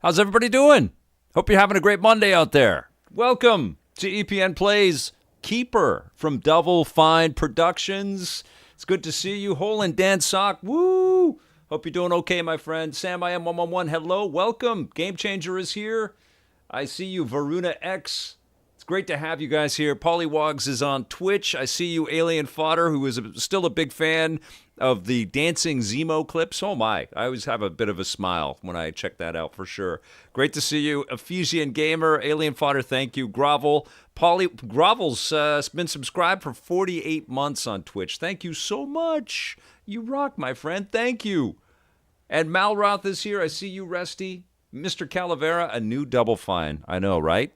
How's everybody doing? Hope you're having a great Monday out there. Welcome to EPN Plays Keeper from Double Fine Productions. It's good to see you. Hole and Dan Sock, woo! Hope you're doing okay, my friend. Sam, I am 111. Hello, welcome. Game Changer is here. I see you, Varuna X. It's great to have you guys here. Pollywogs is on Twitch. I see you, Alien Fodder, who is still a big fan of the dancing Zemo clips. Oh my, I always have a bit of a smile when I check that out for sure. Great to see you. Ephesian Gamer, Alien Fodder, thank you. Grovel. Grovel's been subscribed for 48 months on Twitch. Thank you so much. You rock, my friend. Thank you. And Malroth is here. I see you, Resty. Mr. Calavera, a new Double Fine. I know, right?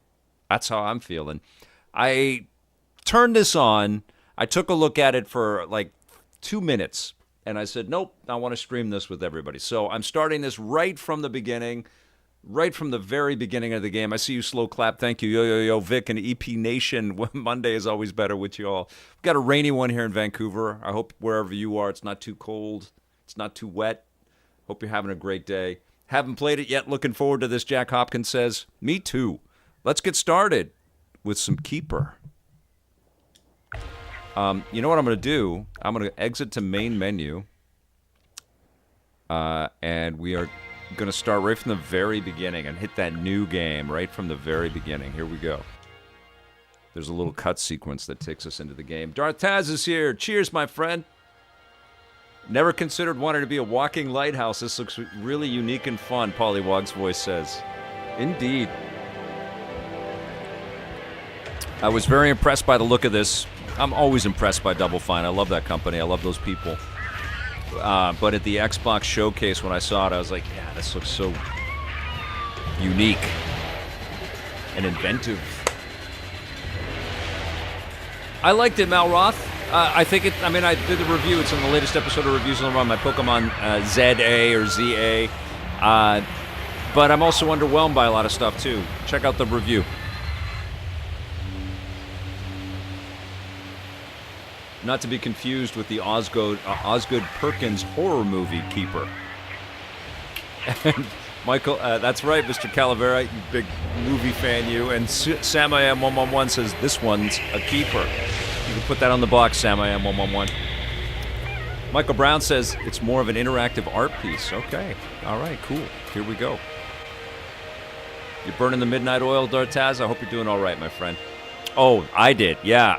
That's how I'm feeling. I turned this on. I took a look at it for like 2 minutes. And I said, nope, I want to stream this with everybody. So I'm starting this right from the beginning, right from the very beginning of the game. I see you, Slow Clap. Thank you. Yo, yo, yo, Vic and EP Nation. Monday is always better with you all. We've got a rainy one here in Vancouver. I hope wherever you are, it's not too cold. It's not too wet. Hope you're having a great day. Haven't played it yet. Looking forward to this, Jack Hopkins says. Me too. Let's get started with some Keeper. You know what I'm going to do? I'm going to exit to main menu. And we are going to start right from the very beginning and hit that new game right from the very beginning. Here we go. There's a little cut sequence that takes us into the game. Darth Taz is here. Cheers, my friend. Never considered wanting to be a walking lighthouse. This looks really unique and fun, Pollywog's voice says. Indeed. I was very impressed by the look of this. I'm always impressed by Double Fine. I love that company. I love those people. But at the Xbox showcase, when I saw it, I was like, yeah, this looks so unique and inventive. I liked it, Malroth. I think it, I did the review. It's in the latest episode of Reviews on the Run, my Pokemon ZA or ZA. But I'm also underwhelmed by a lot of stuff, too. Check out the review. Not to be confused with the Osgood Perkins horror movie Keeper. And Michael, that's right, Mr. Calavera, you big movie fan, you. And Sam I Am 111 says this one's a keeper. You can put that on the box, Sam I Am 111. Michael Brown says it's more of an interactive art piece. Okay, all right, cool. Here we go. You burning the midnight oil, Dartaz? I hope you're doing all right, my friend. Oh, I did. Yeah,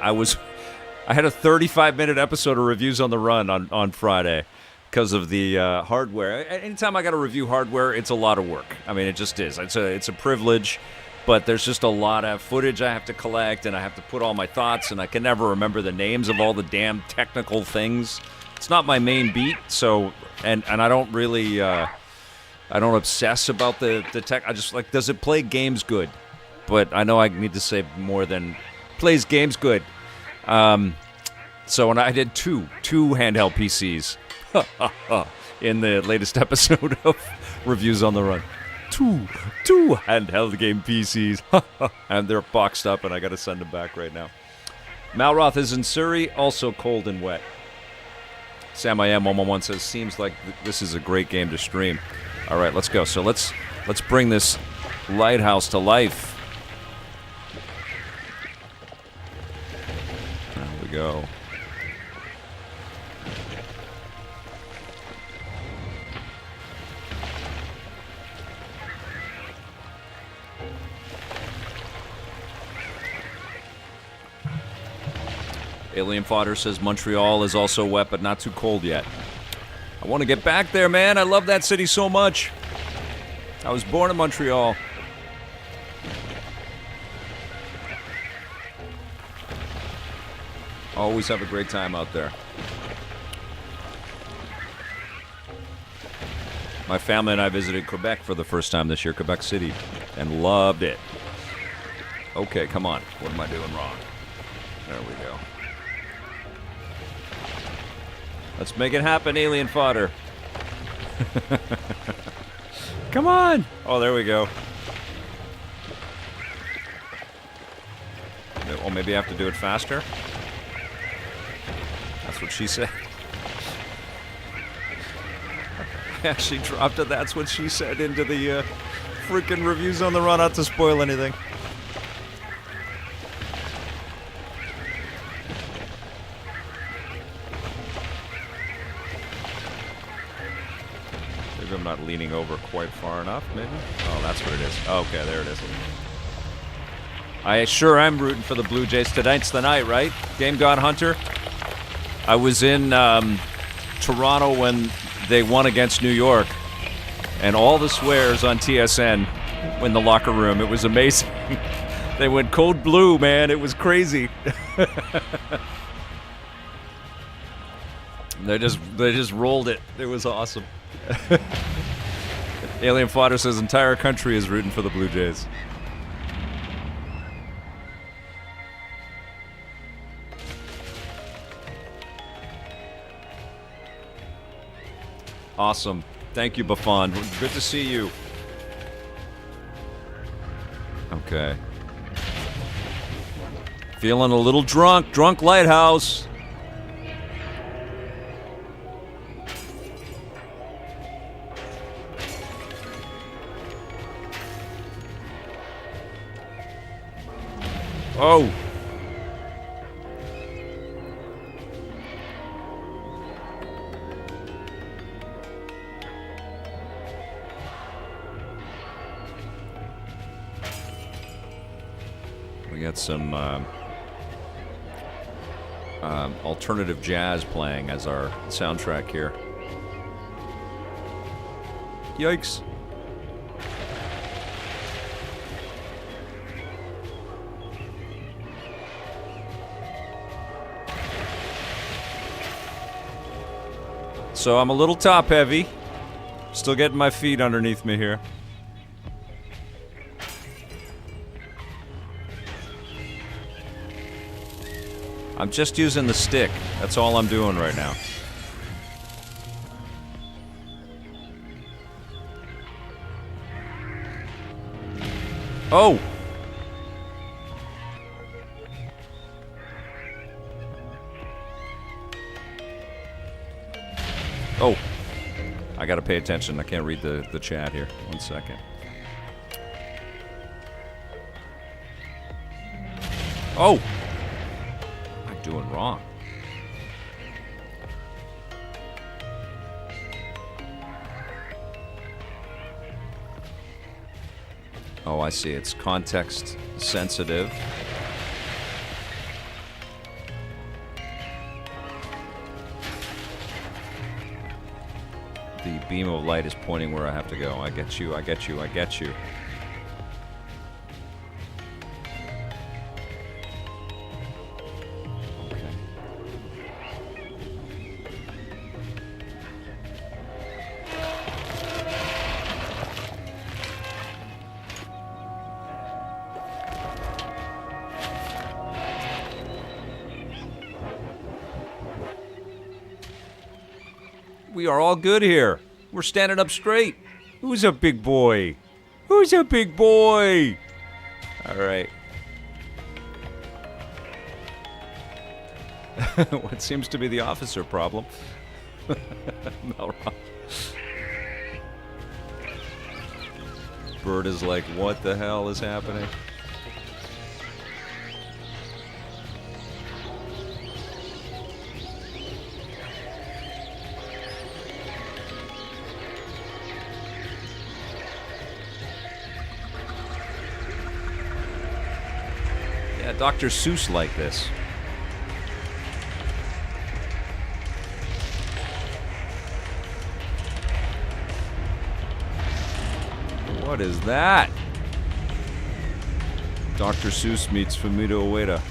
I had a 35-minute episode of Reviews on the Run on Friday because of the hardware. Anytime I got to review hardware, it's a lot of work. I mean, it just is. It's a privilege, but there's just a lot of footage I have to collect, and I have to put all my thoughts, and I can never remember the names of all the damn technical things. It's not my main beat, so and I don't really I don't obsess about the tech. I just like, does it play games good? But I know I need to say more than plays games good. So when I did two handheld PCs in the latest episode of Reviews on the Run. Two handheld game PCs. And they're boxed up and I got to send them back right now. Malroth is in Surrey, also cold and wet. Sam I Am 111 says, seems like this is a great game to stream. All right, let's go. So let's bring this lighthouse to life. Go. Alien Fodder says Montreal is also wet, but not too cold yet. I want to get back there, man. I love that city so much. I was born in Montreal. Always have a great time out there. My family and I visited Quebec for the first time this year, Quebec City, and loved it. Okay, come on. What am I doing wrong? There we go. Let's make it happen, Alien Fodder. Come on. Oh, there we go. Oh, maybe I have to do it faster? That's what she said. I actually dropped a "that's what she said" into the Freaking reviews on the run, not to spoil anything. Maybe I'm not leaning over quite far enough, maybe? Oh, that's what it is. Oh, okay, there it is. I sure am rooting for the Blue Jays. Tonight's the night, right? Game God Hunter. I was in Toronto when they won against New York, and all the swears on TSN in the locker room. It was amazing. They went cold blue, man. It was crazy. They just rolled it. It was awesome. Alien Fodder says entire country is rooting for the Blue Jays. Awesome. Thank you, Buffon. Good to see you. Okay. Feeling a little drunk. Drunk Lighthouse. Oh. We got some alternative jazz playing as our soundtrack here. Yikes. So I'm a little top heavy. Still getting my feet underneath me here. I'm just using the stick. That's all I'm doing right now. Oh! Oh! I gotta pay attention. I can't read the chat here. 1 second. Oh! Doing wrong. Oh, I see. It's context sensitive. The beam of light is pointing where I have to go. I get you, I get you, I get you. We are all good here. We're standing up straight. Who's a big boy? Who's a big boy? All right. What seems to be the officer problem? Bird is like, what the hell is happening? Dr. Seuss like this. What is that? Dr. Seuss meets Fumito Ueda.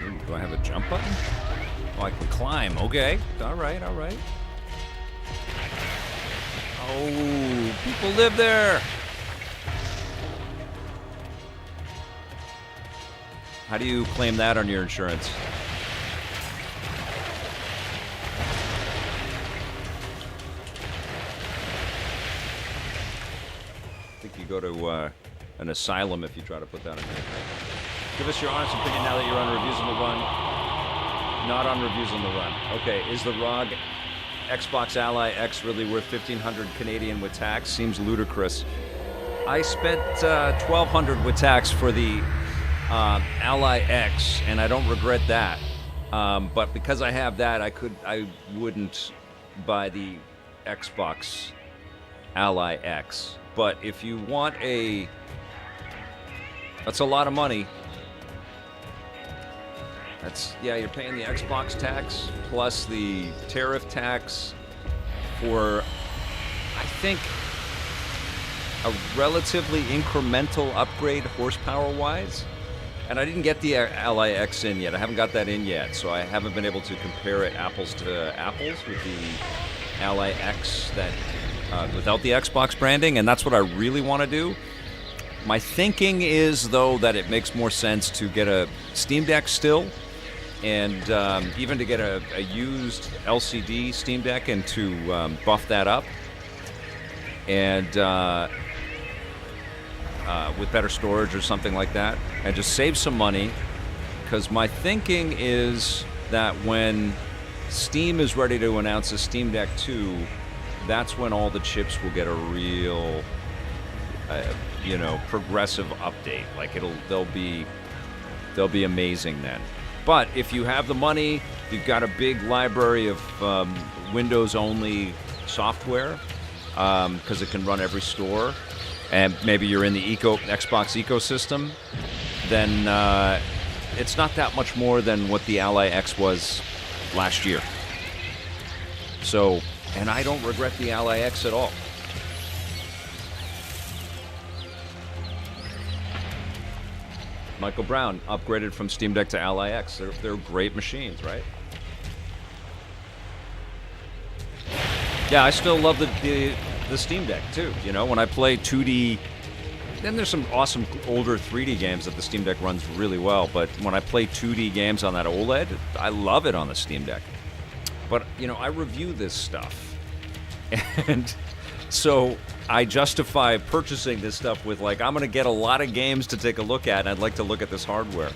Ooh, do I have a jump button? Oh, I can climb. Okay. All right, all right. Oh, people live there. How do you claim that on your insurance? I think you go to an asylum if you try to put that in there. Give us your honest opinion now that you're on reviews on the run. Not on reviews on the run. Okay, is the ROG Xbox Ally X really worth 1,500 Canadian with tax? Seems ludicrous. I spent 1,200 with tax for the Ally X, and I don't regret that. But because I have that, I wouldn't buy the Xbox Ally X. But if you want that's a lot of money. You're paying the Xbox tax plus the tariff tax for, I think, a relatively incremental upgrade horsepower-wise. And I didn't get the Ally X in yet. I haven't got that in yet, so I haven't been able to compare it apples to apples with the Ally X that without the Xbox branding, and that's what I really want to do. My thinking is, though, that it makes more sense to get a Steam Deck still, and even to get a used LCD Steam Deck and to buff that up, and with better storage or something like that, and just save some money, because my thinking is that when Steam is ready to announce a Steam Deck 2, that's when all the chips will get a real progressive update. Like they'll be amazing then. But if you have the money, you've got a big library of Windows-only software, because it can run every store, and maybe you're in the Xbox ecosystem, then it's not that much more than what the Ally X was last year. So, and I don't regret the Ally X at all. Michael Brown upgraded from Steam Deck to Ally X. They're great machines, right? Yeah, I still love the Steam Deck too. You know, when I play 2D, then there's some awesome older 3D games that the Steam Deck runs really well. But when I play 2D games on that OLED, I love it on the Steam Deck. But I review this stuff, and so I justify purchasing this stuff with, like, I'm going to get a lot of games to take a look at, and I'd like to look at this hardware.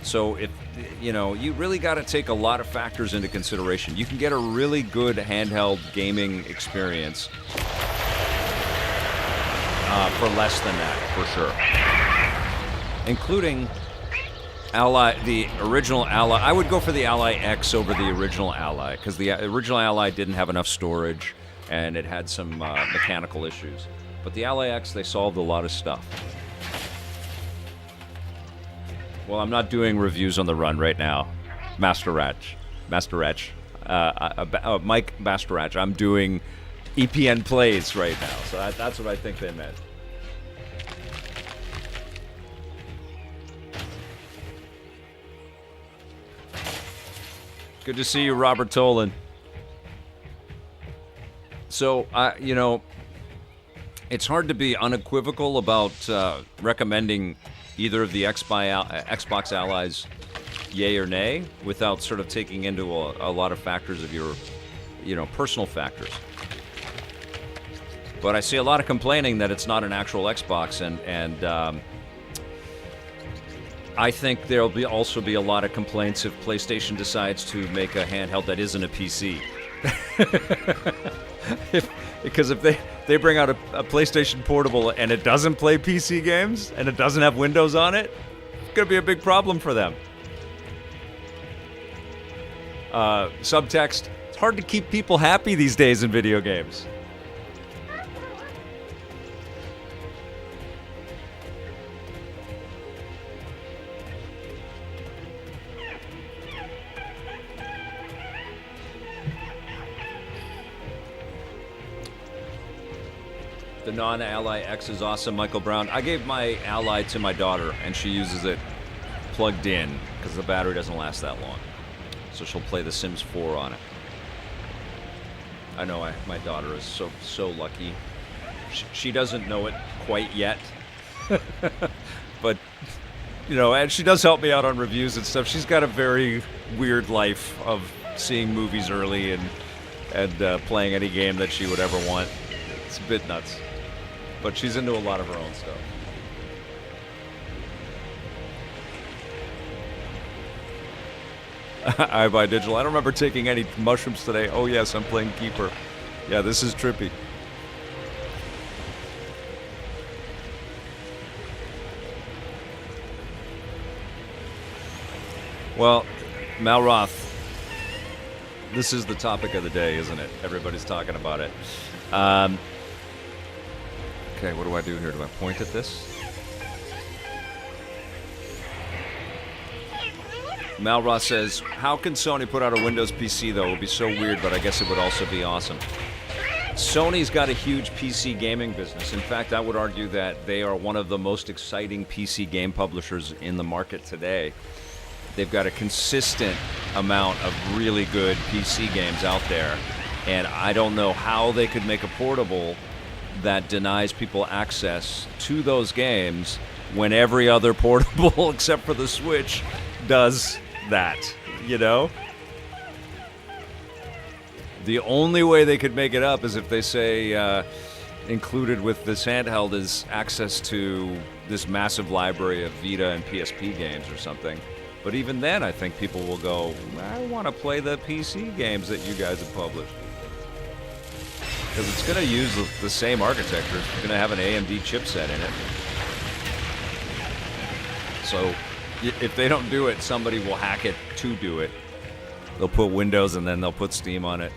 So if you really got to take a lot of factors into consideration. You can get a really good handheld gaming experience for less than that, for sure, including the original Ally. I would go for the Ally X over the original Ally, because the original Ally didn't have enough storage, and it had some mechanical issues. But the Ally X, they solved a lot of stuff. Well, I'm not doing reviews on the run right now. Mike Basterach. I'm doing EPN plays right now, so that's what I think they meant. Good to see you, Robert Tolan. So, it's hard to be unequivocal about recommending either of the Xbox Allies, yay or nay, without sort of taking into a lot of factors of your, personal factors. But I see a lot of complaining that it's not an actual Xbox, and I think there'll also be a lot of complaints if PlayStation decides to make a handheld that isn't a PC. Because if they bring out a PlayStation Portable and it doesn't play PC games and it doesn't have Windows on it, it's going to be a big problem for them. Subtext: it's hard to keep people happy these days in video games. The non-Ally X is awesome, Michael Brown. I gave my Ally to my daughter, and she uses it plugged in. because the battery doesn't last that long. So she'll play The Sims 4 on it. I know my daughter is so lucky. She doesn't know it quite yet. But, you know, and she does help me out on reviews and stuff. She's got a very weird life of seeing movies early and playing any game that she would ever want. It's a bit nuts. But she's into a lot of her own stuff. I buy digital. I don't remember taking any mushrooms today. Oh yes, I'm playing Keeper. Yeah, this is trippy. Well, Malroth, this is the topic of the day, isn't it? Everybody's talking about it. Okay, what do I do here? Do I point at this? Malroth says, how can Sony put out a Windows PC, though? It would be so weird, but I guess it would also be awesome. Sony's got a huge PC gaming business. In fact, I would argue that they are one of the most exciting PC game publishers in the market today. They've got a consistent amount of really good PC games out there, and I don't know how they could make a portable that denies people access to those games when every other portable, except for the Switch, does that, you know? The only way they could make it up is if they say included with this handheld is access to this massive library of Vita and PSP games or something. But even then, I think people will go, I want to play the PC games that you guys have published. Because it's going to use the same architecture. It's going to have an AMD chipset in it. So if they don't do it, somebody will hack it to do it. They'll put Windows and then they'll put Steam on it.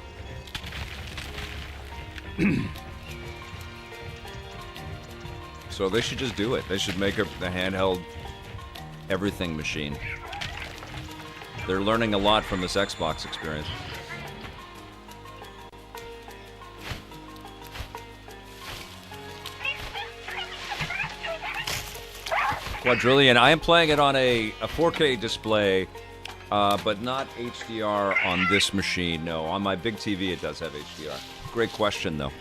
So they should just do it. They should make a handheld everything machine. They're learning a lot from this Xbox experience. Quadrillion. I am playing it on a 4K display, but not HDR on this machine. No, on my big TV it does have HDR. Great question, though.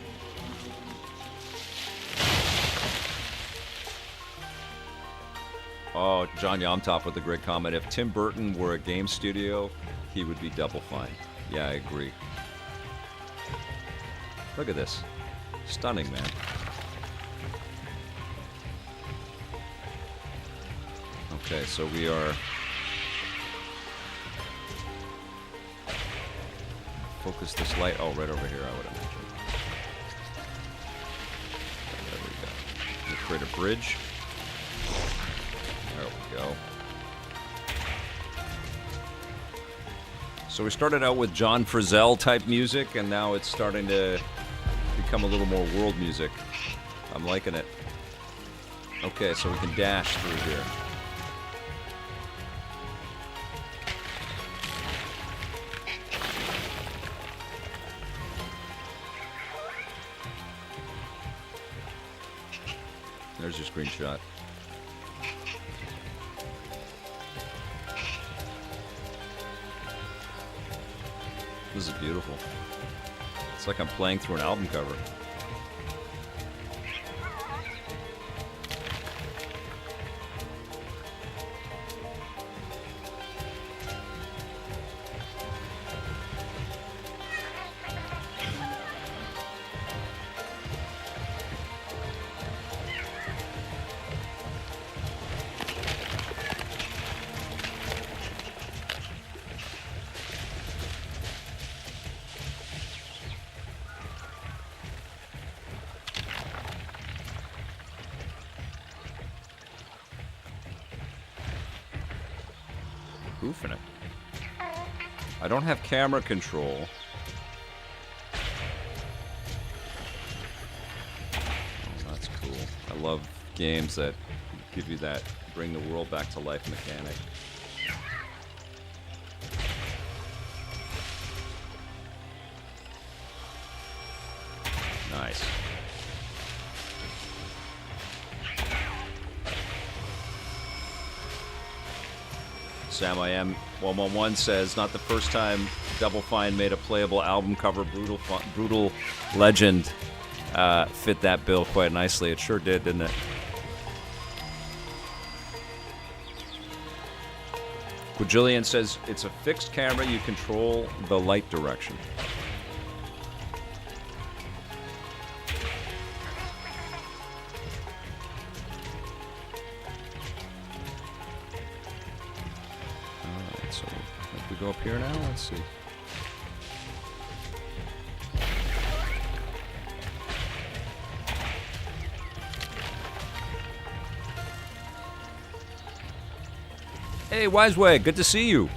Oh, John Yomtop with a great comment. If Tim Burton were a game studio, he would be Double Fine. Yeah, I agree. Look at this. Stunning, man. Okay, so we are... Focus this light. Oh, right over here, I would imagine. There we go. We'll create a bridge. There we go. So we started out with John Frizzell type music, and now it's starting to become a little more world music. I'm liking it. Okay, so we can dash through here. There's your screenshot. This is beautiful. It's like I'm playing through an album cover. Goofing it. I don't have camera control. Oh, that's cool. I love games that give you that bring the world back to life mechanic. Nice. Sam I Am 111 says, not the first time Double Fine made a playable album cover. Brutal Legend fit that bill quite nicely. It sure did, didn't it? Quadrillion says, it's a fixed camera. You control the light direction. Alright, so if we go up here now, let's see. Hey, Wiseway, good to see you.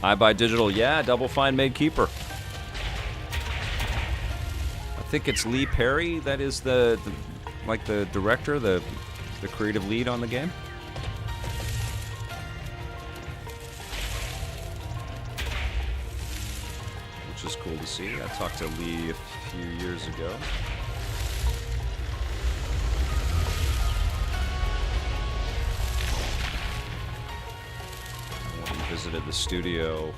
I Buy Digital, yeah, Double Fine made Keeper. I think it's Lee Perry that is the director, the creative lead on the game. Which is cool to see. I talked to Lee a few years ago. Visited the studio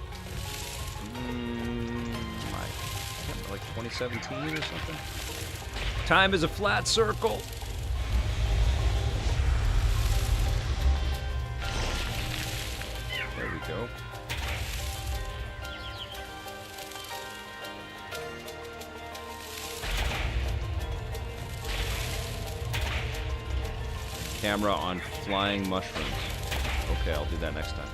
like 2017 or something. Time is a flat circle. There we go. Camera on flying mushrooms. Okay, I'll do that next time.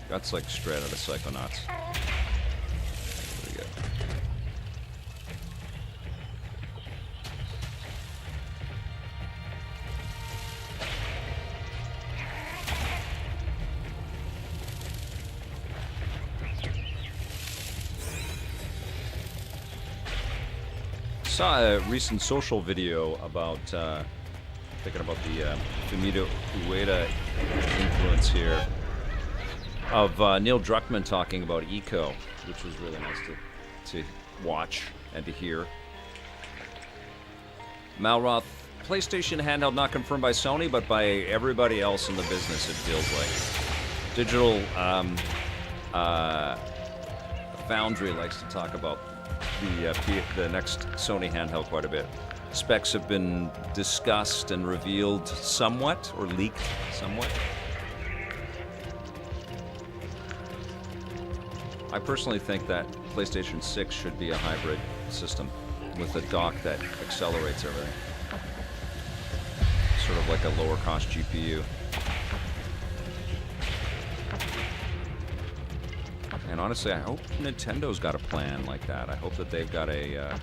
That's like straight out of Psychonauts. There we go. Saw a recent social video about thinking about the Fumito Ueda influence here. Of Neil Druckmann talking about eco, which was really nice to watch and to hear. Malroth, PlayStation handheld not confirmed by Sony, but by everybody else in the business, it feels like. Digital Foundry likes to talk about the next Sony handheld quite a bit. Specs have been discussed and revealed somewhat, or leaked somewhat. I personally think that PlayStation 6 should be a hybrid system with a dock that accelerates everything. Sort of like a lower cost GPU. And honestly, I hope Nintendo's got a plan like that. I hope that they've got an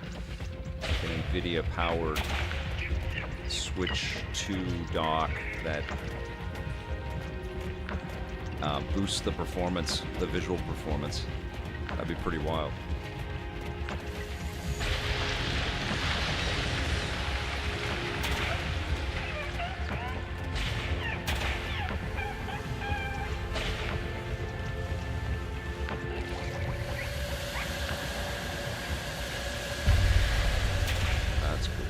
NVIDIA powered Switch 2 dock that boosts the performance, the visual performance. That'd be pretty wild. That's cool.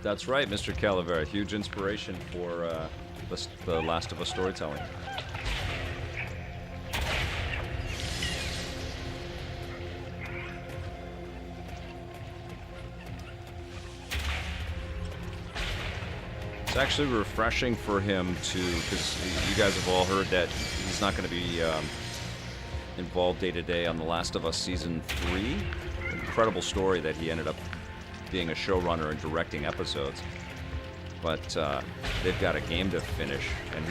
That's right, Mr. Calavera. Huge inspiration for the Last of Us storytelling. It's actually refreshing for him to, because you guys have all heard that he's not going to be involved day to day on The Last of Us Season 3. Incredible story that he ended up being a showrunner and directing episodes. But they've got a game to finish, and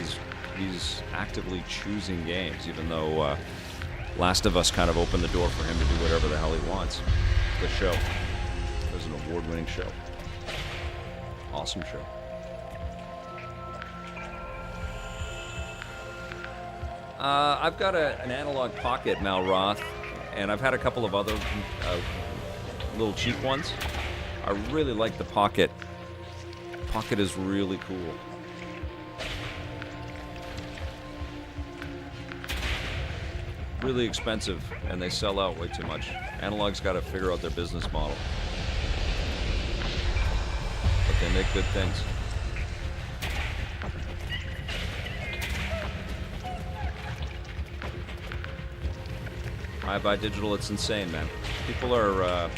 he's actively choosing games, even though Last of Us kind of opened the door for him to do whatever the hell he wants. The show. It was an award-winning show. Awesome show. I've got an analog pocket, Mal Roth, and I've had a couple of other little cheap ones. I really like the pocket. Pocket is really cool. Really expensive, and they sell out way too much. Analog's got to figure out their business model. But they make good things. I buy digital, it's insane, man. People are, well,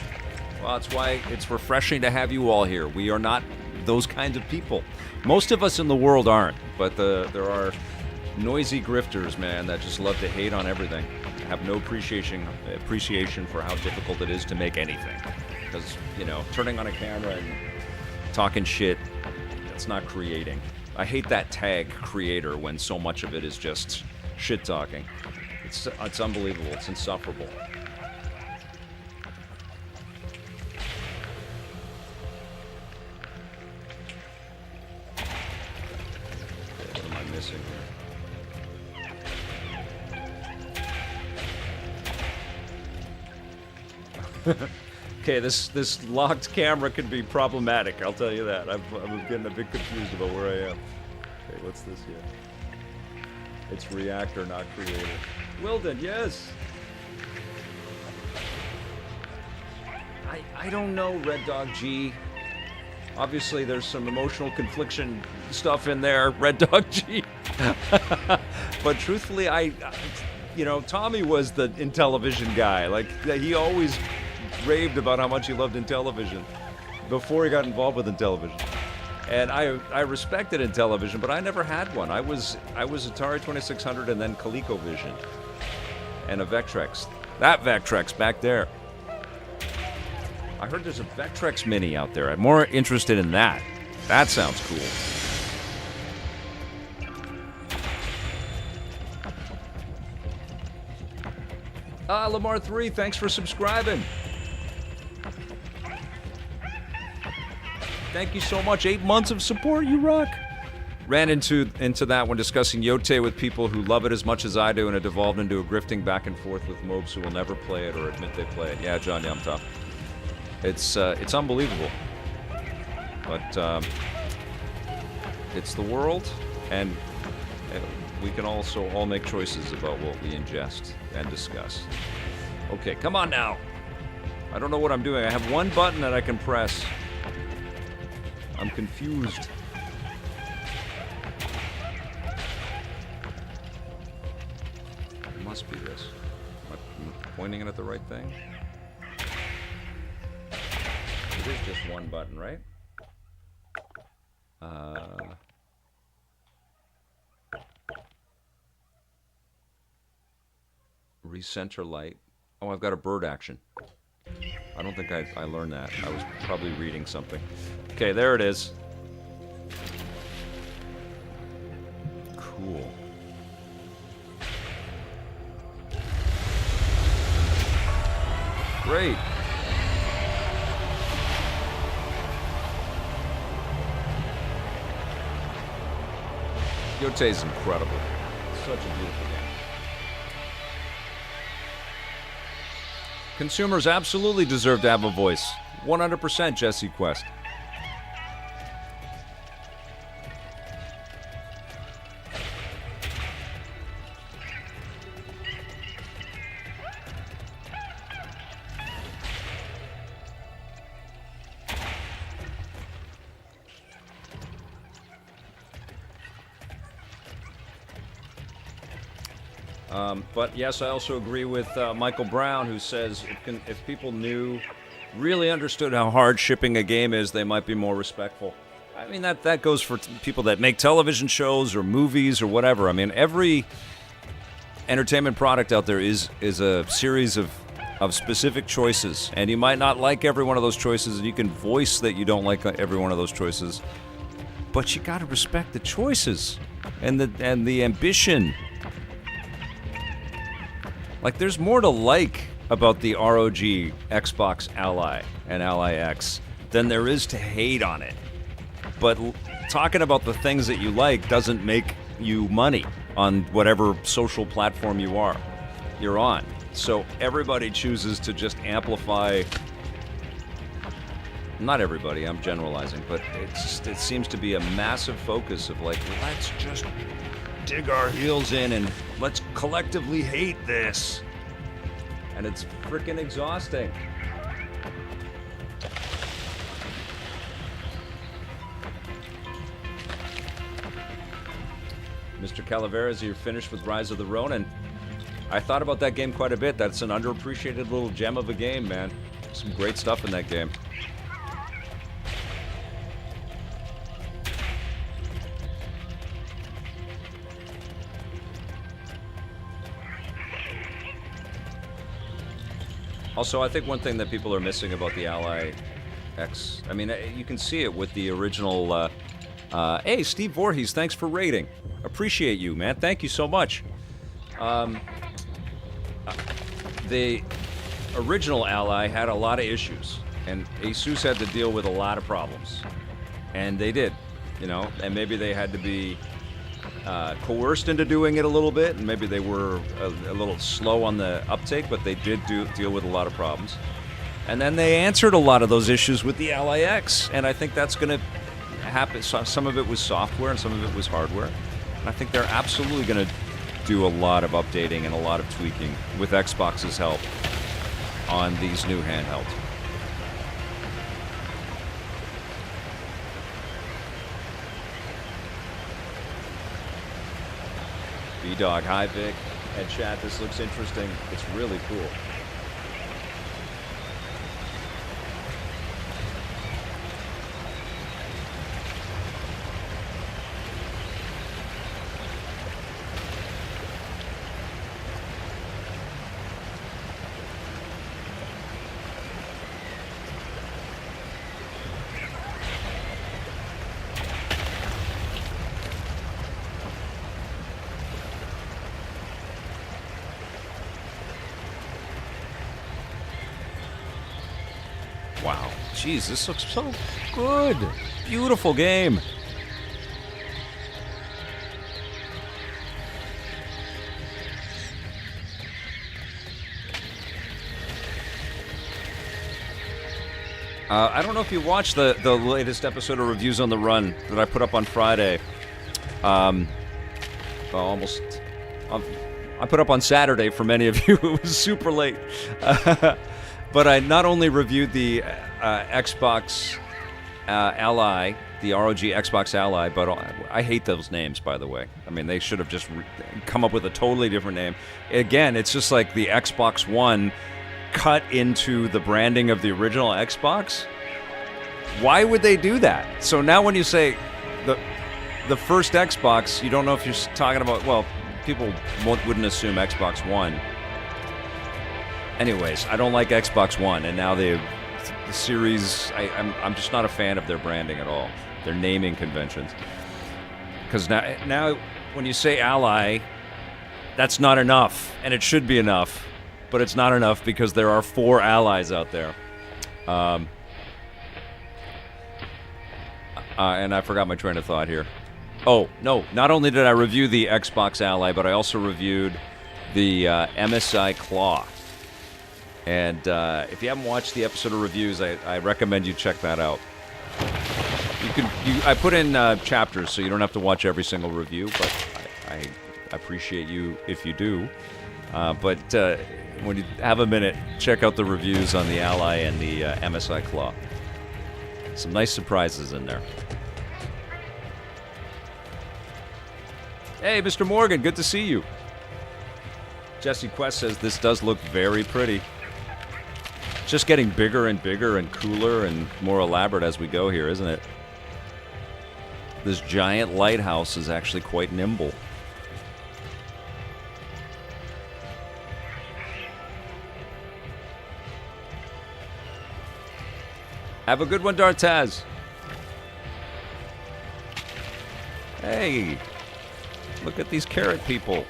that's why it's refreshing to have you all here. We are not those kinds of people. Most of us in the world aren't, but there are noisy grifters, man, that just love to hate on everything. Have no appreciation for how difficult it is to make anything. Because, you know, turning on a camera and talking shit, that's not creating. I hate that tag creator when so much of it is just shit talking. It's unbelievable. It's insufferable. Okay, what am I missing here? Okay, this locked camera can be problematic, I'll tell you that. I'm getting a bit confused about where I am. Okay, what's this here? It's reactor, not creator. Wilden, yes! I don't know, Red Dog G. Obviously, there's some emotional confliction stuff in there, Red Dog G. But truthfully, you know, Tommy was the Intellivision guy. Like, he always raved about how much he loved Intellivision before he got involved with Intellivision. And I respected Intellivision, but I never had one. I was Atari 2600 and then ColecoVision and a Vectrex. That Vectrex back there. I heard there's a Vectrex Mini out there. I'm more interested in that. That sounds cool. Lamar 3, thanks for subscribing. Thank you so much. 8 months of support, you rock. Ran into that when discussing Yote with people who love it as much as I do, and it devolved into a grifting back and forth with mobs who will never play it or admit they play it. Yeah, John Yumtop. It's unbelievable. But it's the world, and we can also all make choices about what we ingest and discuss. Okay, come on now. I don't know what I'm doing. I have one button that I can press. I'm confused. It must be this. Am I pointing it at the right thing? It is just one button, right? Recenter light. Oh, I've got a bird action. I don't think I learned that. I was probably reading something. Okay, there it is. Cool. Great. Yote's incredible. Such a beautiful game. Consumers absolutely deserve to have a voice. 100% Jesse Quest. But yes, I also agree with Michael Brown, who says if people really understood how hard shipping a game is, they might be more respectful. I mean, that goes for people that make television shows or movies or whatever. I mean, every entertainment product out there is a series of specific choices, and you might not like every one of those choices, and you can voice that you don't like every one of those choices, but you got to respect the choices and the ambition. Like, there's more to like about the ROG Xbox Ally and Ally X than there is to hate on it. But talking about the things that you like doesn't make you money on whatever social platform you're on. So everybody chooses to just amplify. Not everybody, I'm generalizing, but it seems to be a massive focus of like, let's just dig our heels in and let's collectively hate this. And it's freaking exhausting. Mr. Calaveras, you're finished with Rise of the Ronin. I thought about that game quite a bit. That's an underappreciated little gem of a game, man. Some great stuff in that game. Also, I think one thing that people are missing about the Ally X, I mean, you can see it with the original. Hey, Steve Voorhees, thanks for rating. Appreciate you, man. Thank you so much. The original Ally had a lot of issues, and Asus had to deal with a lot of problems. And they did, you know, and maybe they had to be coerced into doing it a little bit, and maybe they were a little slow on the uptake, but they did deal with a lot of problems. And then they answered a lot of those issues with the Ally X, and I think that's going to happen. Some of it was software, and some of it was hardware. And I think they're absolutely going to do a lot of updating and a lot of tweaking with Xbox's help on these new handhelds. B-Dog, hi Vic, and chat, this looks interesting. It's really cool. Wow. Jeez, this looks so good. Beautiful game. I don't know if you watched the latest episode of Reviews on the Run that I put up on Friday. I put up on Saturday for many of you. It was super late. But I not only reviewed the Xbox Ally, the ROG Xbox Ally, but I hate those names, by the way. I mean, they should have just come up with a totally different name. Again, it's just like the Xbox One cut into the branding of the original Xbox. Why would they do that? So now when you say the first Xbox, you don't know if you're talking about, well, people wouldn't assume Xbox One. Anyways, I don't like Xbox One, and now the series, I'm just not a fan of their branding at all, their naming conventions. Because now when you say Ally, that's not enough, and it should be enough, but it's not enough because there are 4 allies out there. And I forgot my train of thought here. Oh, no, not only did I review the Xbox Ally, but I also reviewed the MSI Claw. And if you haven't watched the episode of reviews, I recommend you check that out. I put in chapters, so you don't have to watch every single review, but I appreciate you if you do. But when you have a minute, check out the reviews on the Ally and the MSI Claw. Some nice surprises in there. Hey, Mr. Morgan, good to see you. Jesse Quest says this does look very pretty. Just getting bigger and bigger and cooler and more elaborate as we go here, isn't it? This giant lighthouse is actually quite nimble. Have a good one, Dartaz. Hey, look at these carrot people.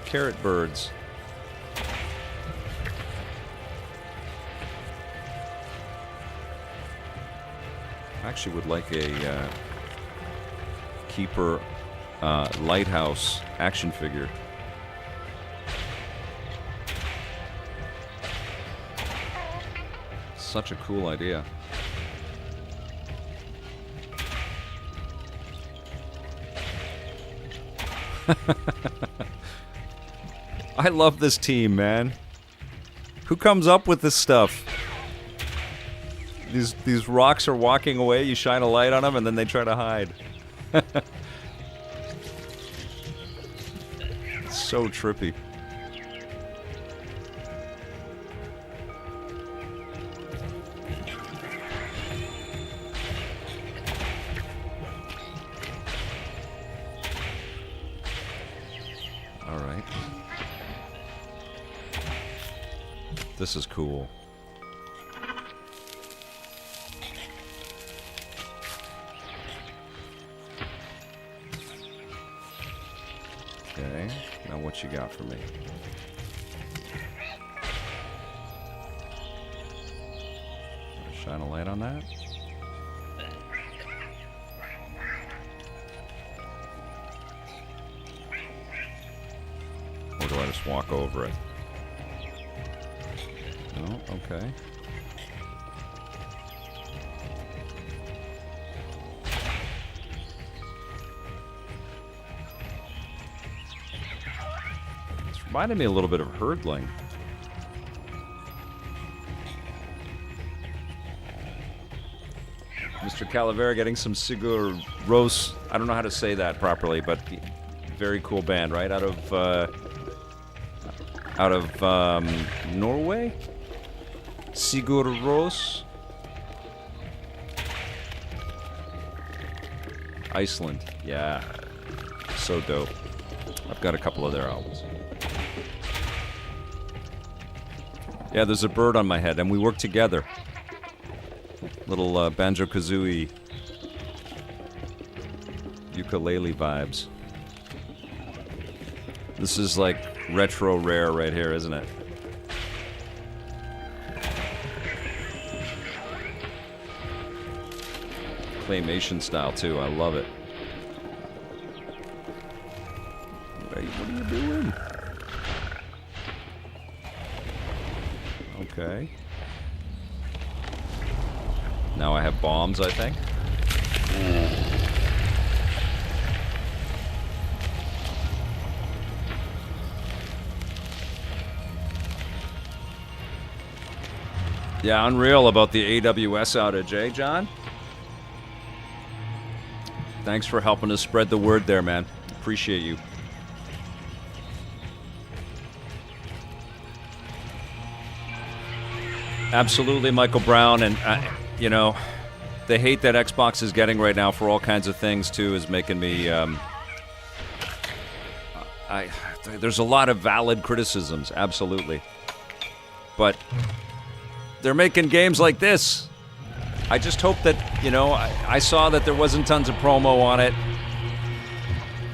carrot birds. I actually would like a Keeper lighthouse action figure. Such a cool idea. I love this team, man. Who comes up with this stuff? These rocks are walking away, you shine a light on them, and then they try to hide. It's so trippy. All right. This is cool. Okay, now what you got for me? Shine a light on that? Or do I just walk over it? No, okay. Reminded me a little bit of hurdling. Mr. Calavera getting some Sigur Rós. I don't know how to say that properly, but very cool band, right? Out of Norway? Sigur Rós? Iceland. Yeah. So dope. I've got a couple of their albums. Yeah, there's a bird on my head, and we work together. Little Banjo-Kazooie ukulele vibes. This is like retro rare right here, isn't it? Claymation style, too. I love it. Hey, what are you doing? Okay. Now I have bombs, I think. Yeah, unreal about the AWS outage, eh, John? Thanks for helping us spread the word there, man. Appreciate you. Absolutely, Michael Brown, and you know, the hate that Xbox is getting right now for all kinds of things too is making me. There's a lot of valid criticisms, absolutely, but they're making games like this. I just hope that, you know, I saw that there wasn't tons of promo on it.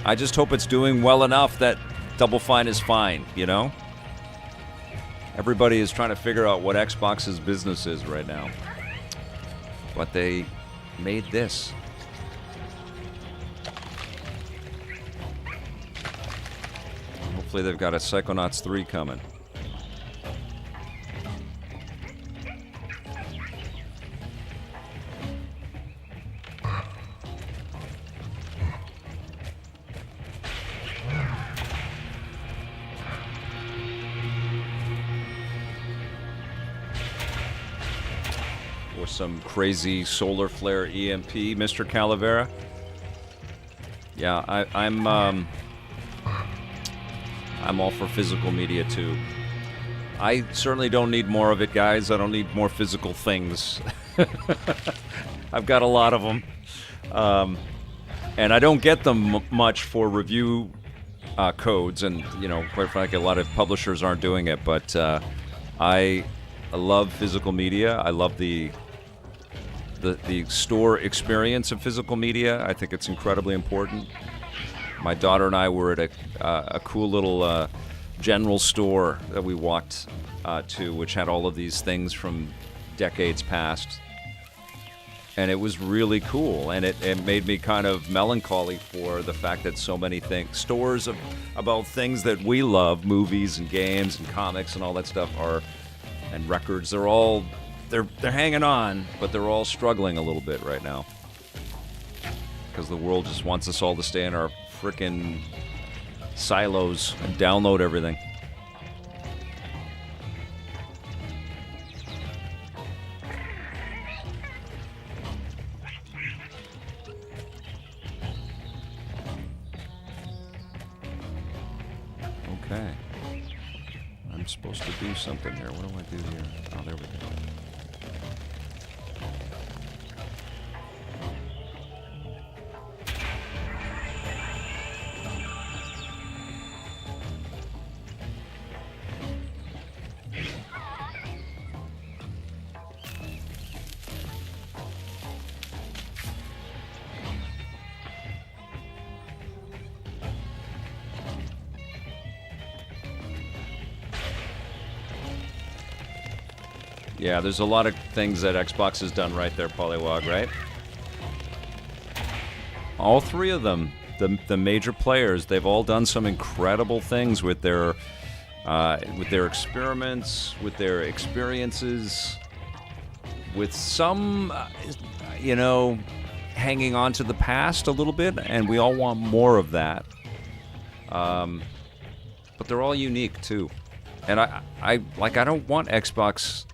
I just hope it's doing well enough that Double Fine is fine, you know? Everybody is trying to figure out what Xbox's business is right now. But they made this. Hopefully they've got a Psychonauts 3 coming. Some crazy solar flare EMP, Mr. Calavera. Yeah, I'm all for physical media too. I certainly don't need more of it, guys. I don't need more physical things. I've got a lot of them, and I don't get them much for review codes. And you know, quite frankly, a lot of publishers aren't doing it. But I love physical media. I love the store experience of physical media. I think it's incredibly important. My daughter and I were at a cool little general store that we walked to, which had all of these things from decades past. And it was really cool, and it made me kind of melancholy for the fact that so many stores about things that we love, movies and games and comics and all that stuff and records, they're hanging on, but they're all struggling a little bit right now. Because the world just wants us all to stay in our frickin' silos and download everything. Okay. I'm supposed to do something here. What do I do here? Oh, there we go. Yeah, there's a lot of things that Xbox has done right there, Polywog, right? All three of them, the major players, they've all done some incredible things with their experiments, with their experiences, with some, hanging on to the past a little bit, and we all want more of that. But they're all unique too, and I don't want Xbox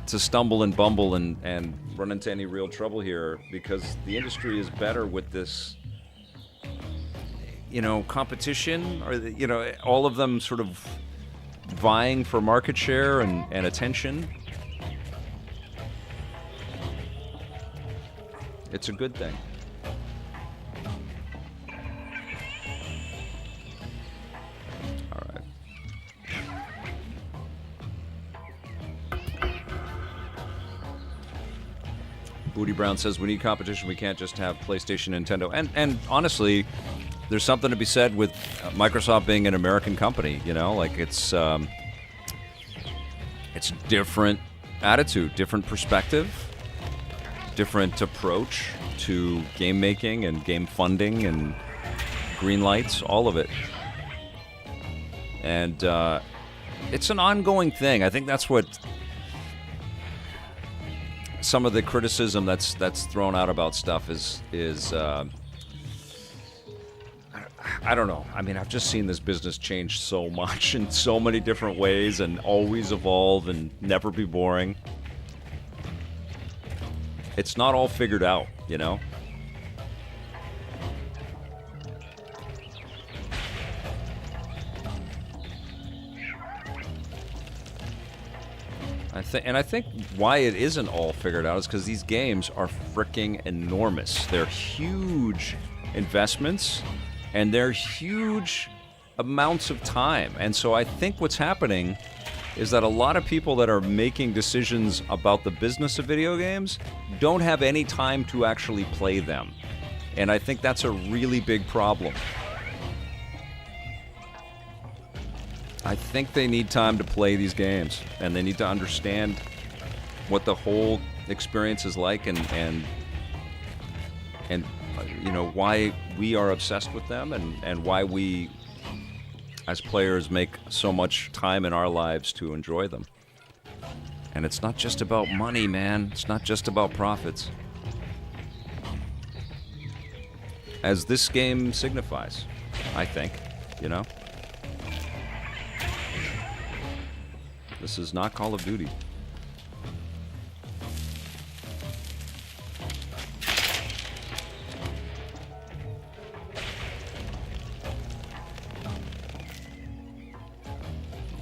to stumble and bumble and run into any real trouble here, because the industry is better with this, competition, or all of them sort of vying for market share and attention. It's a good thing. Booty Brown says, we need competition. We can't just have PlayStation, Nintendo. And honestly, there's something to be said with Microsoft being an American company, it's different attitude, different perspective, different approach to game making and game funding and green lights, all of it. And it's an ongoing thing. I think that's what some of the criticism that's thrown out about stuff is I don't know. I mean, I've just seen this business change so much in so many different ways and always evolve and never be boring. It's not all figured out, I think why it isn't all figured out is because these games are freaking enormous. They're huge investments, and they're huge amounts of time. And so I think what's happening is that a lot of people that are making decisions about the business of video games don't have any time to actually play them. And I think that's a really big problem. I think they need time to play these games, and they need to understand what the whole experience is like, and why we are obsessed with them, and why we, as players, make so much time in our lives to enjoy them. And it's not just about money, man. It's not just about profits, as this game signifies, I think, This is not Call of Duty.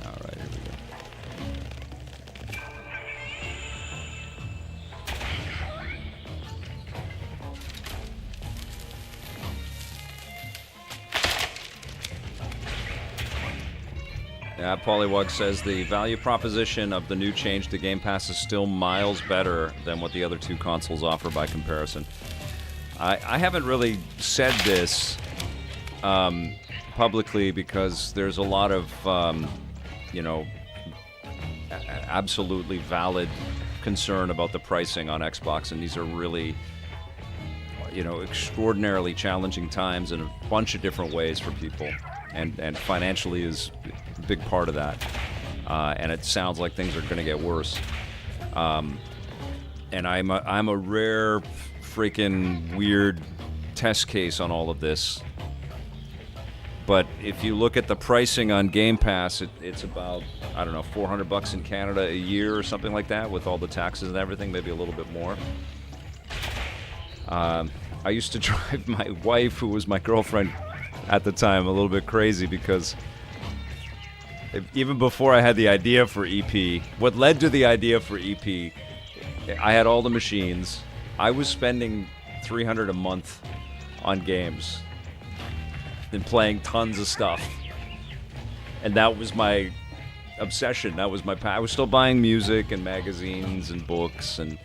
All right, here we go. Yeah, Polywog says the value proposition of the new change to Game Pass is still miles better than what the other two consoles offer by comparison. I haven't really said this publicly because there's a lot of, absolutely valid concern about the pricing on Xbox, and these are really, extraordinarily challenging times in a bunch of different ways for people, and financially is a big part of that. And it sounds like things are going to get worse. And I'm a rare, freaking weird test case on all of this. But if you look at the pricing on Game Pass, it's about, I don't know, $400 in Canada a year or something like that, with all the taxes and everything, maybe a little bit more. I used to drive my wife, who was my girlfriend at the time, a little bit crazy because even before I had the idea for EP, what led to the idea for EP, I had all the machines. I was spending $300 a month on games and playing tons of stuff. And that was my obsession. That was my I was still buying music and magazines and books and,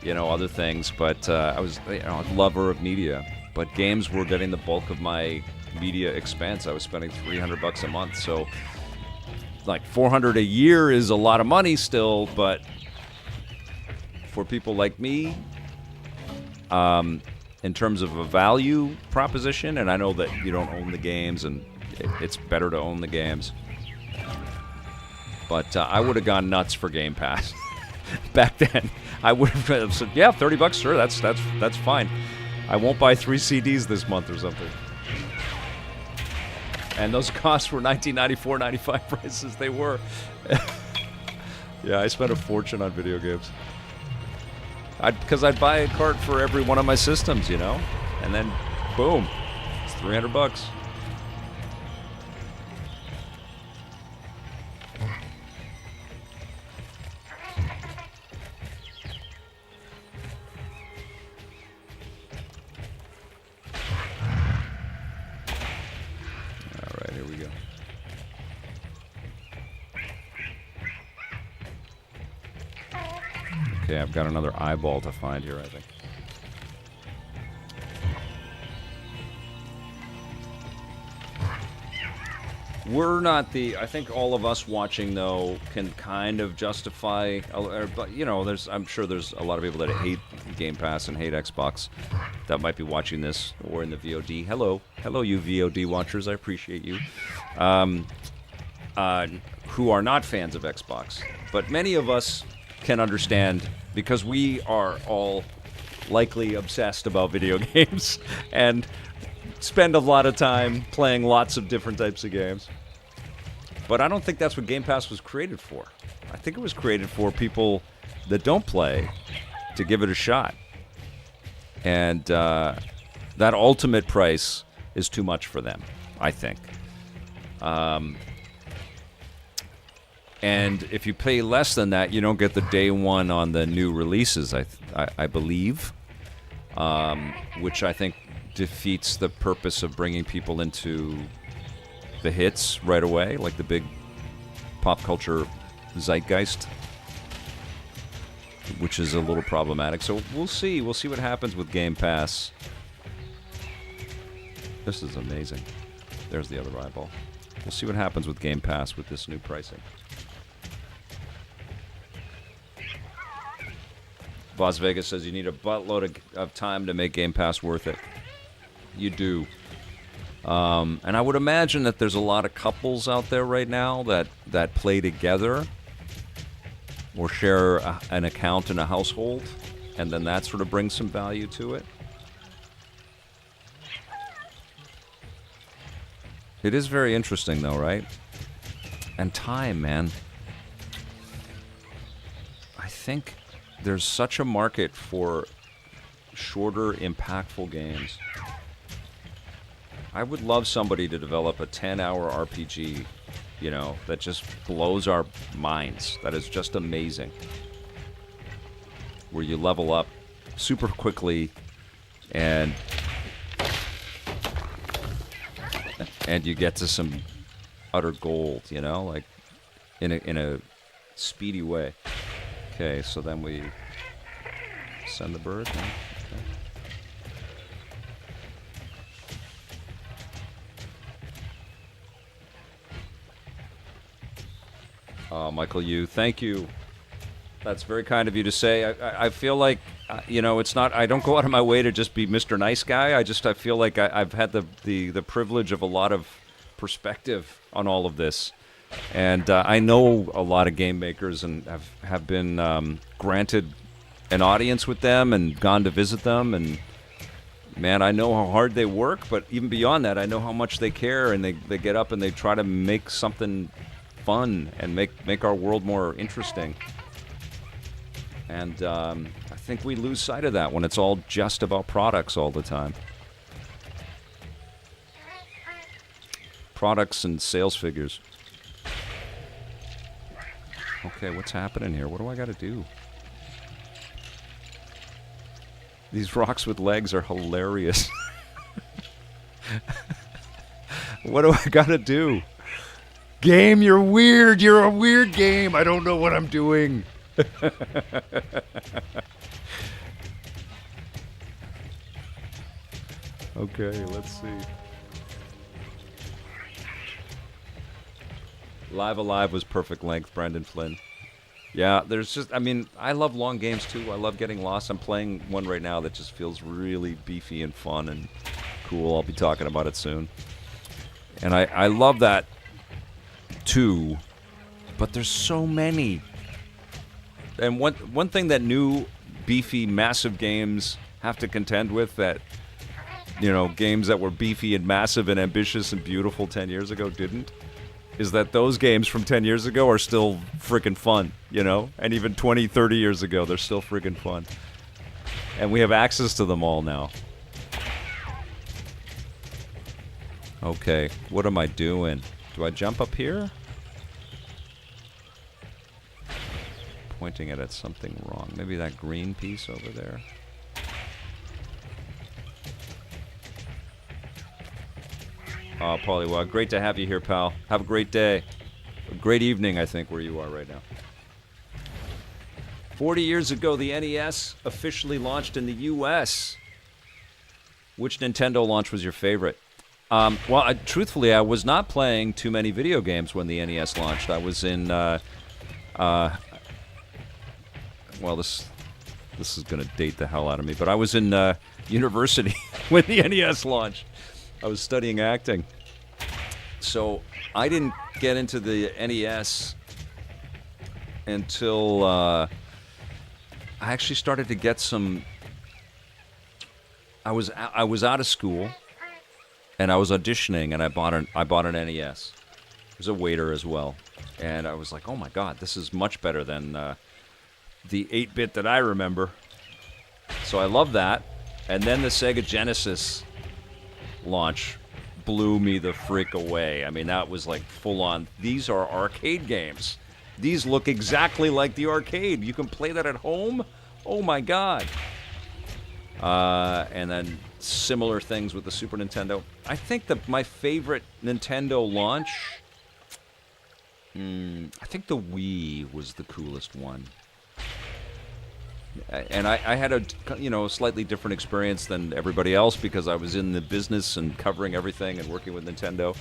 other things. But I was a lover of media. But games were getting the bulk of my media expense. I was spending $300 a month. So, like, $400 a year is a lot of money still, but for people like me, in terms of a value proposition, and I know that you don't own the games, and it's better to own the games, but I would have gone nuts for Game Pass back then. I would have said, yeah, $30, sure, that's fine. I won't buy 3 CDs this month or something. And those costs were $19.94, $95 prices. They were. Yeah, I spent a fortune on video games. Because I'd buy a cart for every one of my systems, and then, boom, it's $300. All right, here we go. Okay, I've got another eyeball to find here, I think. We're not I think all of us watching, though, can kind of justify, but, I'm sure there's a lot of people that hate Game Pass and hate Xbox that might be watching this or in the VOD. Hello, you VOD watchers, I appreciate you. Who are not fans of Xbox. But many of us can understand, because we are all likely obsessed about video games and spend a lot of time playing lots of different types of games. But I don't think that's what Game Pass was created for. I think it was created for people that don't play to give it a shot. And that ultimate price is too much for them, I think. And if you pay less than that, you don't get the day one on the new releases, I believe, which I think defeats the purpose of bringing people into the hits right away, like the big pop culture zeitgeist, which is a little problematic. So we'll see. We'll see what happens with Game Pass. This is amazing. There's the other eyeball. We'll see what happens with Game Pass with this new pricing. Las Vegas says you need a buttload of time to make Game Pass worth it. You do. And I would imagine that there's a lot of couples out there right now that play together or share an account in a household, and then that sort of brings some value to it. It is very interesting, though, right? And time, man. I think there's such a market for shorter, impactful games. I would love somebody to develop a 10-hour RPG, that just blows our minds. That is just amazing. Where you level up super quickly and you get to some utter gold, like in a speedy way. Okay, so then we send the bird. Okay. Michael Yu, thank you. That's very kind of you to say. I feel like, it's not, I don't go out of my way to just be Mr. Nice Guy. I feel like I've had the privilege of a lot of perspective on all of this. And I know a lot of game makers and have been granted an audience with them and gone to visit them. And, man, I know how hard they work. But even beyond that, I know how much they care. And they get up and they try to make something fun and make our world more interesting. And I think we lose sight of that when it's all just about products all the time. Products and sales figures. Okay, what's happening here? What do I got to do? These rocks with legs are hilarious. What do I got to do? Game, you're weird. You're a weird game. I don't know what I'm doing. Okay, let's see. Live Alive was perfect length, Brendan Flynn. Yeah, there's just, I love long games too. I love getting lost. I'm playing one right now that just feels really beefy and fun and cool. I'll be talking about it soon. And I love that too, but there's so many. And one thing that new, beefy, massive games have to contend with that, games that were beefy and massive and ambitious and beautiful 10 years ago didn't, is that those games from 10 years ago are still freaking fun, And even 20, 30 years ago, they're still freaking fun. And we have access to them all now. Okay, what am I doing? Do I jump up here? Pointing it at something wrong. Maybe that green piece over there. Oh, Paulie, well, great to have you here, pal. Have a great day. A great evening, I think, where you are right now. 40 years ago, the NES officially launched in the U.S. Which Nintendo launch was your favorite? Truthfully, I was not playing too many video games when the NES launched. I was in, this is going to date the hell out of me, but I was in university when the NES launched. I was studying acting. So I didn't get into the NES until I actually started to get some. I was out of school, and I was auditioning, and I bought an NES. I was a waiter as well, and I was like, oh my God, this is much better than the 8-bit that I remember. So I love that. And then the Sega Genesis launch blew me the freak away. That was like full on. These are arcade games. These look exactly like the arcade. You can play that at home. Oh my God. And then similar things with the Super Nintendo. I think my favorite Nintendo launch, I think the Wii was the coolest one. And I had a slightly different experience than everybody else because I was in the business and covering everything and working with Nintendo.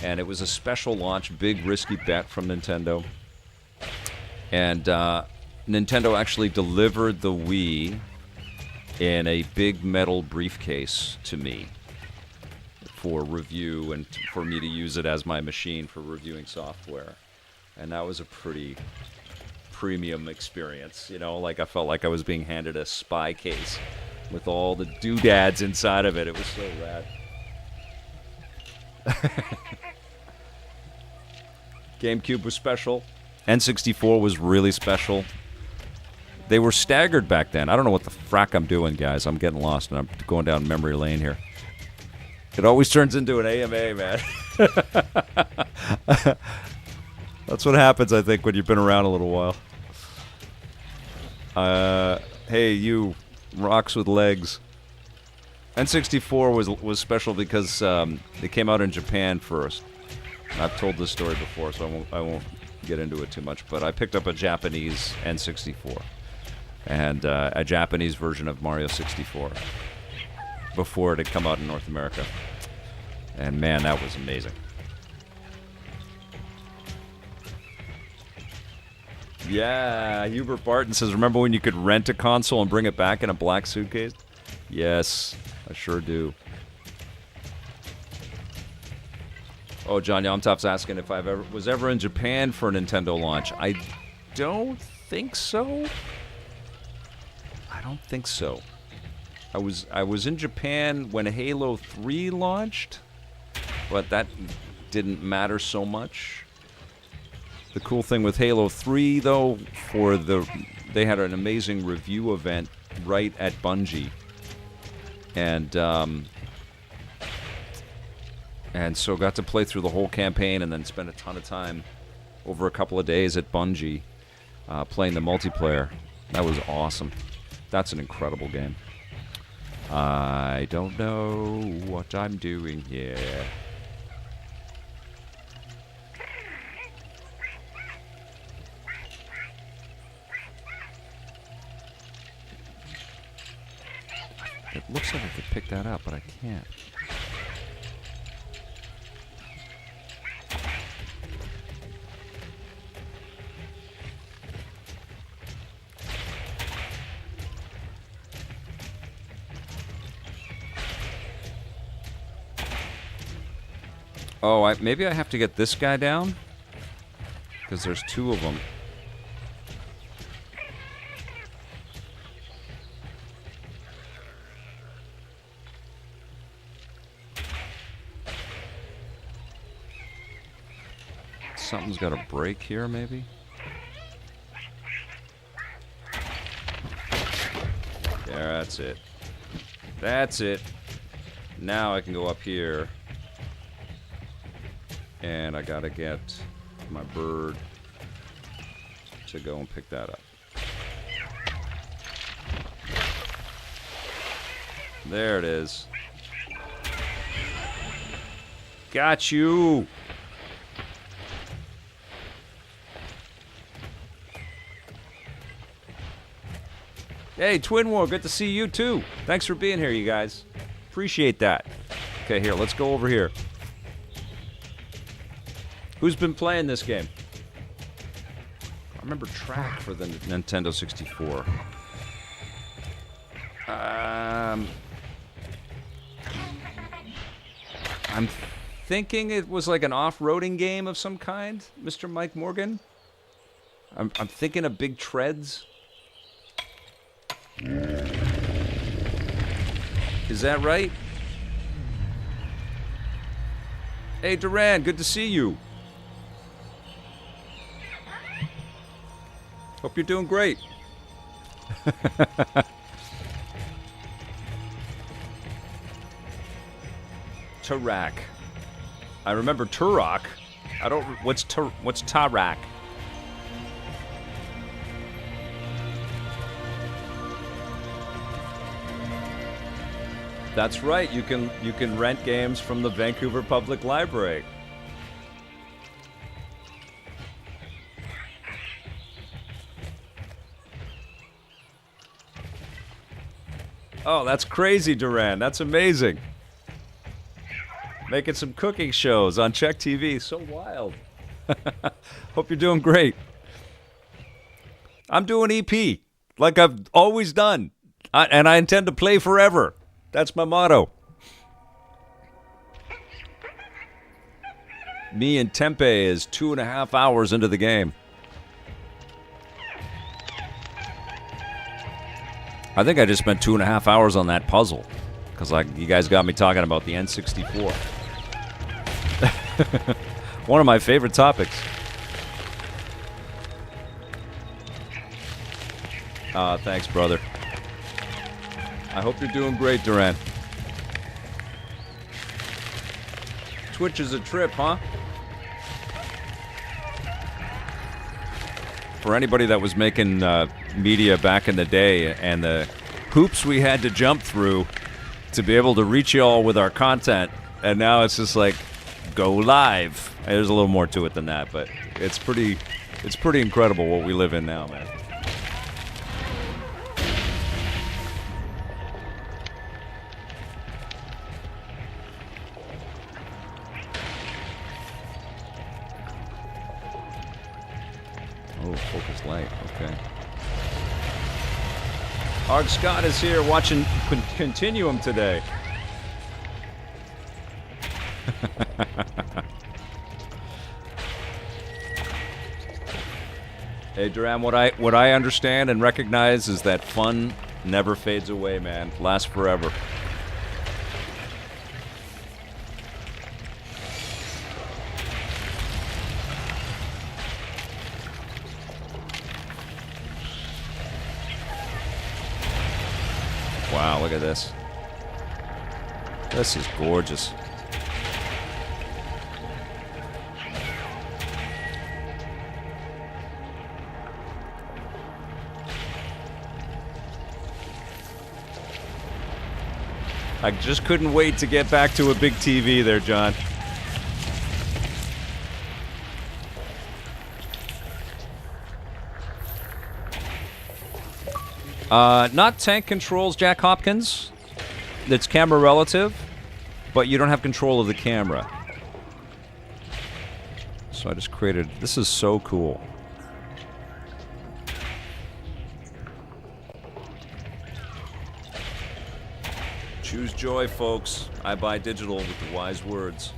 And it was a special launch, big risky bet from Nintendo. And Nintendo actually delivered the Wii in a big metal briefcase to me for review and for me to use it as my machine for reviewing software. And that was a pretty premium experience, like I felt like I was being handed a spy case with all the doodads inside of it. It was so rad. GameCube was special. N64 was really special. They were staggered back then. I don't know what the frack I'm doing, guys. I'm getting lost, and I'm going down memory lane here. It always turns into an AMA, man. That's what happens, I think, when you've been around a little while. Hey, you rocks with legs. N64 was special because it came out in Japan first. I've told this story before, so I won't get into it too much. But I picked up a Japanese N64 and a Japanese version of Mario 64 before it had come out in North America. And man, that was amazing. Yeah, Hubert Barton says, remember when you could rent a console and bring it back in a black suitcase? Yes, I sure do. Oh, John Yomtov's asking if I was ever in Japan for a Nintendo launch. I don't think so. I don't think so. I was in Japan when Halo 3 launched, but that didn't matter so much. The cool thing with Halo 3, though, they had an amazing review event right at Bungie, and so got to play through the whole campaign and then spend a ton of time over a couple of days at Bungie playing the multiplayer. That was awesome. That's an incredible game. I don't know what I'm doing here. It looks like I could pick that up, but I can't. Oh, maybe I have to get this guy down? Because there's two of them. Something's got to break here, maybe? There, that's it. That's it. Now I can go up here. And I gotta get my bird to go and pick that up. There it is. Got you! Hey, Twin War, good to see you too. Thanks for being here, you guys. Appreciate that. Okay, here, let's go over here. Who's been playing this game? I remember Track for the Nintendo 64. I'm thinking it was like an off-roading game of some kind, Mr. Mike Morgan. I'm thinking of Big Treads. Is that right? Hey, Duran, good to see you. Hope you're doing great. Tarak. I remember Turok. I don't. What's Tarak? That's right. You can rent games from the Vancouver Public Library. Oh, that's crazy, Duran. That's amazing. Making some cooking shows on Czech TV. So wild. Hope you're doing great. I'm doing EP, like I've always done. And I intend to play forever. That's my motto. Me and Tempe is 2.5 hours into the game. I think I just spent 2.5 hours on that puzzle. Because you guys got me talking about the N64. One of my favorite topics. Thanks, brother. I hope you're doing great, Duran. Twitch is a trip, huh? For anybody that was making media back in the day and the hoops we had to jump through to be able to reach y'all with our content, and now it's just like, go live. There's a little more to it than that, but it's pretty incredible what we live in now, man. Oh, focus light. Okay. Arg Scott is here watching Continuum today. Hey, Duran, what I understand and recognize is that fun never fades away, man. Lasts forever. Wow, look at this. This is gorgeous. I just couldn't wait to get back to a big TV there, John. Not tank controls, Jack Hopkins. It's camera relative, but you don't have control of the camera. So I just created... This is so cool. Choose joy, folks. I buy digital with the wise words.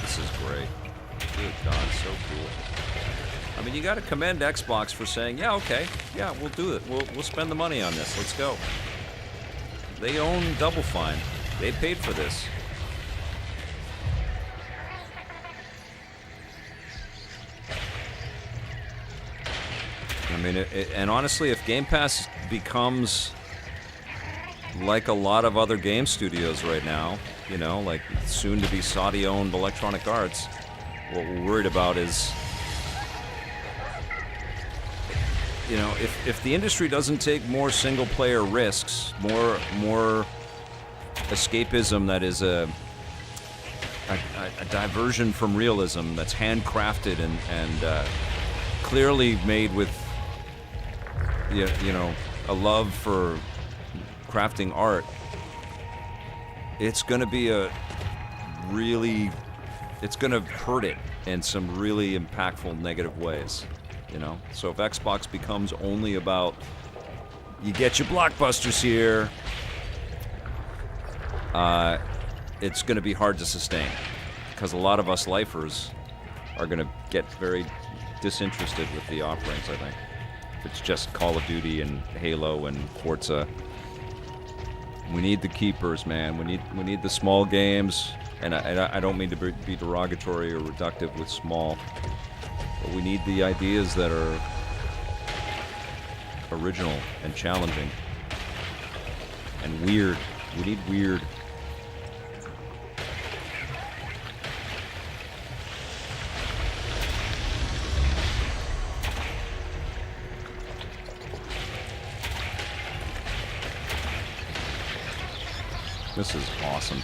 This is great. Good God, so cool. I mean, you got to commend Xbox for saying, yeah, okay, yeah, we'll do it. We'll spend the money on this. Let's go. They own Double Fine. They paid for this. I mean, and honestly, if Game Pass becomes like a lot of other game studios right now, you know, like soon-to-be Saudi-owned Electronic Arts, what we're worried about is... You know, if the industry doesn't take more single-player risks, more escapism that is a diversion from realism that's handcrafted and clearly made with you know a love for crafting art, it's going to be it's going to hurt it in some really impactful negative ways. You know, so if Xbox becomes only about you get your blockbusters here, it's going to be hard to sustain because a lot of us lifers are going to get very disinterested with the offerings, I think. If it's just Call of Duty and Halo and Forza, we need the keepers, man. We need the small games, and I don't mean to be derogatory or reductive with small. But we need the ideas that are original and challenging and weird. We need weird. This is awesome.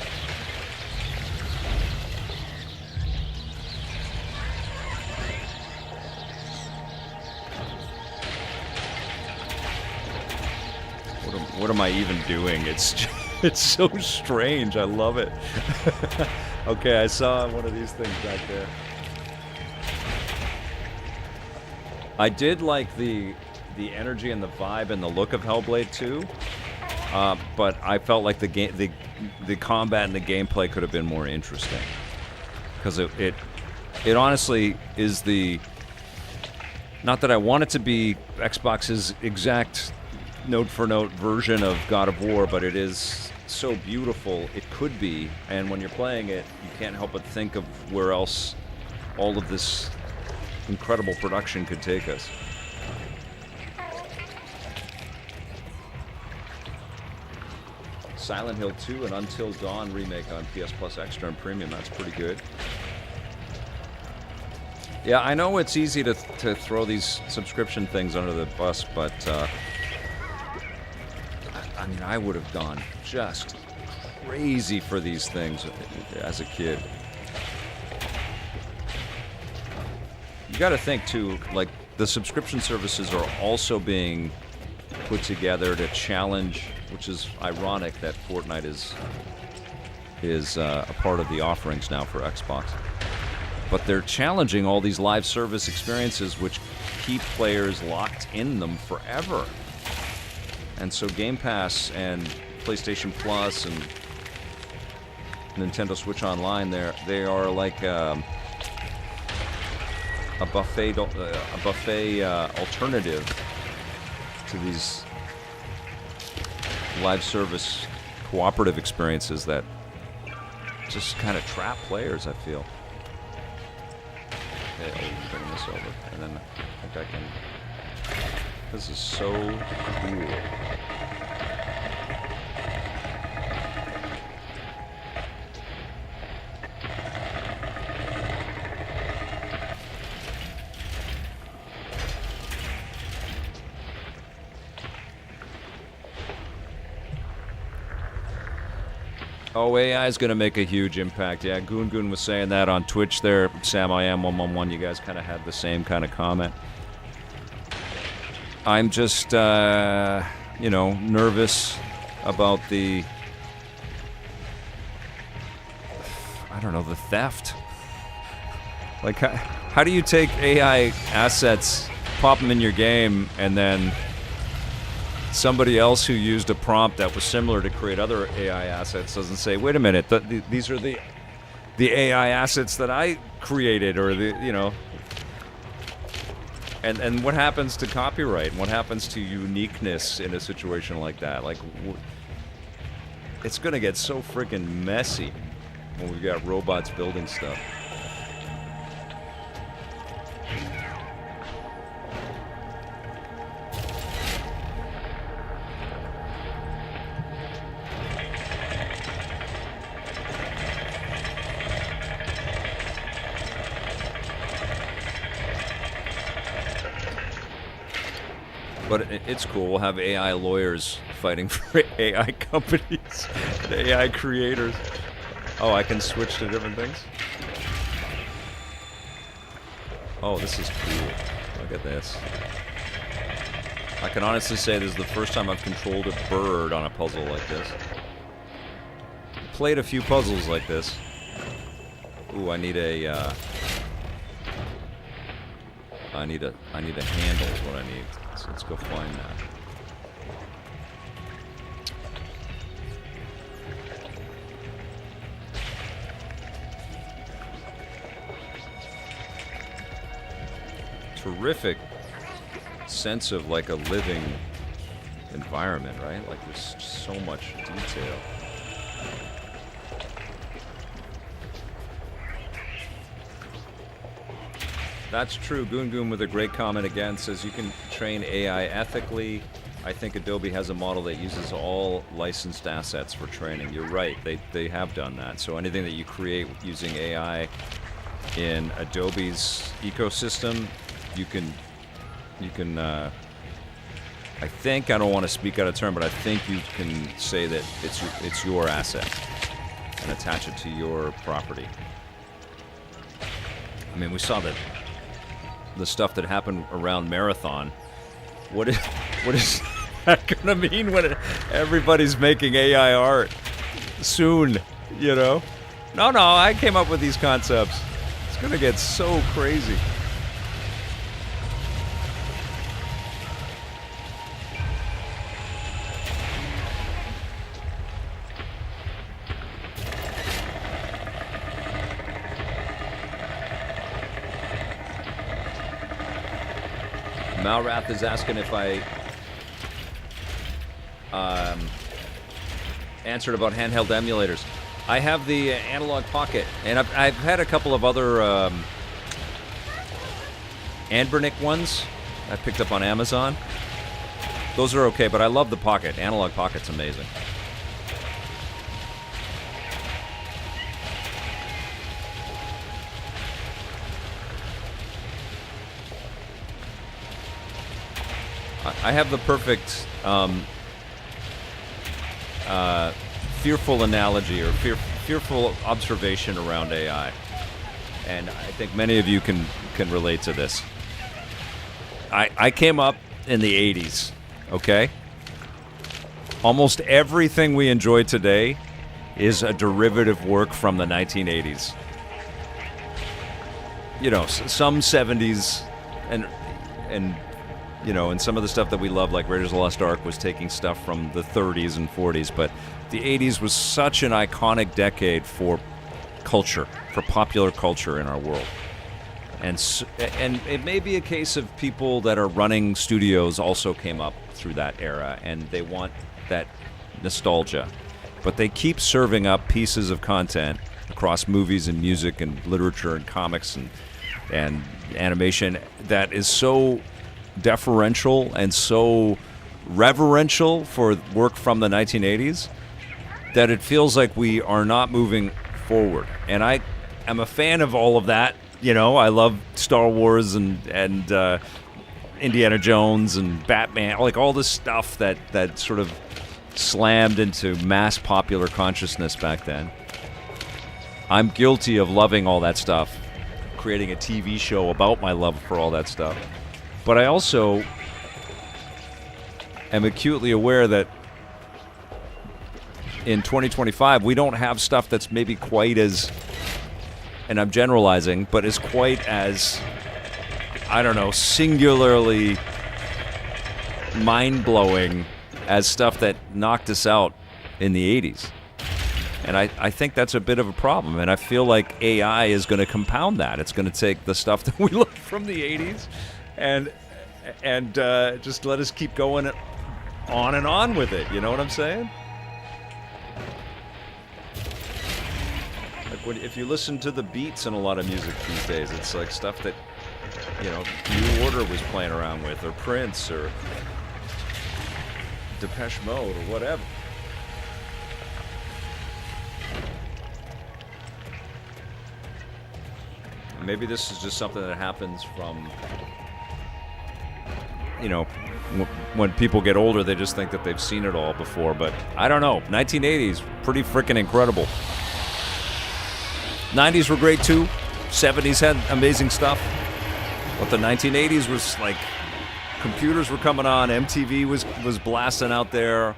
What am I even doing? It's so strange. I love it. Okay, I saw one of these things back there. I did like the energy and the vibe and the look of Hellblade 2, but I felt like the combat and the gameplay could have been more interesting because it honestly is the, not that I want it to be Xbox's exact note-for-note version of God of War, but it is so beautiful it could be, and when you're playing it, you can't help but think of where else all of this incredible production could take us. Silent Hill 2 and Until Dawn remake on PS Plus Extra and Premium, that's pretty good. Yeah, I know it's easy to throw these subscription things under the bus, but I mean, I would have gone just crazy for these things as a kid. You got to think too, like the subscription services are also being put together to challenge, which is ironic that Fortnite is a part of the offerings now for Xbox. But they're challenging all these live service experiences which keep players locked in them forever. And so Game Pass and PlayStation Plus and Nintendo Switch Online, they are like a buffet alternative to these live service cooperative experiences that just kind of trap players, I feel. Okay, I'll bring this over, and then I think I can... This is so cool. Oh, AI is going to make a huge impact. Yeah, Goon was saying that on Twitch there. Sam, I am 111. You guys kind of had the same kind of comment. I'm just, nervous about the, the theft. Like, how do you take AI assets, pop them in your game, and then somebody else who used a prompt that was similar to create other AI assets doesn't say, wait a minute, these are the AI assets that I created, or and what happens to copyright, and what happens to uniqueness in a situation like that? Like, it's gonna get so freaking messy when we've got robots building stuff. But it's cool. We'll have AI lawyers fighting for AI companies and AI creators. Oh, I can switch to different things? Oh, this is cool. Look at this. I can honestly say this is the first time I've controlled a bird on a puzzle like this. Played a few puzzles like this. Ooh, I need a handle is what I need. So let's go find that. Terrific sense of like a living environment, right? Like there's so much detail. That's true. Goon with a great comment again says you can train AI ethically. I think Adobe has a model that uses all licensed assets for training. You're right. They have done that. So anything that you create using AI in Adobe's ecosystem, you can I think, I don't want to speak out of turn, but I think you can say that it's your asset and attach it to your property. I mean, we saw that the stuff that happened around Marathon. What is that gonna mean when everybody's making AI art soon? No, I came up with these concepts. It's gonna get so crazy. Malrath is asking if I answered about handheld emulators. I have the Analog Pocket, and I've had a couple of other Anbernic ones I picked up on Amazon. Those are okay, but I love the Pocket. Analog Pocket's amazing. I have the perfect fearful analogy or fearful observation around AI. And I think many of you can relate to this. I came up in the 80s, okay? Almost everything we enjoy today is a derivative work from the 1980s. You know, some 70s and you know, and some of the stuff that we love, like Raiders of the Lost Ark, was taking stuff from the 30s and 40s, but the 80s was such an iconic decade for culture, for popular culture in our world. And it may be a case of people that are running studios also came up through that era, and they want that nostalgia. But they keep serving up pieces of content across movies and music and literature and comics and animation that is so deferential and so reverential for work from the 1980s that it feels like we are not moving forward. And I am a fan of all of that. You know, I love Star Wars and Indiana Jones and Batman, like all this stuff that sort of slammed into mass popular consciousness back then. I'm guilty of loving all that stuff, creating a TV show about my love for all that stuff. But I also am acutely aware that in 2025, we don't have stuff that's maybe quite as, and I'm generalizing, but is quite as, I don't know, singularly mind-blowing as stuff that knocked us out in the 80s. And I think that's a bit of a problem, and I feel like AI is going to compound that. It's going to take the stuff that we love from the 80s and just let us keep going on and on with it. You know what I'm saying? Like if you listen to the beats in a lot of music these days, it's like stuff that, you know, New Order was playing around with, or Prince, or Depeche Mode, or whatever. Maybe this is just something that happens from, you know, when people get older, they just think that they've seen it all before. But I don't know. 1980s, pretty freaking incredible. 90s were great too. 70s had amazing stuff. But the 1980s was like, computers were coming on. MTV was blasting out there.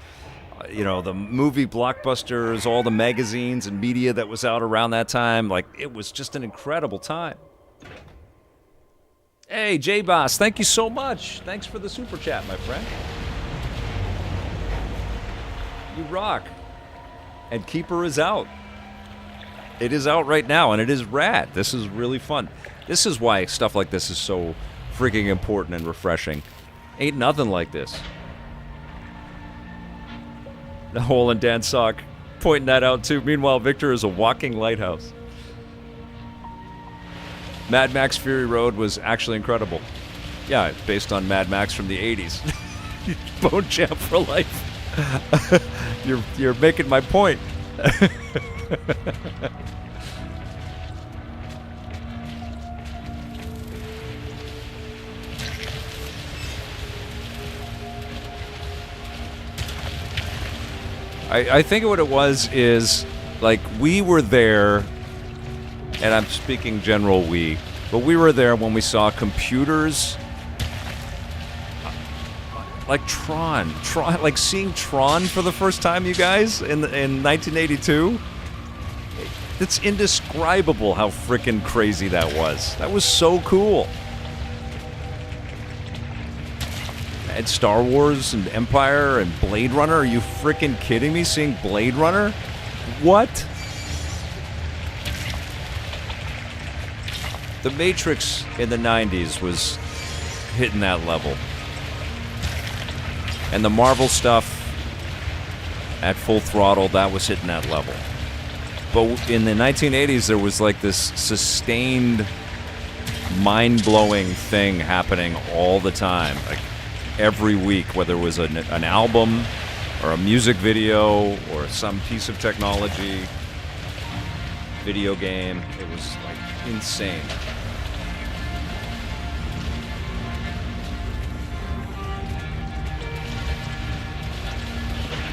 You know, the movie blockbusters, all the magazines and media that was out around that time. Like, it was just an incredible time. Hey, J-Boss, thank you so much. Thanks for the super chat, my friend. You rock. And Keeper is out. It is out right now, and it is rad. This is really fun. This is why stuff like this is so freaking important and refreshing. Ain't nothing like this. The hole in Dan's sock, pointing that out too. Meanwhile, Victor is a walking lighthouse. Mad Max Fury Road was actually incredible. Yeah, based on Mad Max from the 80s. Bone Champ for life. You're making my point. I think what it was is, like, we were there, and I'm speaking general we, but we were there when we saw computers like Tron, like seeing Tron for the first time, you guys, in 1982. It's indescribable how freaking crazy that was. That was so cool. And Star Wars and Empire and Blade Runner. Are you freaking kidding me? Seeing Blade Runner? What? The Matrix in the 90s was hitting that level. And the Marvel stuff at full throttle, that was hitting that level. But in the 1980s, there was like this sustained, mind-blowing thing happening all the time. Like, every week, whether it was an album or a music video or some piece of technology, video game. It was like insane.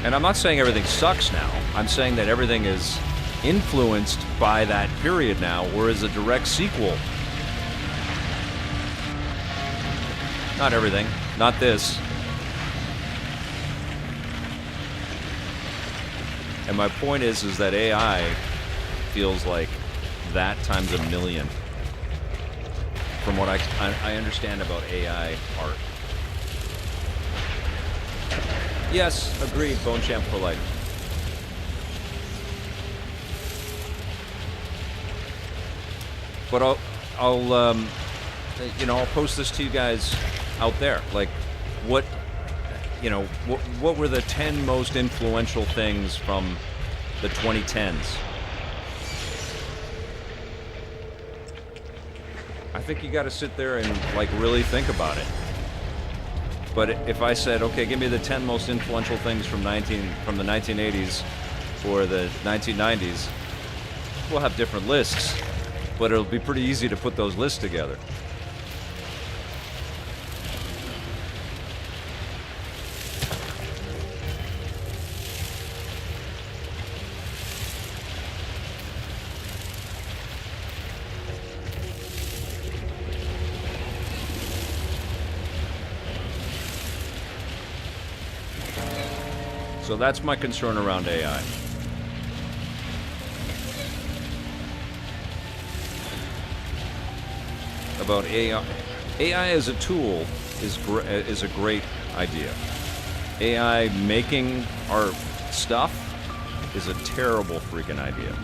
And I'm not saying everything sucks now. I'm saying that everything is influenced by that period now, or as a direct sequel. Not everything. Not this. And my point is that AI feels like that times a million from what I understand about AI art. Yes, agreed, Bone Champ for life. But I'll post this to you guys out there. Like, what were the 10 most influential things from the 2010s? I think you got to sit there and like really think about it. But if I said, okay, give me the 10 most influential things from the 1980s or the 1990s, we'll have different lists, but it'll be pretty easy to put those lists together. So that's my concern around AI. About AI. AI as a tool is a great idea. AI making our stuff is a terrible freaking idea.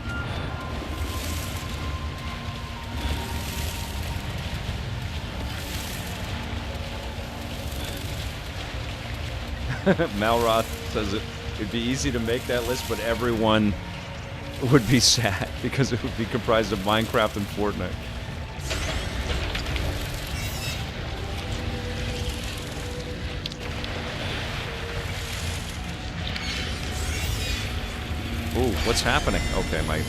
Malroth says it'd be easy to make that list, but everyone would be sad because it would be comprised of Minecraft and Fortnite. Ooh, what's happening? Okay, my.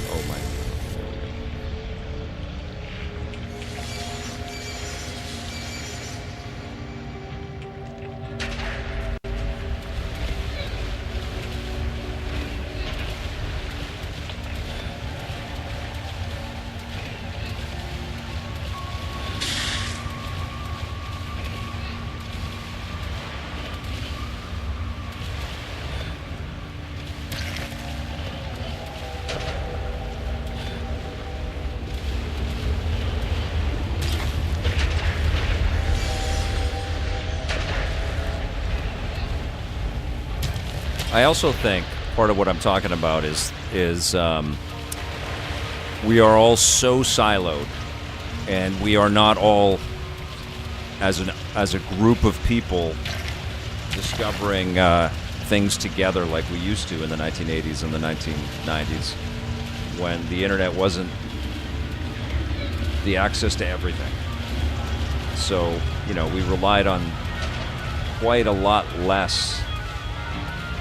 I also think part of what I'm talking about is we are all so siloed, and we are not all as a group of people discovering things together like we used to in the 1980s and the 1990s, when the internet wasn't the access to everything. So, we relied on quite a lot less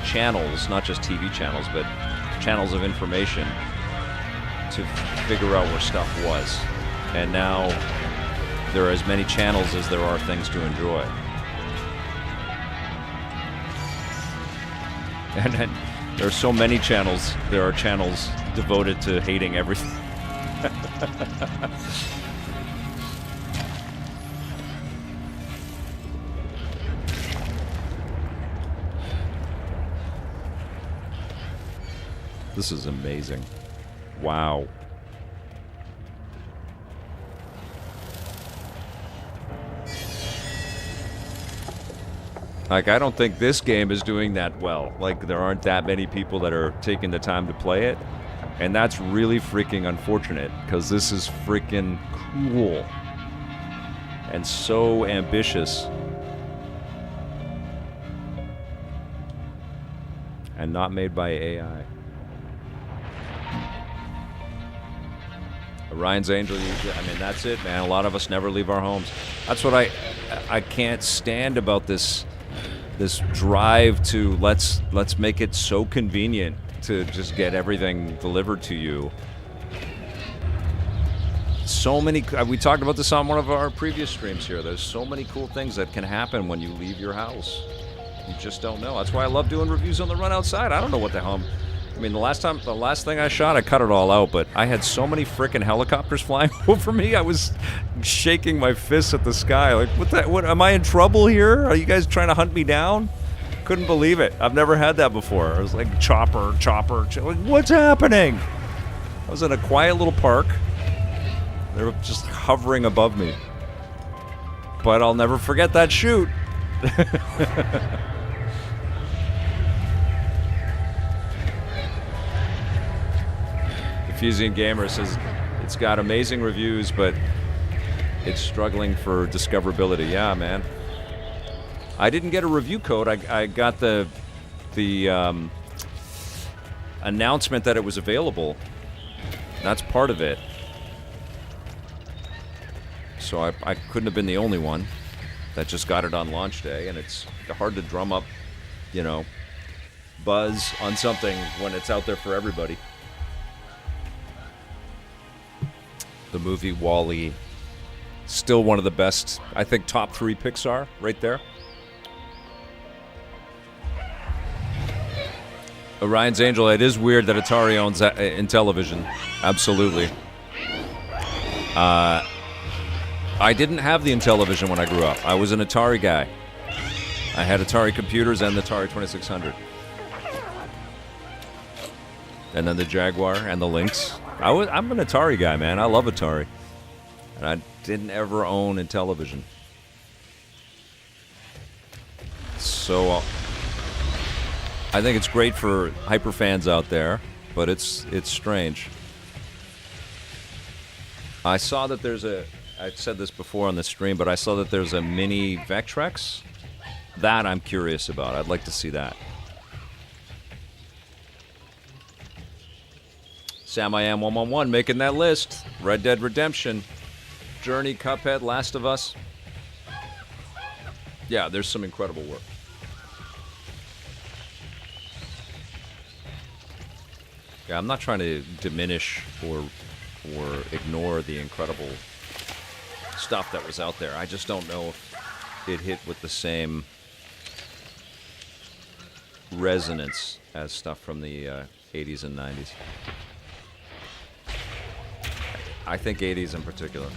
channels, not just TV channels, but channels of information to figure out where stuff was. And now there are as many channels as there are things to enjoy. And then there are so many channels, there are channels devoted to hating everything. This is amazing. Wow. Like, I don't think this game is doing that well. Like, there aren't that many people that are taking the time to play it. And that's really freaking unfortunate, because this is freaking cool. And so ambitious. And not made by AI. Ryan's Angel, that's it, man. A lot of us never leave our homes. That's what I can't stand about this drive to let's make it so convenient to just get everything delivered to you. So many, we talked about this on one of our previous streams here. There's so many cool things that can happen when you leave your house. You just don't know. That's why I love doing reviews on the run outside. I don't know what the hell I mean, the last thing I shot, I cut it all out, but I had so many frickin' helicopters flying over me, I was shaking my fists at the sky. Like, what, am I in trouble here? Are you guys trying to hunt me down? Couldn't believe it. I've never had that before. I was like, chopper, like, what's happening? I was in a quiet little park. They were just hovering above me. But I'll never forget that shoot. Diffusing Gamer says it's got amazing reviews, but it's struggling for discoverability. Yeah, man. I didn't get a review code. I got the announcement that it was available. That's part of it. So I couldn't have been the only one that just got it on launch day, and it's hard to drum up, you know, buzz on something when it's out there for everybody. The movie WALL-E, still one of the best, I think top 3 Pixar, right there. Orion's Angel, it is weird that Atari owns Intellivision. Absolutely. I didn't have the Intellivision when I grew up. I was an Atari guy. I had Atari computers and the Atari 2600. And then the Jaguar and the Lynx. I'm an Atari guy, man. I love Atari. And I didn't ever own Intellivision. So I think it's great for hyper fans out there, but it's strange. I saw that there's I've said this before on the stream, but I saw that there's a mini Vectrex. That I'm curious about. I'd like to see that. Sam I Am 111 making that list. Red Dead Redemption, Journey, Cuphead, Last of Us. Yeah, there's some incredible work. Yeah, I'm not trying to diminish or ignore the incredible stuff that was out there. I just don't know if it hit with the same resonance as stuff from the 80s and 90s. I think 80s in particular.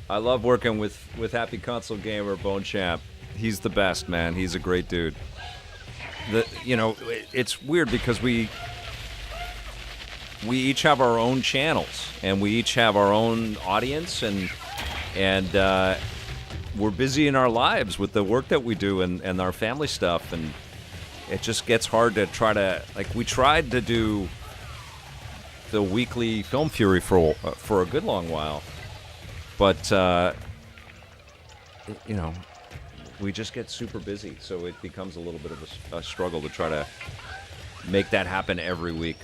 I love working with Happy Console Gamer, Bone Champ. He's the best, man. He's a great dude. It's weird because we each have our own channels and we each have our own audience and we're busy in our lives with the work that we do and our family stuff, and it just gets hard to try to, like, we tried to do the weekly Film Fury for a good long while, but we just get super busy, so it becomes a little bit of a struggle to try to make that happen every week.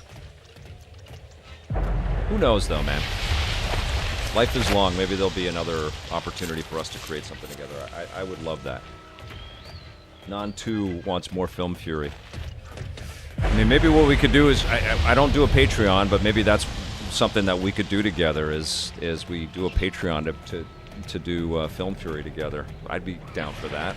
Who knows, though, man? Life is long. Maybe there'll be another opportunity for us to create something together. I would love that. Non-2 wants more Film Fury. I mean, maybe what we could do is, I don't do a Patreon, but maybe that's something that we could do together is we do a Patreon to do Film Fury together. I'd be down for that.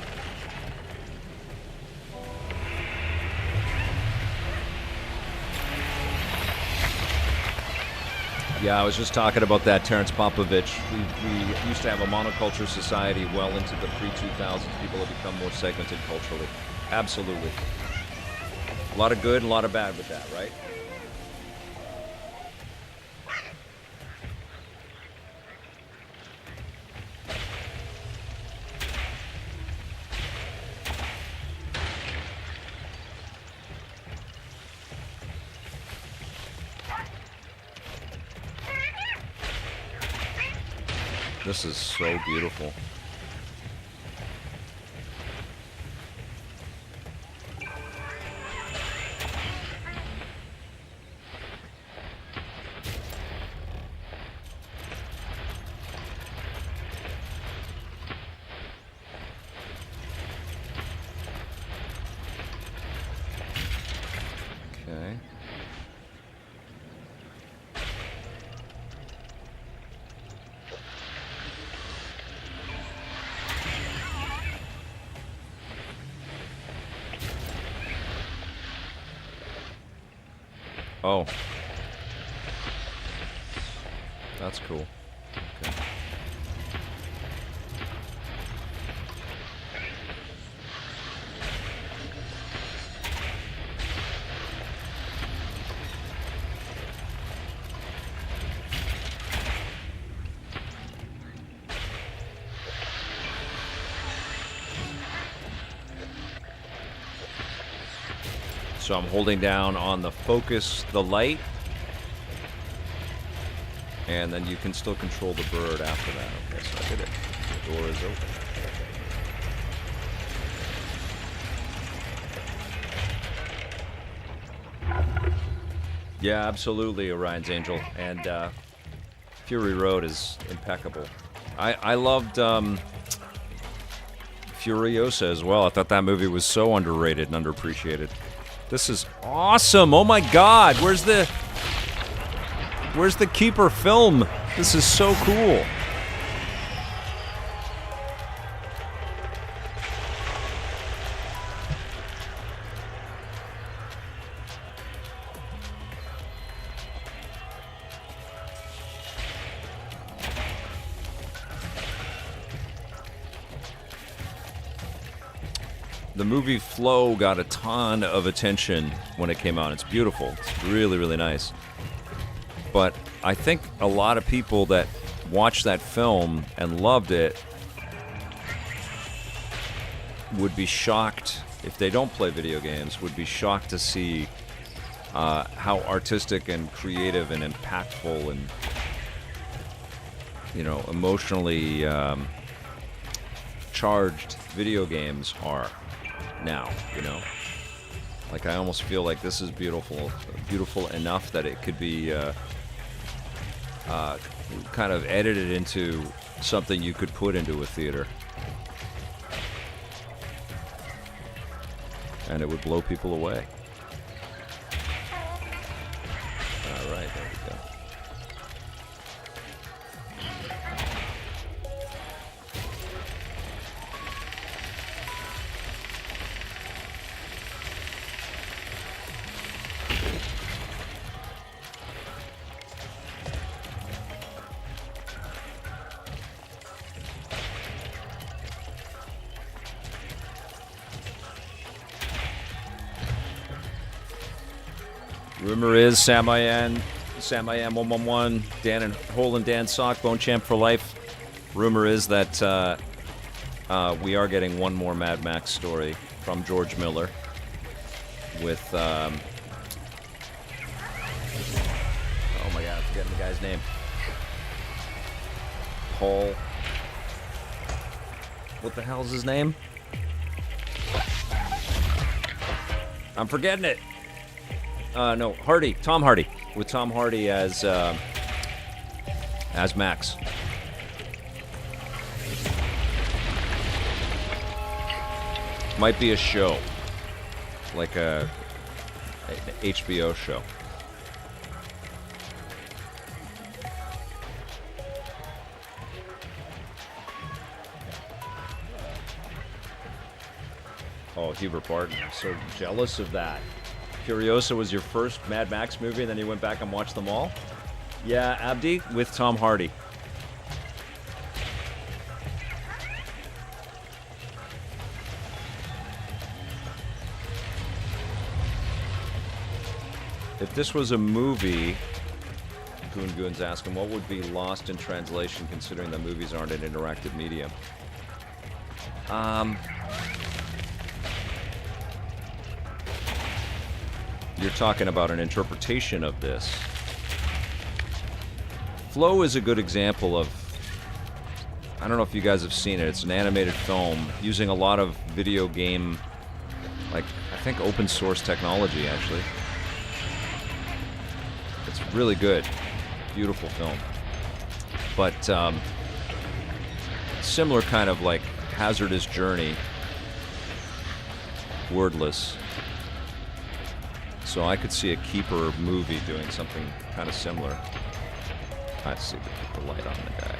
Yeah, I was just talking about that, Terrence Popovich. We used to have a monoculture society well into the pre-2000s. People have become more segmented culturally. Absolutely. A lot of good and a lot of bad with that, right? This is so beautiful. Okay. Oh. That's cool. Okay. So I'm holding down on the focus, the light, and then you can still control the bird after that. Okay, so I did it. The door is open. Yeah, absolutely, Orion's Angel. And Fury Road is impeccable. I loved Furiosa as well. I thought that movie was so underrated and underappreciated. This is awesome. Oh my God. Where's the Keeper film? This is so cool. The movie Flow got a ton of attention when it came out. It's beautiful. It's really, really nice. But I think a lot of people that watched that film and loved it would be shocked, if they don't play video games, would be shocked to see how artistic and creative and impactful and, you know, emotionally charged video games are now, you know. Like, I almost feel like this is beautiful enough that it could be kind of edited into something you could put into a theater. And it would blow people away. All right, there we go. Rumor is Sam-I-Am 111, Dan and Hole and Dan Sock, Bone Champ for life. Rumor is that we are getting one more Mad Max story from George Miller with, oh my God, I'm forgetting the guy's name. Paul, what the hell's his name? I'm forgetting it. No, Hardy, Tom Hardy, with Tom Hardy as Max. Might be a show, like an HBO show. Oh, Hubert Barton, I'm so jealous of that. Furiosa was your first Mad Max movie, and then you went back and watched them all? Yeah, Abdi, with Tom Hardy. If this was a movie, Goon's asking, what would be lost in translation considering that movies aren't an interactive medium? You're talking about an interpretation of this. Flow is a good example of, I don't know if you guys have seen it, it's an animated film using a lot of video game, like, I think open source technology, actually. It's really good. Beautiful film. But similar kind of like Hazardous Journey, wordless. So I could see a Keeper movie doing something kind of similar. I see the light on the guy.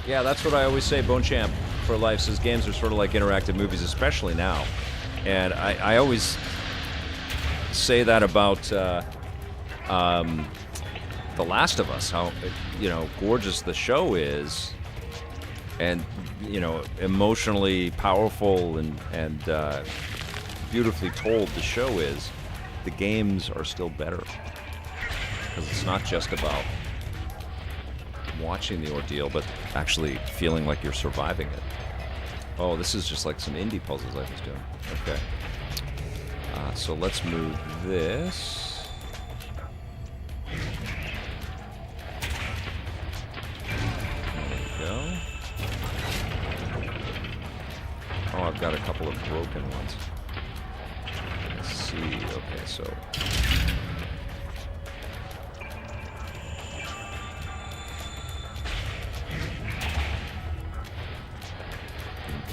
Yeah, that's what I always say, Bone Champ. for Life says games are sort of like interactive movies, especially now. And I always say that about The Last of Us, how, gorgeous the show is, and, emotionally powerful and beautifully told the show is. The games are still better, because it's not just about watching the ordeal, but actually feeling like you're surviving it. Oh, this is just like some indie puzzles I was doing. Okay. So let's move this. There we go. Oh, I've got a couple of broken ones. Let's see. Okay, so...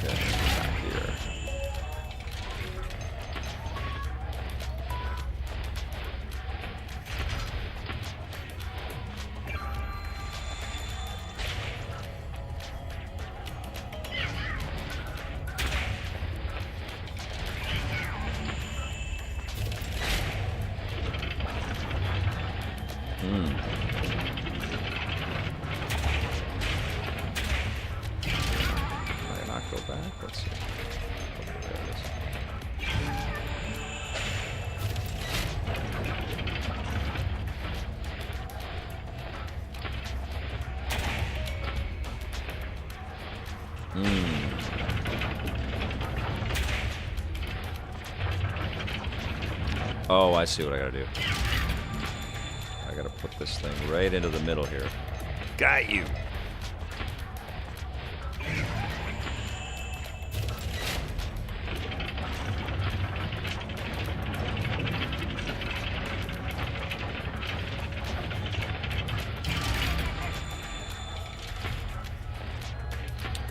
back here. Go back. Let's see. Okay, there it is. Oh, I see what I gotta do. I gotta put this thing right into the middle here. Got you.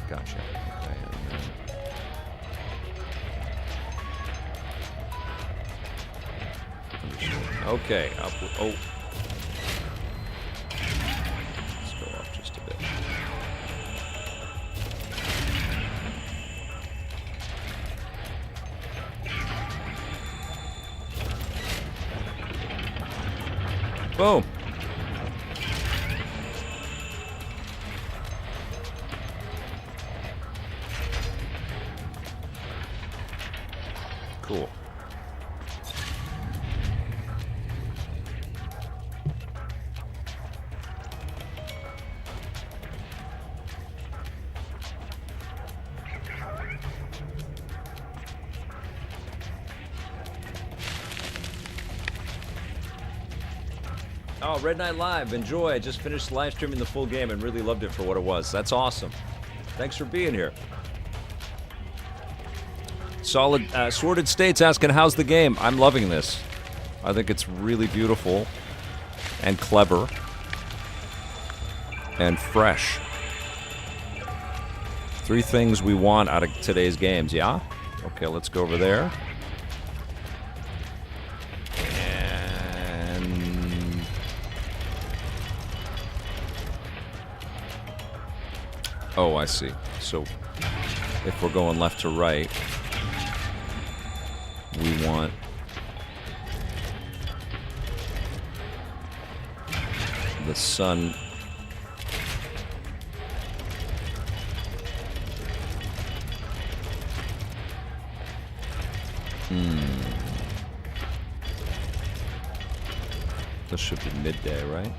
Gotcha. Okay, and then... Okay, oh. Let's go up just a bit. Boom. Cool. Oh, Red Knight Live, enjoy. I just finished live streaming the full game and really loved it for what it was. That's awesome. Thanks for being here. Solid Sorted States asking, how's the game? I'm loving this. I think it's really beautiful and clever and fresh. 3 things we want out of today's games, yeah? Okay, let's go over there. And... oh, I see. So if we're going left to right, we want the sun. This should be midday, right?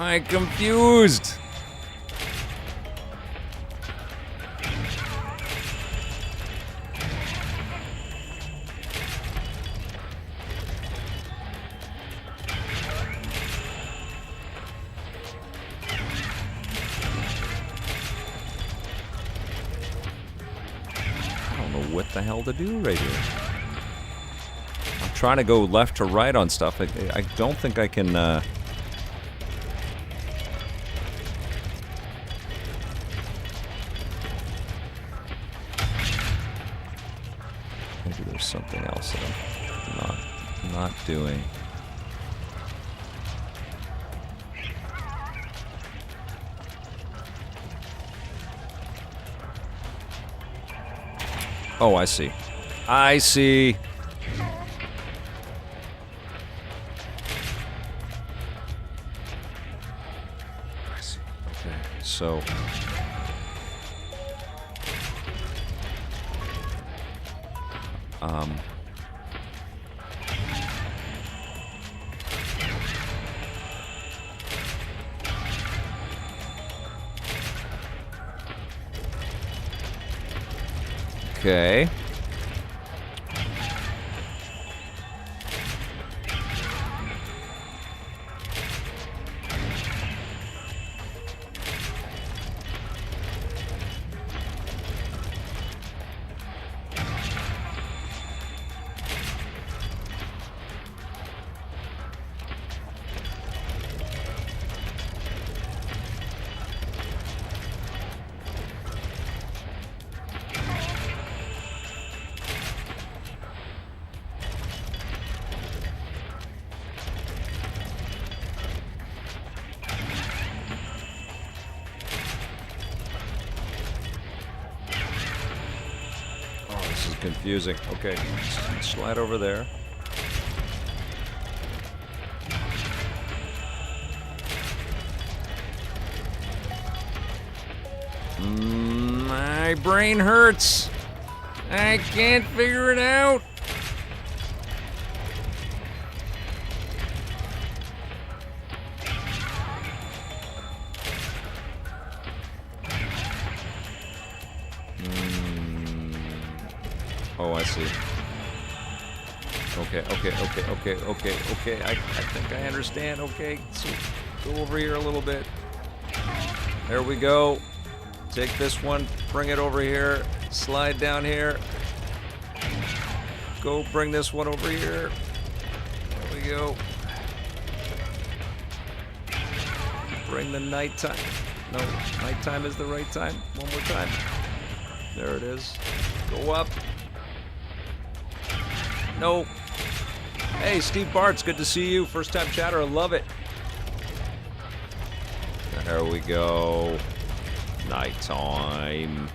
I'm confused. the hell to do right here. I'm trying to go left to right on stuff. I don't think I can... Maybe there's something else that I'm not doing. Oh, I see. I see. I see. Okay, so... Okay. Confusing. Okay, slide over there. My brain hurts. I can't figure it out. Oh, I see. Okay. I think I understand. Okay, so go over here a little bit. There we go. Take this one, bring it over here, slide down here. Go bring this one over here. There we go. Bring the nighttime. No, nighttime is the right time. One more time. There it is. Go up. No. Hey, Steve Bart's good to see you. First time chatter, I love it. There we go. Nighttime.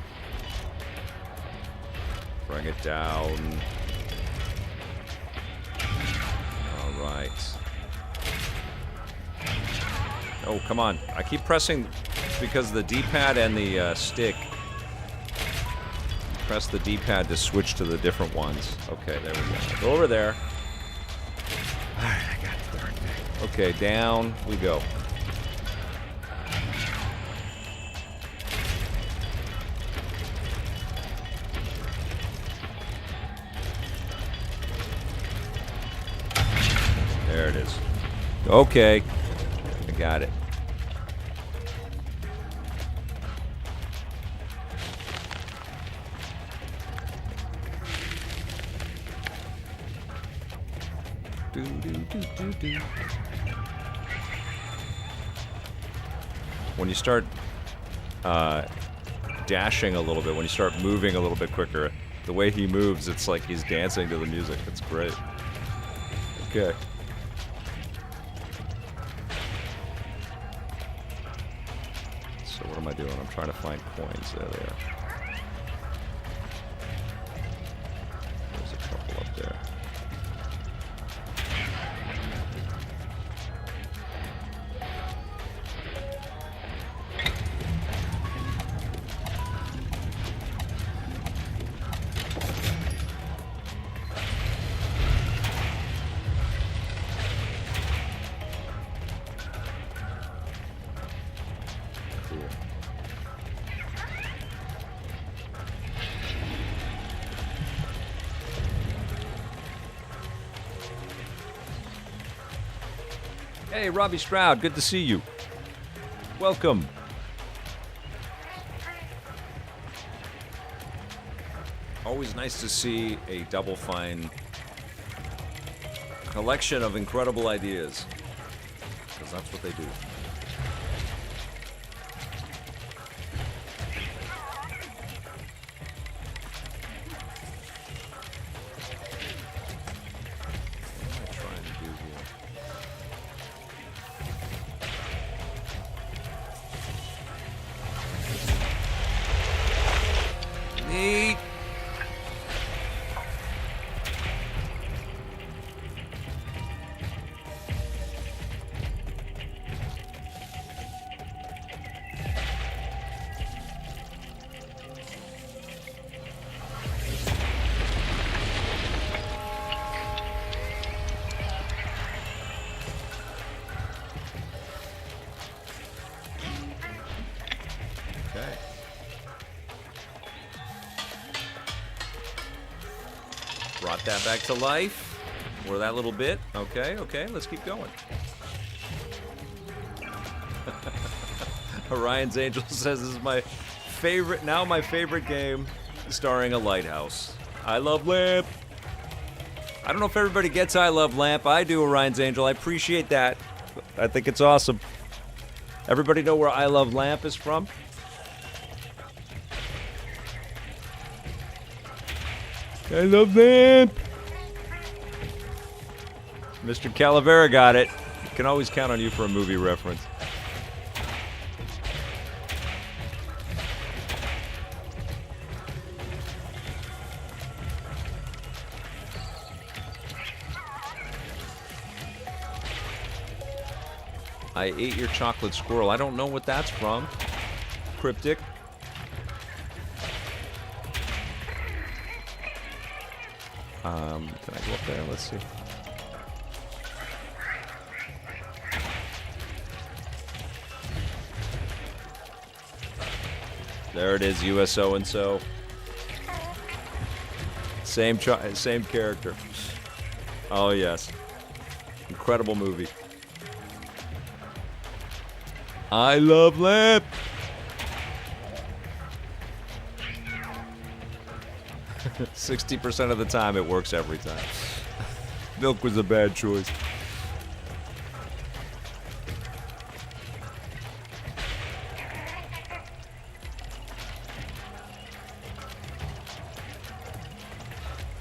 Bring it down. All right. Oh, come on. I keep pressing because the D-pad and the stick. Press the D-pad to switch to the different ones. Okay, there we go. Go over there. Alright, I got the darn thing. Okay, down we go. There it is. Okay. I got it. When you start dashing a little bit, when you start moving a little bit quicker, the way he moves, it's like he's dancing to the music. It's great. Okay. So what am I doing? I'm trying to find coins. There they are. There's a couple up there. Hey, Robbie Stroud, good to see you. Welcome. always nice to see a Double Fine collection of incredible ideas, because that's what they do. What am I trying to do here? Neat. Okay. Brought that back to life. Or that little bit. Okay, okay, let's keep going. Orion's Angel says this is my favorite game starring a lighthouse. I love Lamp. I don't know if everybody gets I love Lamp. I do, Orion's Angel. I appreciate that. I think it's awesome. Everybody know where I love Lamp is from? I love Lamp. Mr. Calavera got it. You can always count on you for a movie reference. I ate your chocolate squirrel. I don't know what that's from. Cryptic. Can I go up there? Let's see. There it is, USO and so. Same character. Oh yes. Incredible movie. I love Lamp. 60% of the time, it works every time. Milk was a bad choice.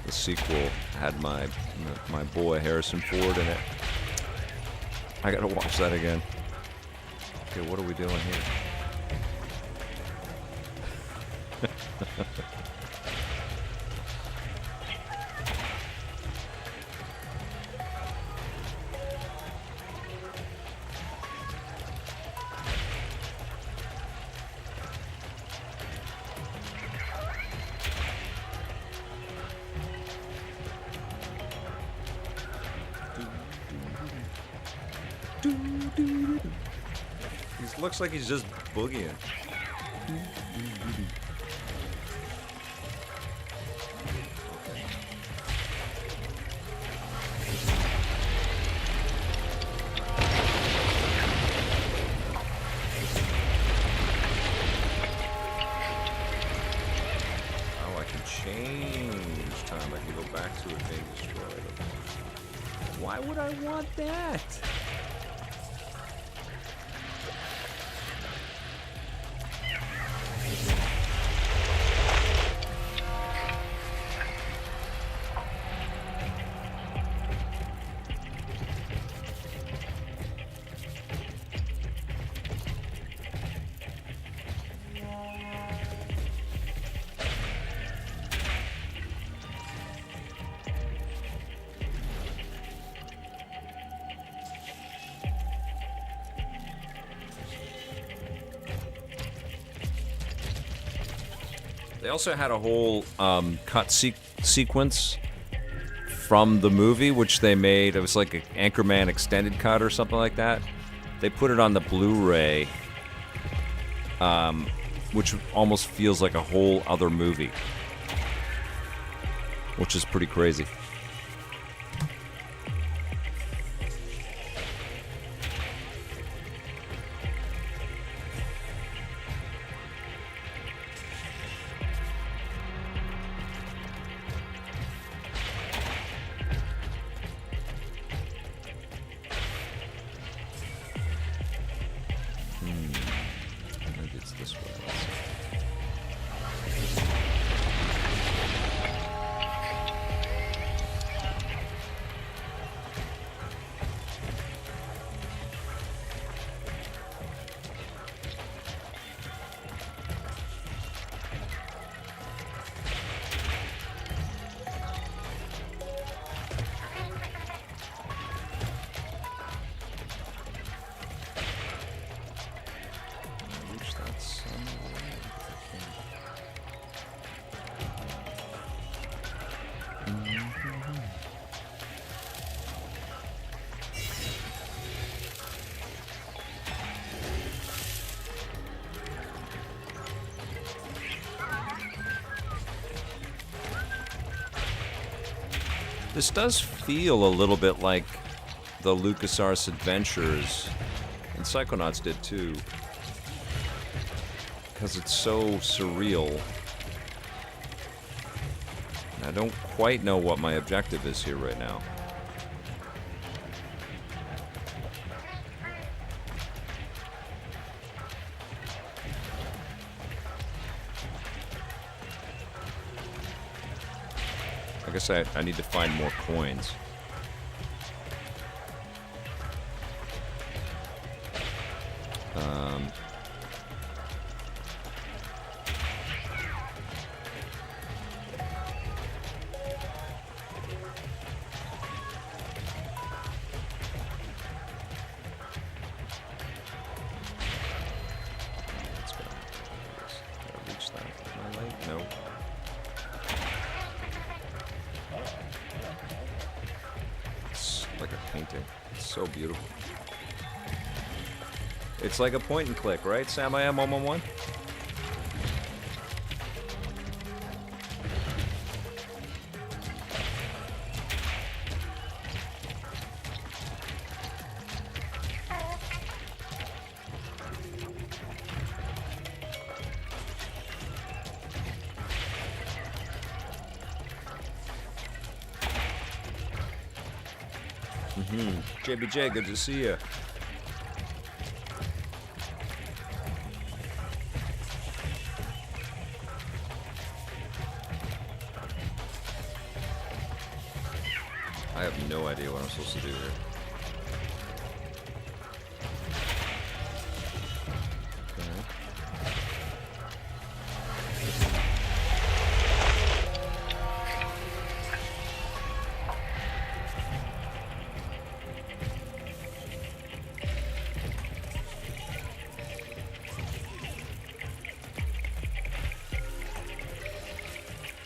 The sequel had my boy Harrison Ford in it. I gotta watch that again. Okay, what are we doing here? He looks like he's just boogieing. Oh, I can change time. I can go back to it being destroyed. Why would I want that? They also had a whole cut sequence from the movie, which they made. It was like an Anchorman extended cut or something like that. They put it on the Blu-ray, which almost feels like a whole other movie, which is pretty crazy. This does feel a little bit like the LucasArts Adventures, and Psychonauts did too, because it's so surreal. And I don't quite know what my objective is here right now. I guess I need to find more coins. Let's go. Gotta reach that. Am I late? No. It's like a painting. It's so beautiful. It's like a point and click, right, Sam I Am 111? JBJ, good to see you. I have no idea what I'm supposed to do here.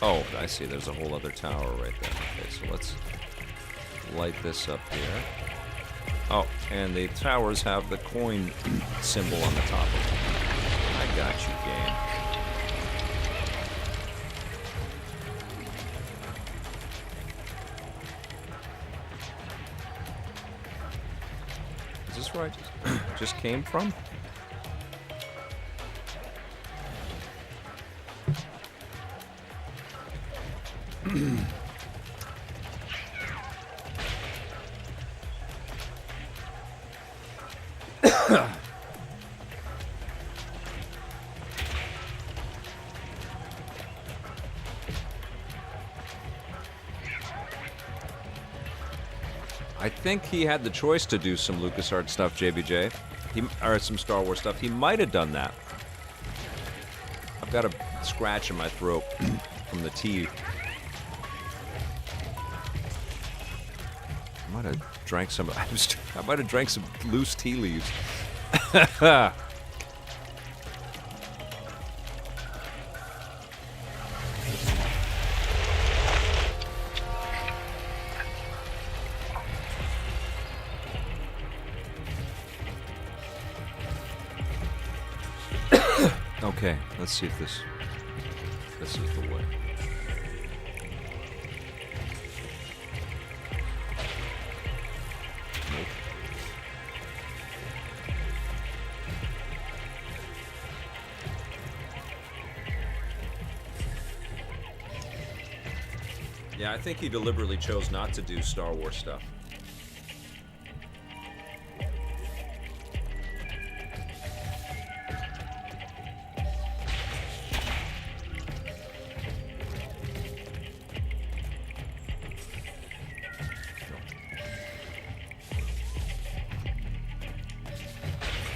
Oh, I see. There's a whole other tower right there. Okay, so let's light this up here. Oh, and the towers have the coin symbol on the top of them. I got you, game. Is this where I just came from? I think he had the choice to do some LucasArts stuff, JBJ. Or some Star Wars stuff. He might have done that. I've got a scratch in my throat from the tea. I might have drank some. I might have drank some loose tea leaves. Okay, let's see if this is the way. Nope. Yeah, I think he deliberately chose not to do Star Wars stuff.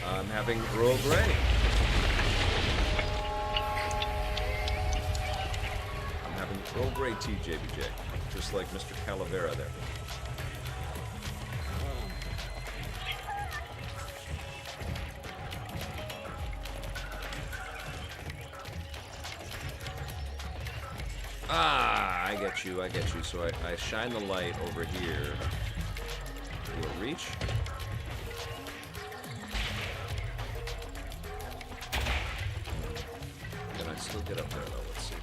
I'm having Earl Grey. I'm having Earl Grey tea, JBJ. Just like Mr. Calavera there. Ah, I get you. So I shine the light over here. Do a reach. Can I still get up there though? Let's see.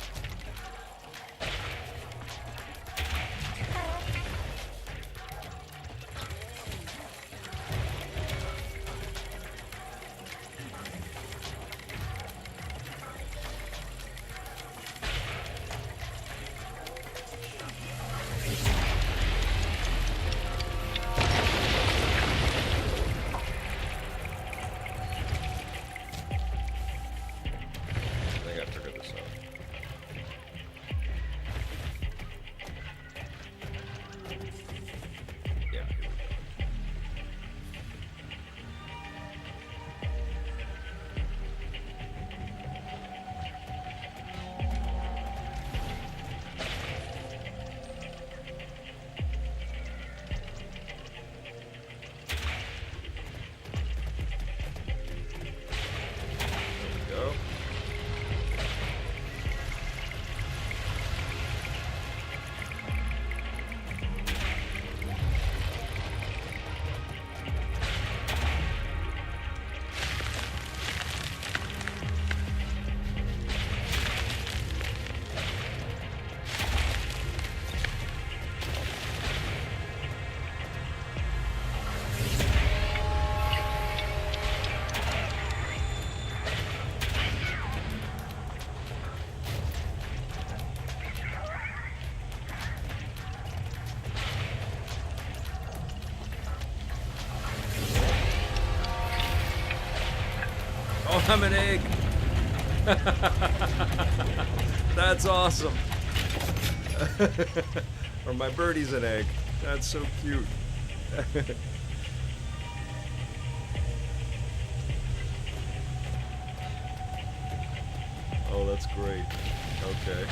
I'm an egg. That's awesome. Or my birdie's an egg. That's so cute. Oh, that's great. Okay.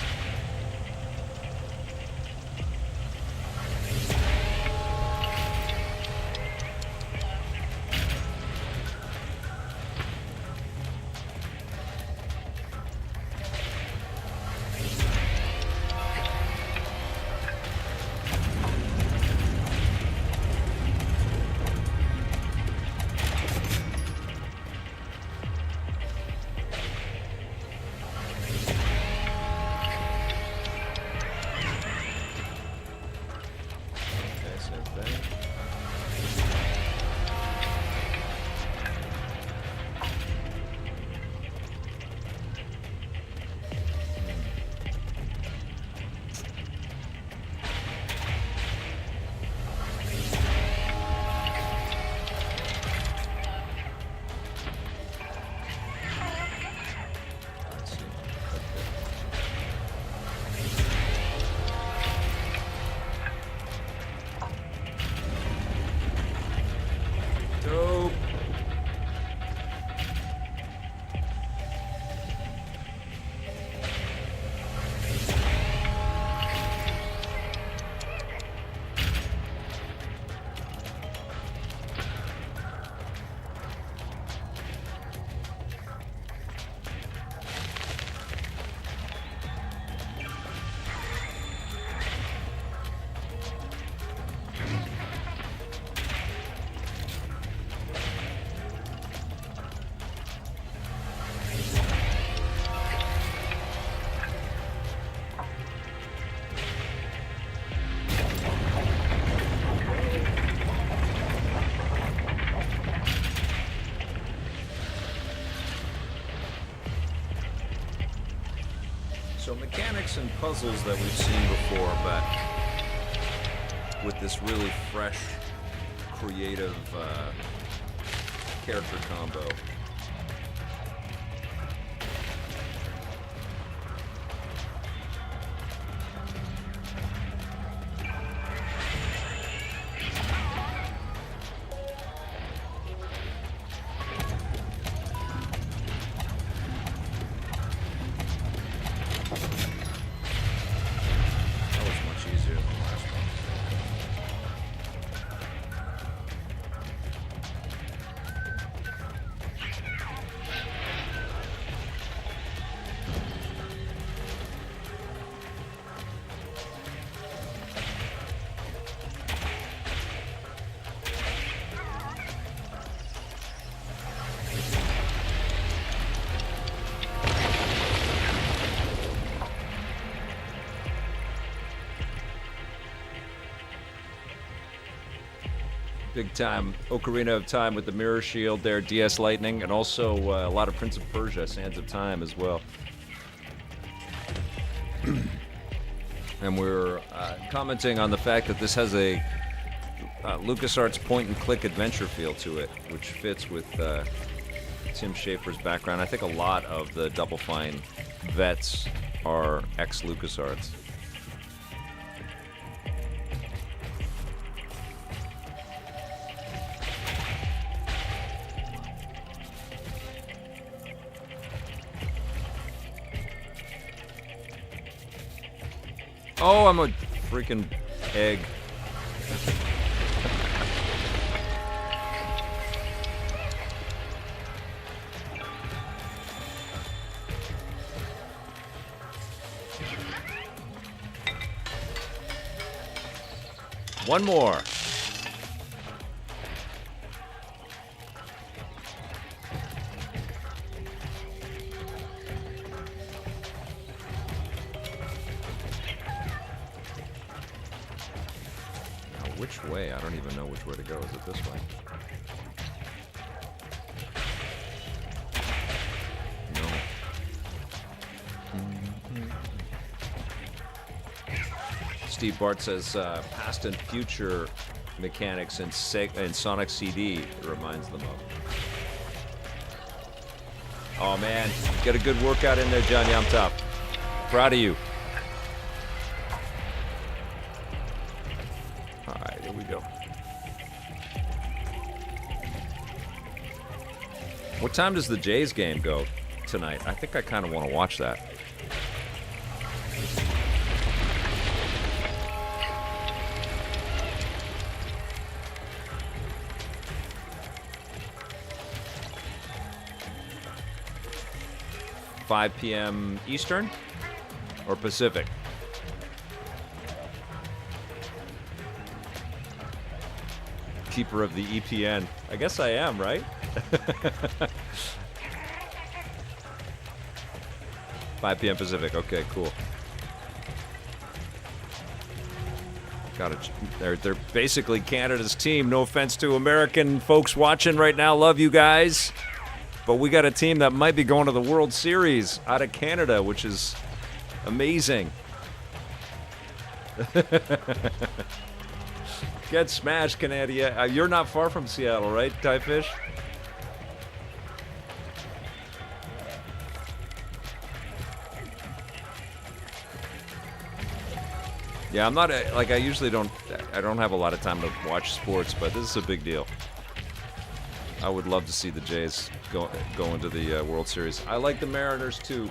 So mechanics and puzzles that we've seen before, but with this really fresh, creative character combo. Big time Ocarina of Time with the mirror shield there, DS Lightning, and also a lot of Prince of Persia, Sands of Time as well. And we're commenting on the fact that this has a LucasArts point-and-click adventure feel to it, which fits with Tim Schafer's background. I think a lot of the Double Fine vets are ex-LucasArts. Oh, I'm a freaking egg. One more. Which way? I don't even know which way to go. Is it this way? No. Steve Bart says past and future mechanics in Sonic CD it reminds them of. Oh, man. Get a good workout in there, John Yamtop. Proud of you. All right, here we go. What time does the Jays game go tonight? I think I kind of want to watch that. $5 p.m. Eastern or Pacific? Keeper of the EPN. I guess I am, right? 5 p.m. Pacific. Okay, cool. They're basically Canada's team. No offense to American folks watching right now. Love you guys. But we got a team that might be going to the World Series out of Canada, which is amazing. Get smashed, Canada. You're not far from Seattle, right, Ty Fish? Yeah, I'm not like I usually don't. I don't have a lot of time to watch sports, but this is a big deal. I would love to see the Jays go into the World Series. I like the Mariners too.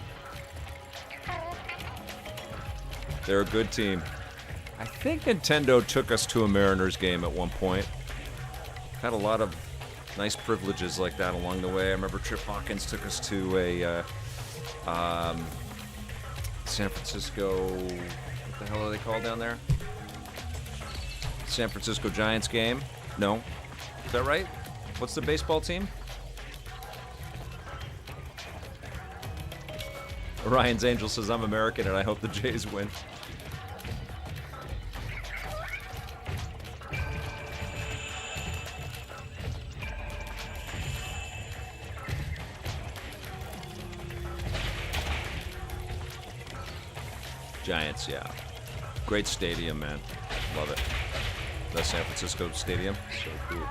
They're a good team. I think Nintendo took us to a Mariners game at one point. Had a lot of nice privileges like that along the way. I remember Trip Hawkins took us to a San Francisco. What the hell are they called down there? San Francisco Giants game? No. Is that right? What's the baseball team? Orion's Angel says, I'm American and I hope the Jays win. Giants, yeah. Great stadium, man. Love it. The San Francisco Stadium. So cool.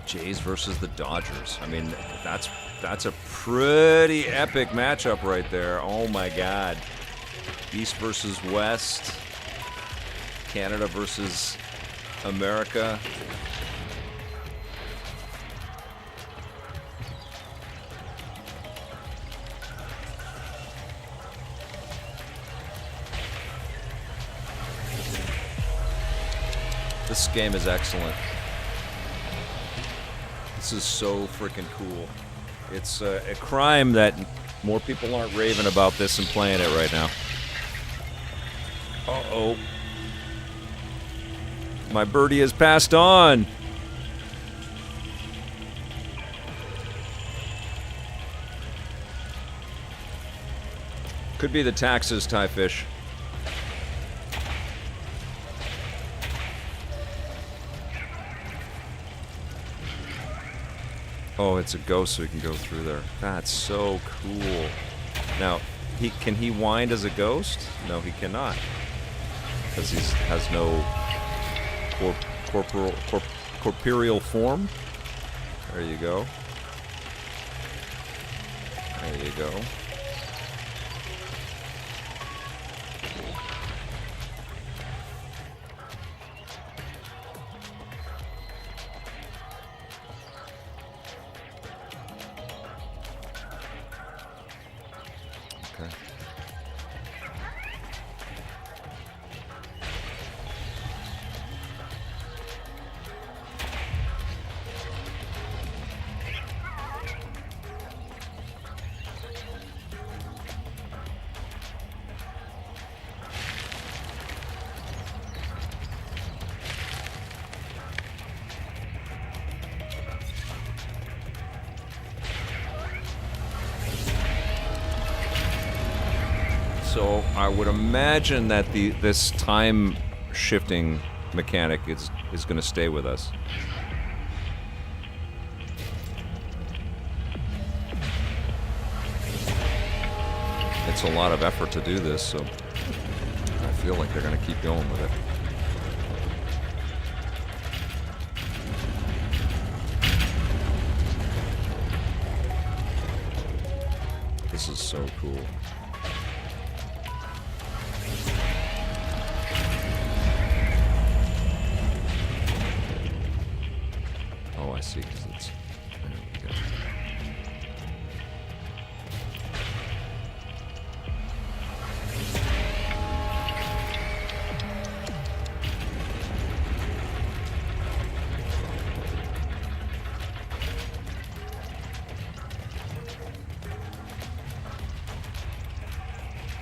Jays versus the Dodgers. I mean, that's a pretty epic matchup right there. Oh my God. East versus West. Canada versus America. This game is excellent. This is so freaking cool. It's a crime that more people aren't raving about this and playing it right now. Uh-oh. My birdie has passed on. Could be the taxes, Ty Fish. Oh, it's a ghost, so he can go through there. That's so cool. Now, can he wind as a ghost? No, he cannot, because he has no corporeal form. There you go. There you go. So I would imagine that this time shifting mechanic is going to stay with us. It's a lot of effort to do this, so I feel like they're going to keep going with it. This is so cool. Oh, I see, because it's... There we go.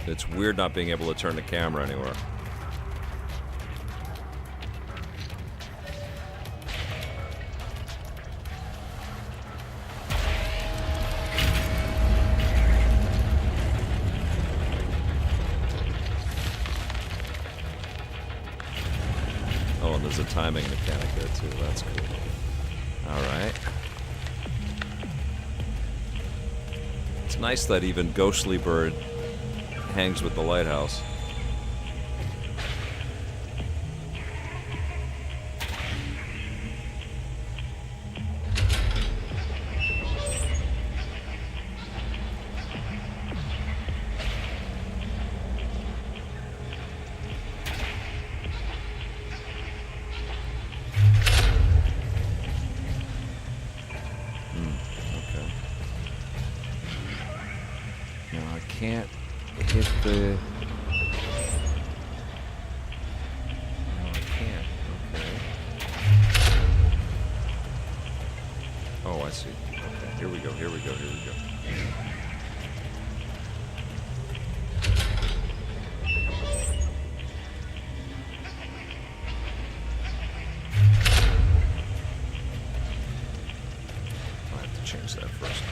It's weird not being able to turn the camera anywhere. Oh, and there's a timing mechanic there too. That's cool. All right. It's nice that even Ghostly Bird hangs with the lighthouse. Okay. Now I can't hit the... No, I can't. Okay. Oh, I see. Okay, here we go, here we go, here we go. I have to change that first.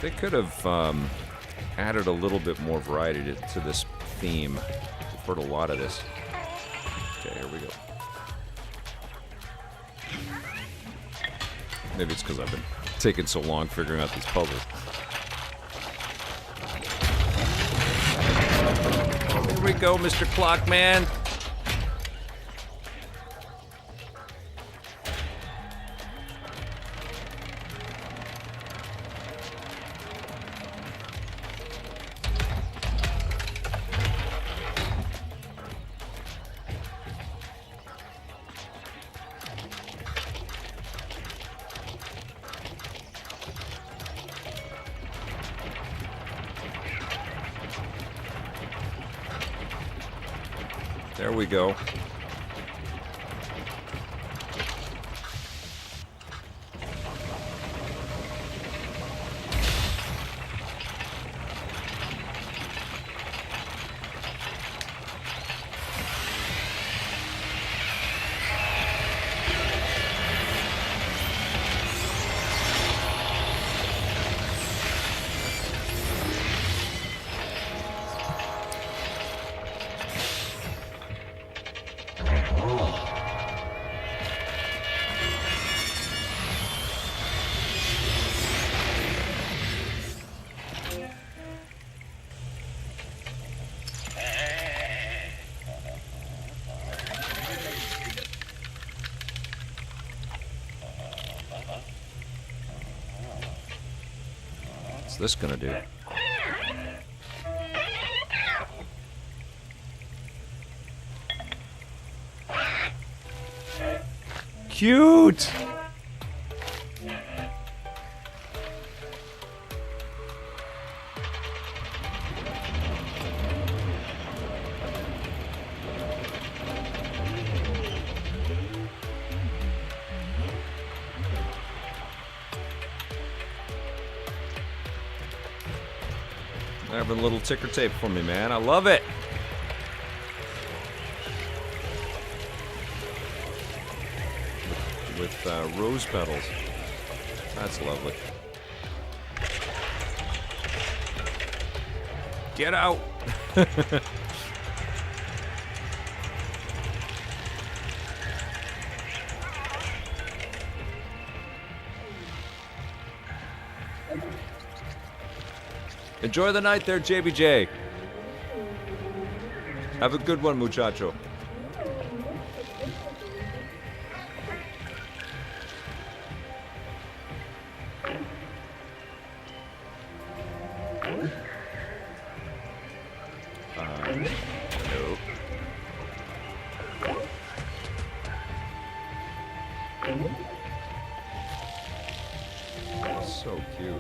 They could have added a little bit more variety to this theme. I've heard a lot of this. Okay, here we go. Maybe it's because I've been taking so long figuring out these puzzles. Here we go, Mr. Clockman. There we go. What's this gonna do? Cute! Having a little ticker tape for me, man. I love it. With rose petals. That's lovely. Get out. Enjoy the night there, JBJ. Have a good one, muchacho. Nope. So cute.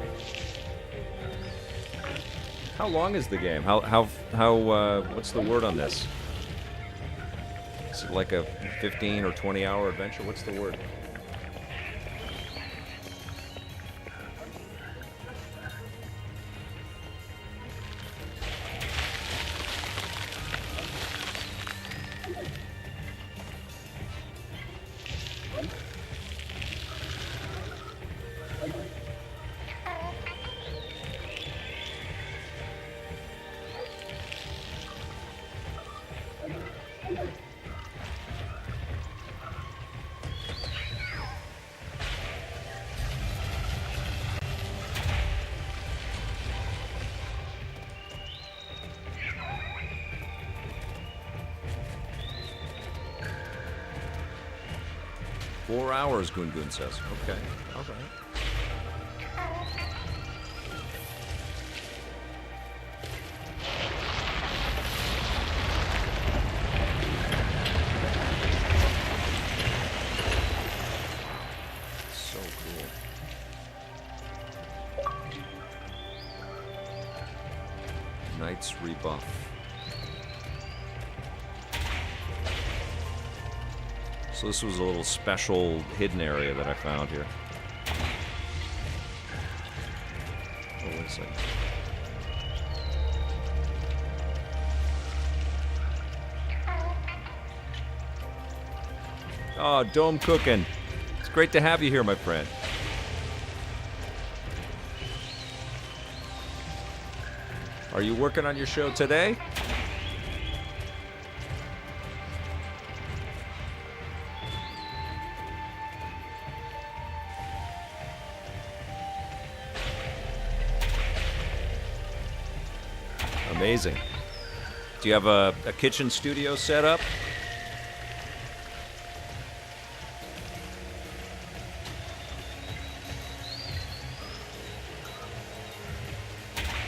How long is the game? What's the word on this? Is it like a 15 or 20 hour adventure? What's the word? Four hours, Gun says. Okay. All right. So cool. Knight's Rebuff. So this was a little special hidden area that I found here. Oh, wait a second. Oh, Dome Cooking. It's great to have you here, my friend. Are you working on your show today? Amazing. Do you have a kitchen studio set up?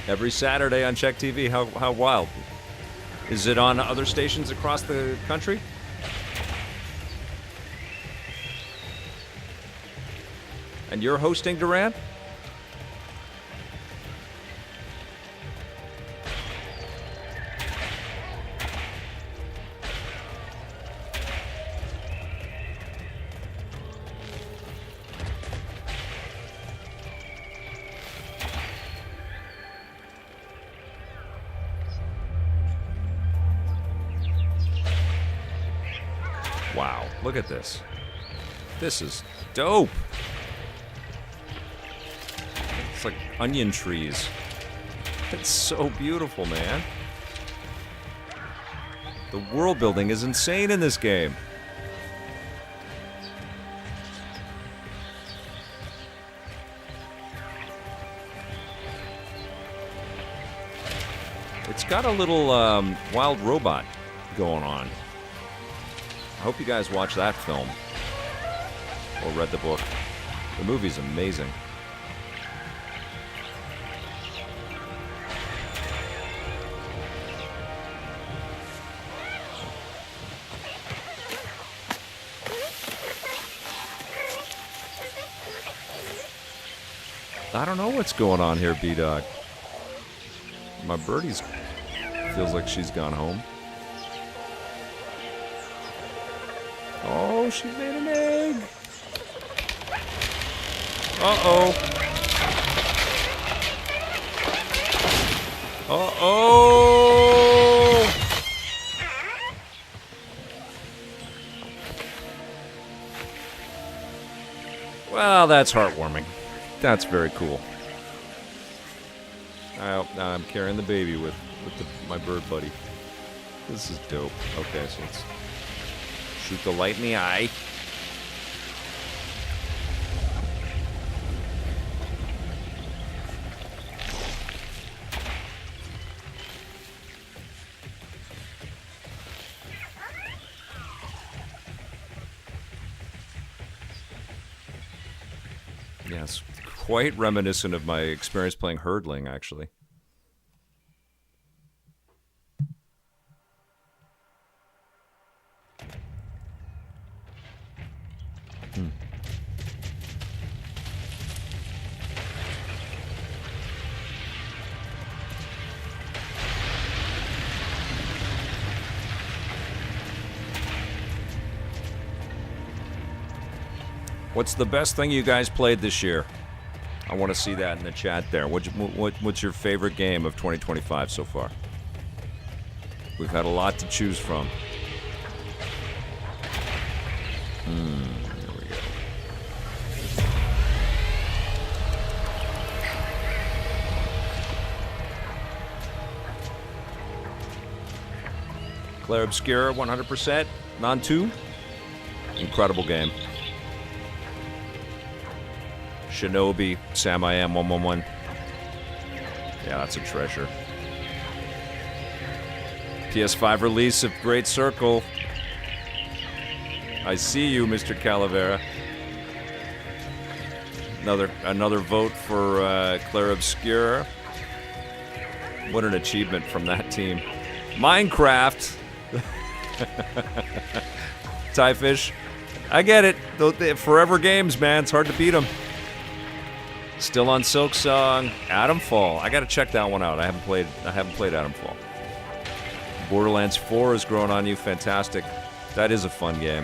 Every Saturday on Check TV. How wild. Is it on other stations across the country? And you're hosting, Durant? Wow, look at this. This is dope. It's like onion trees. It's so beautiful, man. The world building is insane in this game. It's got a little wild robot going on. I hope you guys watched that film or read the book. The movie's amazing. I don't know what's going on here, B-Dog. My birdie's feels like she's gone home. Oh, she made an egg. Uh-oh. Uh-oh. Well, that's heartwarming. That's very cool. Now I'm carrying the baby with my bird buddy. This is dope. Okay, so let's shoot the light in the eye. Yes, quite reminiscent of my experience playing Herdling, actually. What's the best thing you guys played this year? I want to see that in the chat there. What's your favorite game of 2025 so far? We've had a lot to choose from. There we go. Claire Obscura, 100%. Non-2. Incredible game. Shinobi, Sam I Am 111. Yeah, that's a treasure. PS5 release of Great Circle. I see you, Mr. Calavera. Another vote for Claire Obscura. What an achievement from that team. Minecraft. Tyfish. I get it. They're forever games, man. It's hard to beat them. Still on Silksong. Atomfall. I gotta check that one out. I haven't played Atomfall. Borderlands 4 is growing on you. Fantastic. That is a fun game.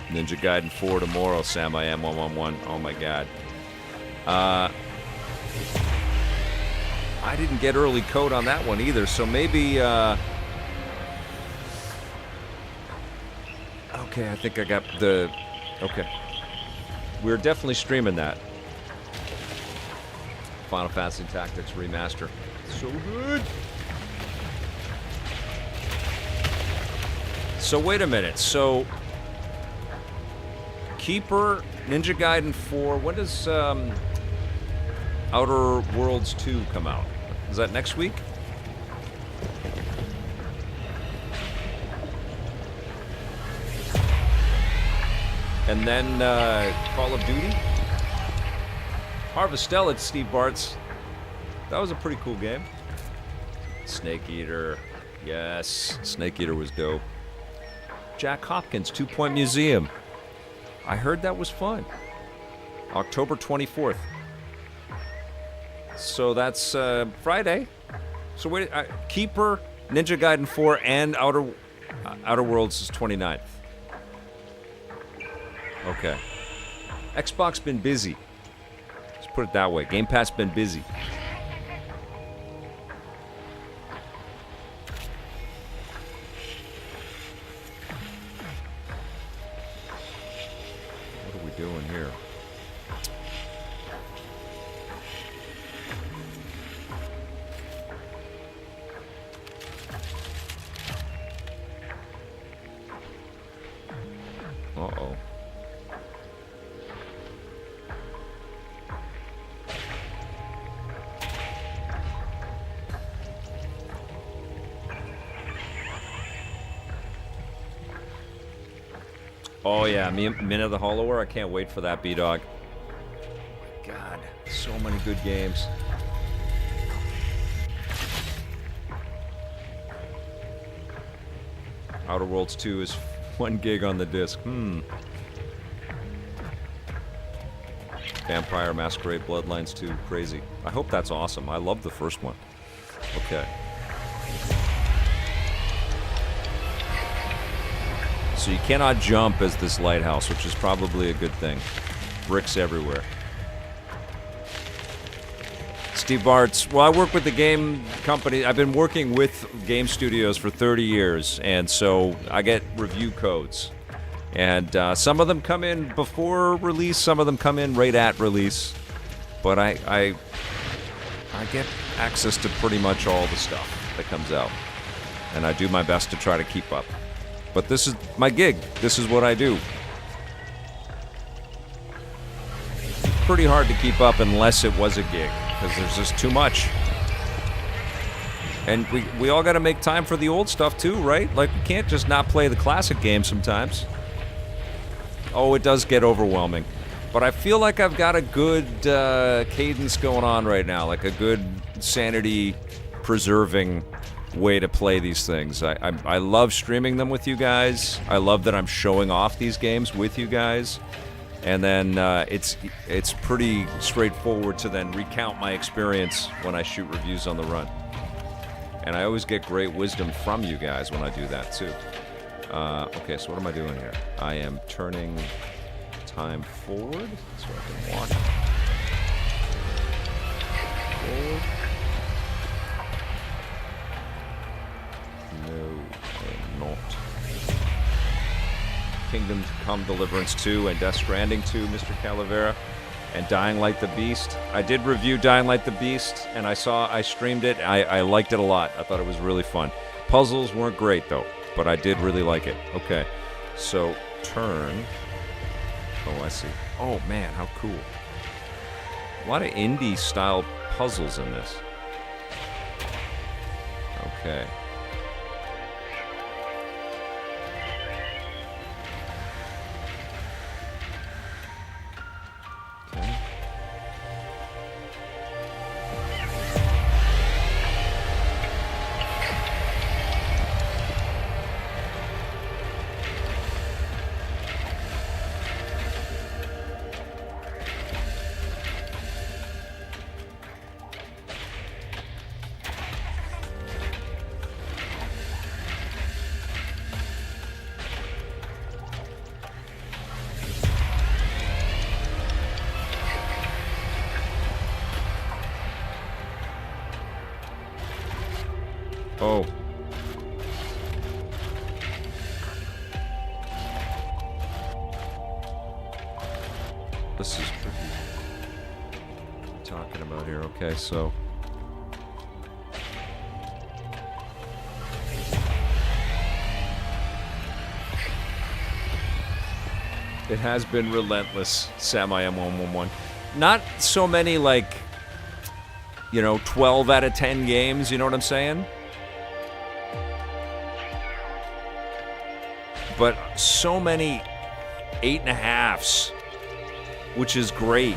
Ninja Gaiden 4 tomorrow. Sam I Am 111. Oh my god. I didn't get early code on that one either, so maybe okay, I think I got the... Okay. We're definitely streaming that. Final Fantasy Tactics Remaster. So good! So wait a minute. So... Keeper, Ninja Gaiden 4... When does Outer Worlds 2 come out? Is that next week? And then Call of Duty. Harvestella at Steve Bart's. That was a pretty cool game. Snake Eater. Yes, Snake Eater was dope. Jack Hopkins, 2 Point Museum. I heard that was fun. October 24th. So that's Friday. So wait, Keeper, Ninja Gaiden 4, and Outer Worlds is 29th. Okay. Xbox been busy. Let's put it that way. Game Pass been busy. Oh yeah, Min of the Hollower. I can't wait for that, B-Dog. God, so many good games. Outer Worlds 2 is 1 gig on the disc. Vampire Masquerade Bloodlines 2, crazy. I hope that's awesome. I love the first one. Okay. So you cannot jump as this lighthouse, which is probably a good thing. Bricks everywhere. Steve Bartz. Well, I work with the game company. I've been working with game studios for 30 years, and so I get review codes. And some of them come in before release, some of them come in right at release. But I get access to pretty much all the stuff that comes out. And I do my best to try to keep up. But this is my gig. This is what I do. Pretty hard to keep up unless it was a gig, because there's just too much. And we all got to make time for the old stuff too, right? Like, we can't just not play the classic games sometimes. Oh, it does get overwhelming. But I feel like I've got a good cadence going on right now, like a good sanity-preserving way to play these things. I love streaming them with you guys. I love that I'm showing off these games with you guys. And then it's pretty straightforward to then recount my experience when I shoot reviews on the run. And I always get great wisdom from you guys when I do that too. Okay, so what am I doing here? I am turning time forward so I can walk forward. No, I am not. Kingdom Come Deliverance 2 and Death Stranding 2, Mr. Calavera, and Dying Light the Beast. I did review Dying Light the Beast, and I streamed it. I liked it a lot. I thought it was really fun. Puzzles weren't great, though, but I did really like it. Okay, so turn. Oh, I see. Oh, man, how cool. A lot of indie-style puzzles in this. Okay. Oh. This is tricky. What are we talking about here? Okay, so. It has been relentless, Sami M111. Not so many, like, 12 out of 10 games, you know what I'm saying? But so many 8.5s, which is great.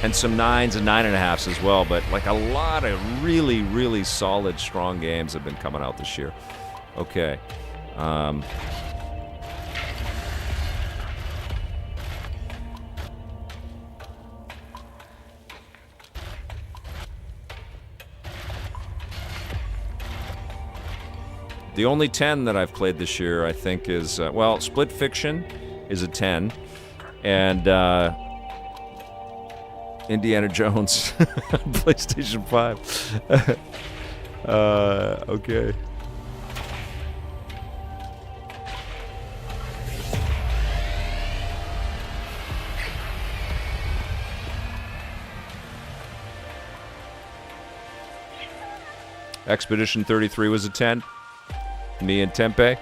And some 9s and 9.5s as well. But like a lot of really, really solid, strong games have been coming out this year. Okay. The only 10 that I've played this year, I think, is, Split Fiction is a 10. And Indiana Jones on PlayStation 5. Okay. Expedition 33 was a 10. Me and Tempe,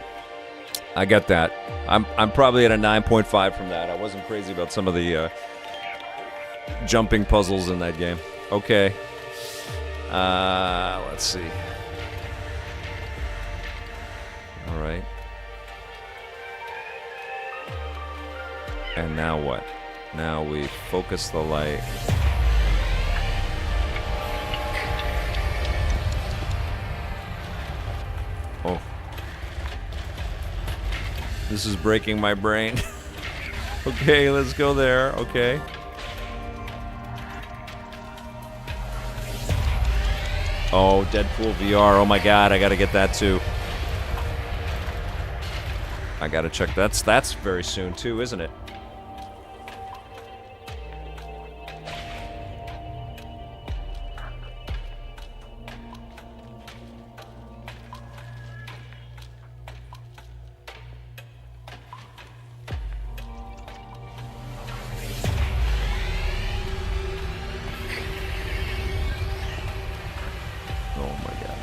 I get that. I'm probably at a 9.5 from that. I wasn't crazy about some of the jumping puzzles in that game. Okay. Let's see. All right. And now what? Now we focus the light. Oh. This is breaking my brain. Okay, let's go there. Okay. Oh, Deadpool VR. Oh my god, I gotta get that too. I gotta check. That's very soon too, isn't it?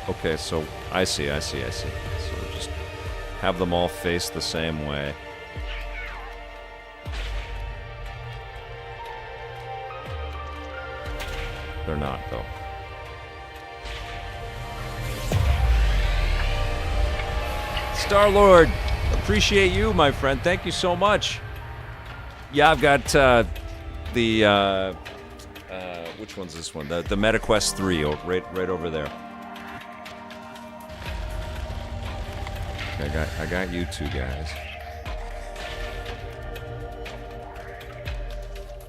Okay, so I see. So just have them all face the same way. They're not, though. Star-Lord, appreciate you, my friend. Thank you so much. Yeah, I've got which one's this one? The MetaQuest 3, right over there. I got you two guys.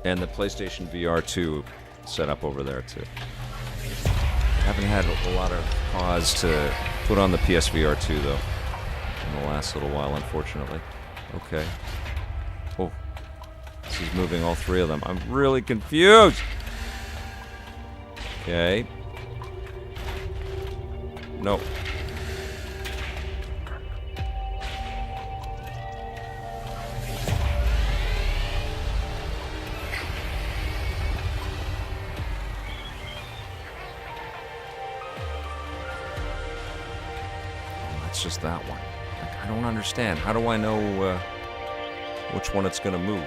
And the PlayStation VR 2 set up over there too. I haven't had a lot of cause to put on the PSVR 2 though in the last little while, unfortunately. Okay. Oh, this is moving all three of them. I'm really confused. Okay. Nope. Just that one. Like, I don't understand. How do I know which one it's gonna move?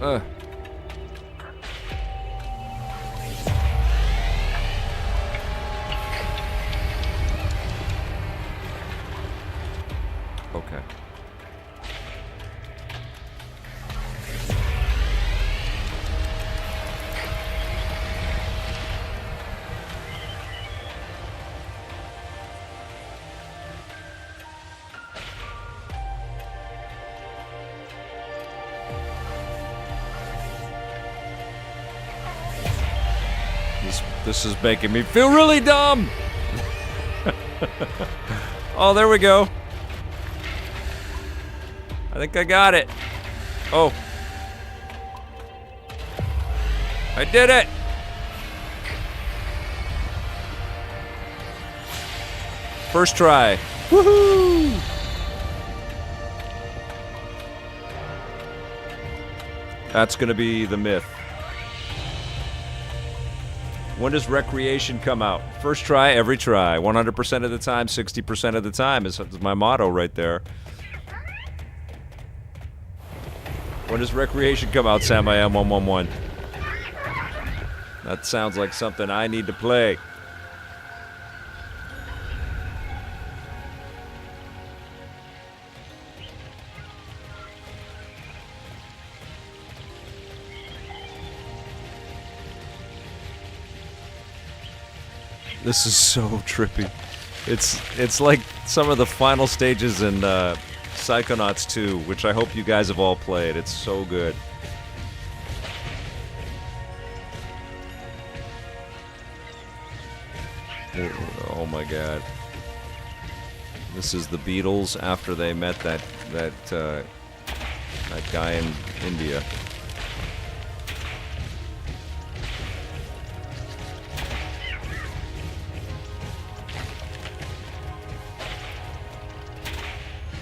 Okay. This is making me feel really dumb. Oh, there we go. I think I got it. Oh. I did it. First try. Woohoo! That's gonna be the myth. When does Recreation come out? First try, every try. 100% of the time, 60% of the time is my motto right there. When does Recreation come out, Sam I Am 111? That sounds like something I need to play. This is so trippy. It's like some of the final stages in Psychonauts 2, which I hope you guys have all played. It's so good. Oh my god. This is the Beatles after they met that guy in India.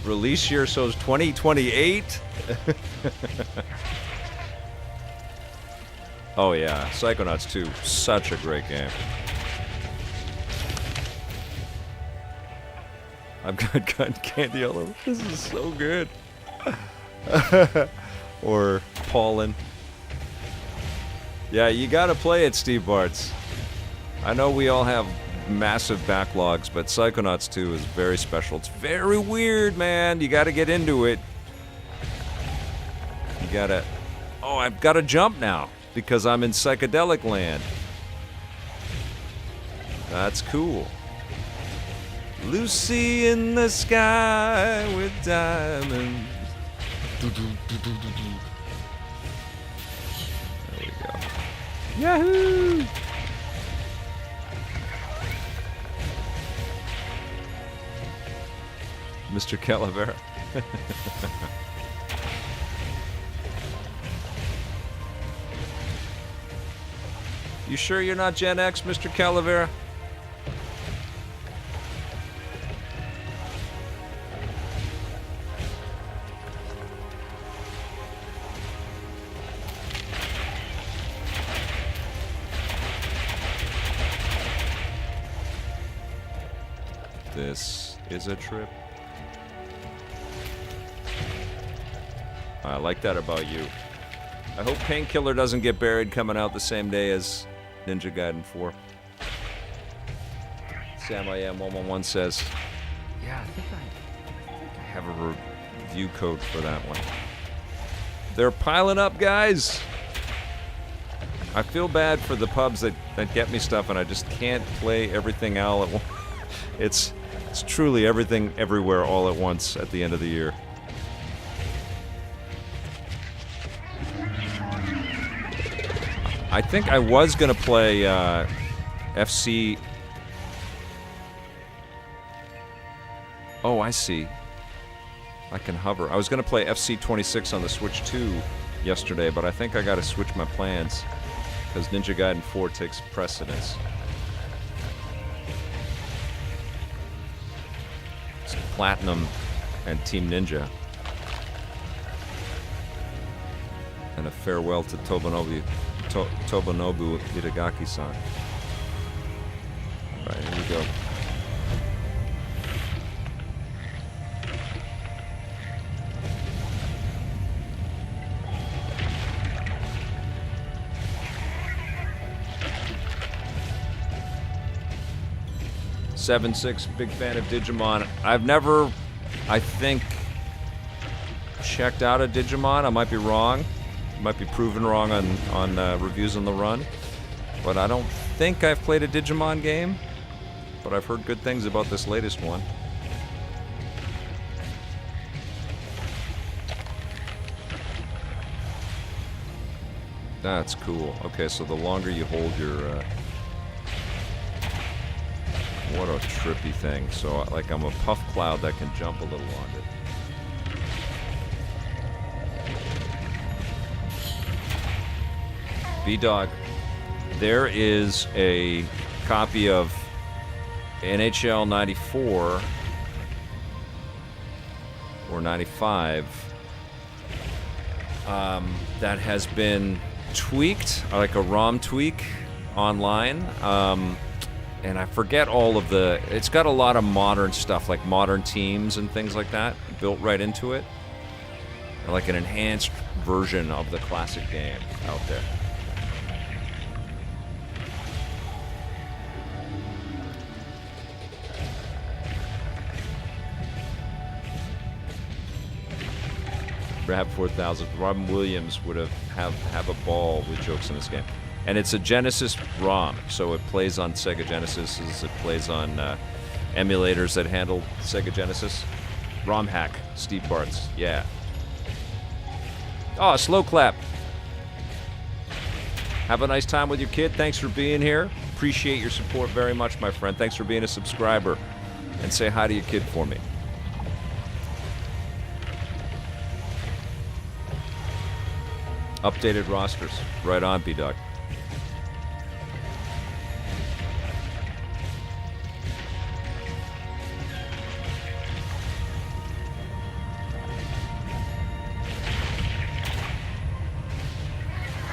Release year, so it's 2028? Oh yeah, Psychonauts 2, such a great game. I've got Gun Candy Yellow. This is so good. Or Pollen. Yeah, you gotta play it, Steve Bartz. I know we all have massive backlogs, but Psychonauts 2 is very special. It's very weird, man. You got to get into it. You got to... Oh, I've got to jump now because I'm in psychedelic land. That's cool. Lucy in the sky with diamonds. There we go. Yahoo! Mr. Calavera. You sure you're not Gen X, Mr. Calavera? This is a trip. I like that about you. I hope Painkiller doesn't get buried coming out the same day as Ninja Gaiden 4. Sam I Am 111 says, yeah, I think I have a review code for that one. They're piling up, guys. I feel bad for the pubs that get me stuff and I just can't play everything all at once. It's truly everything everywhere all at once at the end of the year. I think I was going to play FC... Oh, I see. I can hover. I was going to play FC 26 on the Switch 2 yesterday, but I think I got to switch my plans because Ninja Gaiden 4 takes precedence. It's Platinum and Team Ninja. And a farewell to Tomonobu Itagaki-san. Right, here we go. Seven-six, big fan of Digimon. I've never, I think, checked out a Digimon. I might be wrong. Might be proven wrong on reviews on the run. But I don't think I've played a Digimon game. But I've heard good things about this latest one. That's cool. Okay, so the longer you hold your... what a trippy thing. So, like, I'm a puff cloud that can jump a little on it. B-Dog, there is a copy of NHL 94 or 95 that has been tweaked, like a ROM tweak online. And I forget all of the... It's got a lot of modern stuff, like modern teams and things like that, built right into it. Like an enhanced version of the classic game out there. Rab 4000. Robin Williams would have a ball with jokes in this game. And it's a Genesis ROM, so it plays on Sega Genesis. It plays on emulators that handle Sega Genesis. ROM hack, Steve Bartz, yeah. Oh, slow clap. Have a nice time with your kid. Thanks for being here. Appreciate your support very much, my friend. Thanks for being a subscriber. And say hi to your kid for me. Updated rosters. Right on, B-Dog.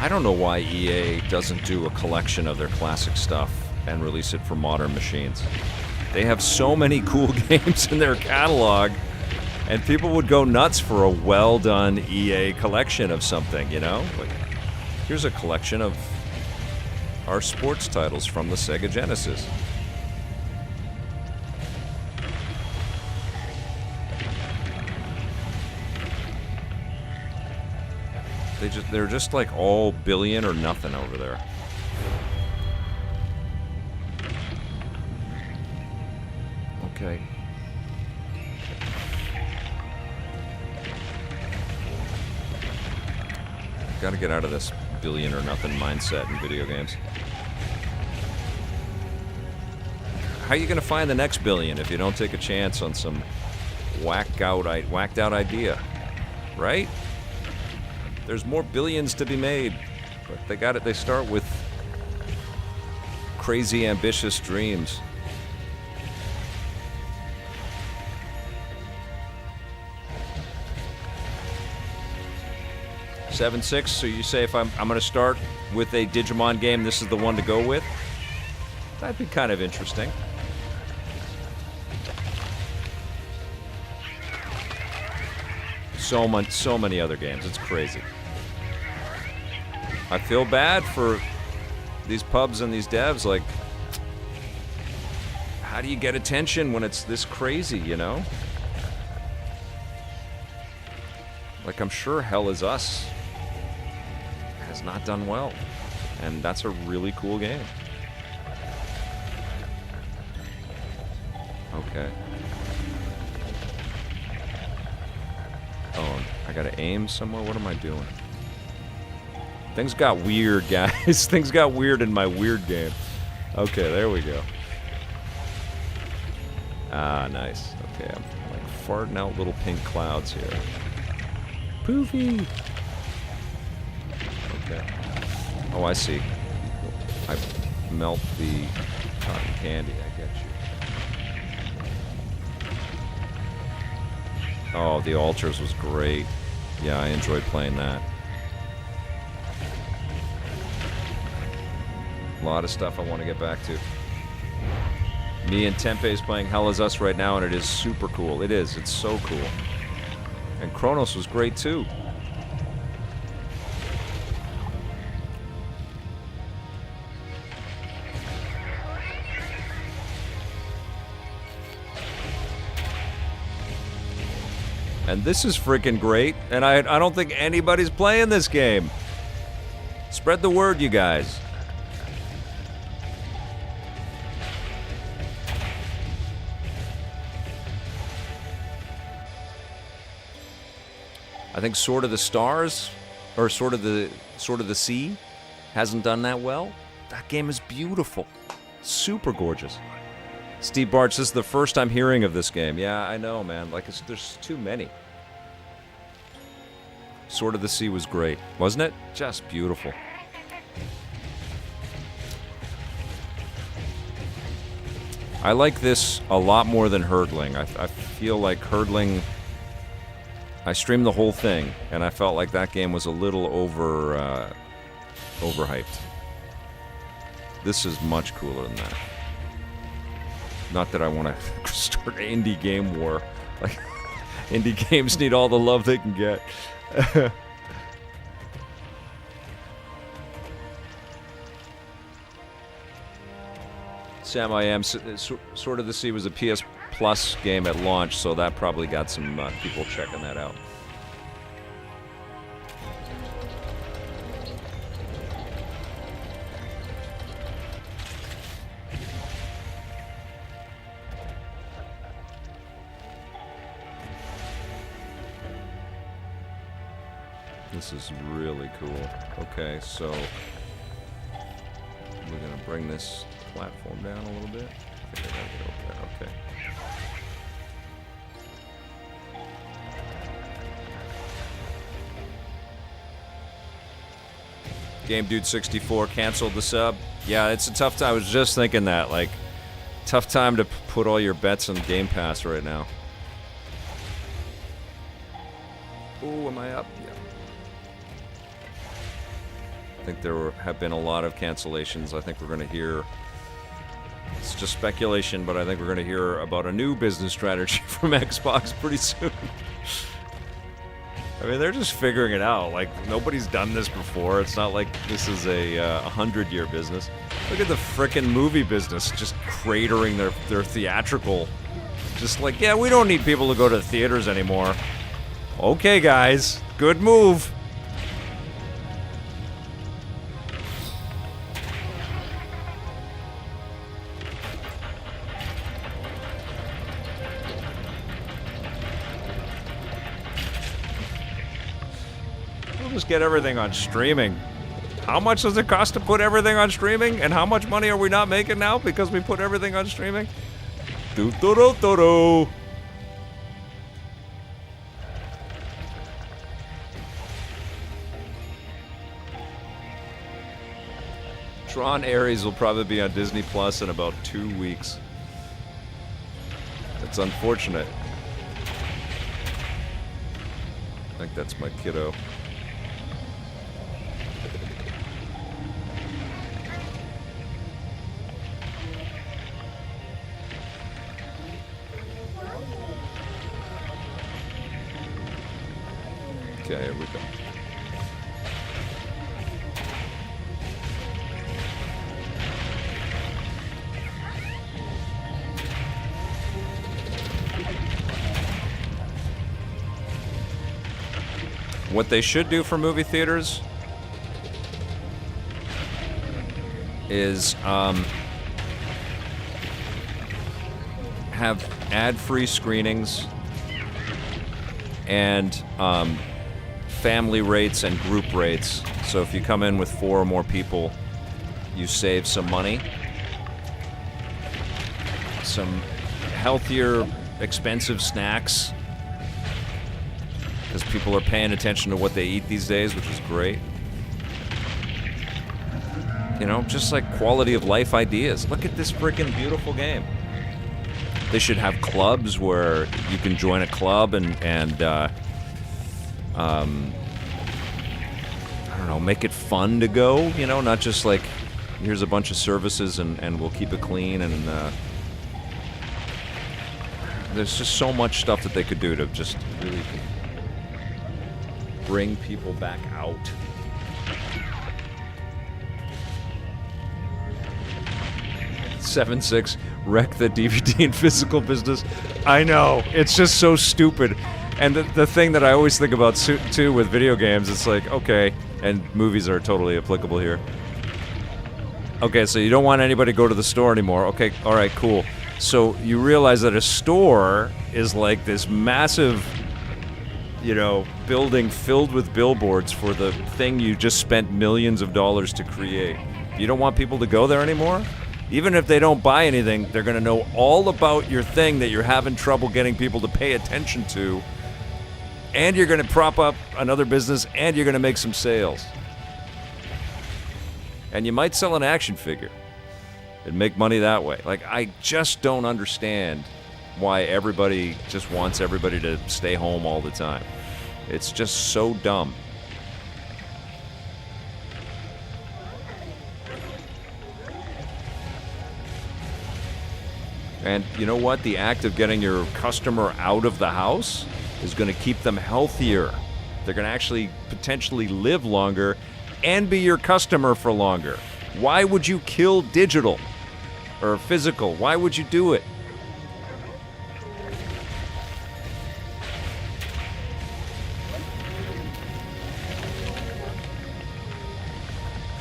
I don't know why EA doesn't do a collection of their classic stuff and release it for modern machines. They have so many cool games in their catalog, and people would go nuts for a well-done EA collection of something, you know? Like, here's a collection of are sports titles from the Sega Genesis. They're just like all billion or nothing over there. Okay. Got to get out of this billion or nothing mindset in video games. How are you going to find the next billion if you don't take a chance on some whacked out idea, right? There's more billions to be made, but they got it. They start with crazy, ambitious dreams. $7.6. So you say if I'm going to start with a Digimon game, this is the one to go with? That'd be kind of interesting. So many other games. It's crazy. I feel bad for these pubs and these devs. Like, how do you get attention when it's this crazy, you know? Like, I'm sure Hell Is Us has not done well. And that's a really cool game. Okay. Oh, I gotta aim somewhere? What am I doing? Things got weird, guys. Things got weird in my weird game. Okay, there we go. Ah, nice. Okay, I'm like farting out little pink clouds here. Poofy! Okay. Oh, I see. I melt the cotton candy. I get you. Oh, the Altars was great. Yeah, I enjoyed playing that. A lot of stuff I want to get back to. Me and Tempe's playing Hell Is Us right now, and it is super cool. It is. It's so cool. And Kronos was great, too. And this is freaking great, and I don't think anybody's playing this game. Spread the word, you guys. I think Sword of the Stars, or Sword of the Sea, hasn't done that well. That game is beautiful. Super gorgeous. Steve Barch, this is the first I'm hearing of this game. Yeah, I know, man. Like, there's too many. Sword of the Sea was great, wasn't it? Just beautiful. I like this a lot more than Hurdling. I feel like Hurdling... I streamed the whole thing, and I felt like that game was a little overhyped. This is much cooler than that. Not that I want to start an indie game war. Like, indie games need all the love they can get. Sam, I am. Sword of the Sea was a PS Plus game at launch, so that probably got some people checking that out. This is really cool. Okay, so we're gonna bring this platform down a little bit. I think I gotta get over there. Okay. Game Dude 64 canceled the sub. Yeah, it's a tough time. I was just thinking that, like, tough time to put all your bets on Game Pass right now. Ooh, am I up? Yeah. I think there have been a lot of cancellations. I think we're going to hear, it's just speculation, but I think we're going to hear about a new business strategy from Xbox pretty soon. I mean, they're just figuring it out. Like, nobody's done this before. It's not like this is a 100-year business. Look at the frickin' movie business just cratering their theatrical. Just like, yeah, we don't need people to go to theaters anymore. Okay, guys. Good move. Just get everything on streaming. How much does it cost to put everything on streaming? And how much money are we not making now because we put everything on streaming? Do-do-do-do-do. Tron Ares will probably be on Disney Plus in about 2 weeks. It's unfortunate. I think that's my kiddo. Okay, here we go. What they should do for movie theaters is have ad-free screenings and family rates and group rates. So if you come in with 4 or more people, you save some money. Some healthier, expensive snacks, because people are paying attention to what they eat these days, which is great. You know, just like quality of life ideas. Look at this freaking beautiful game. They should have clubs where you can join a club and I don't know, make it fun to go, you know, not just like, here's a bunch of services and we'll keep it clean, and there's just so much stuff that they could do to just really bring people back out. "7-6 wreck the DVD and physical business." I know, it's just so stupid. And the thing that I always think about too with video games, it's like, okay, and movies are totally applicable here. Okay, so you don't want anybody to go to the store anymore. Okay, all right, cool. So you realize that a store is like this massive, you know, building filled with billboards for the thing you just spent millions of dollars to create. You don't want people to go there anymore? Even if they don't buy anything, they're going to know all about your thing that you're having trouble getting people to pay attention to. And you're going to prop up another business, and you're going to make some sales. And you might sell an action figure and make money that way. Like, I just don't understand why everybody just wants everybody to stay home all the time. It's just so dumb. And you know what? The act of getting your customer out of the house is going to keep them healthier. They're going to actually potentially live longer and be your customer for longer. Why would you kill digital or physical? Why would you do it?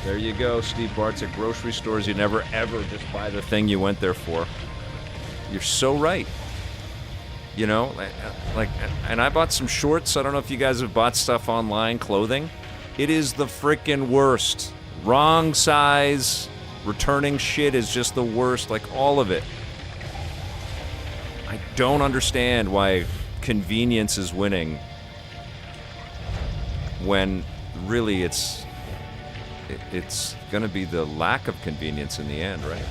There you go, Steve Bart's at grocery stores. You never ever just buy the thing you went there for. You're so right. You know, like, and I bought some shorts. I don't know if you guys have bought stuff online, clothing. It is the frickin' worst. Wrong size. Returning shit is just the worst. Like, all of it. I don't understand why convenience is winning when really it's going to be the lack of convenience in the end, right?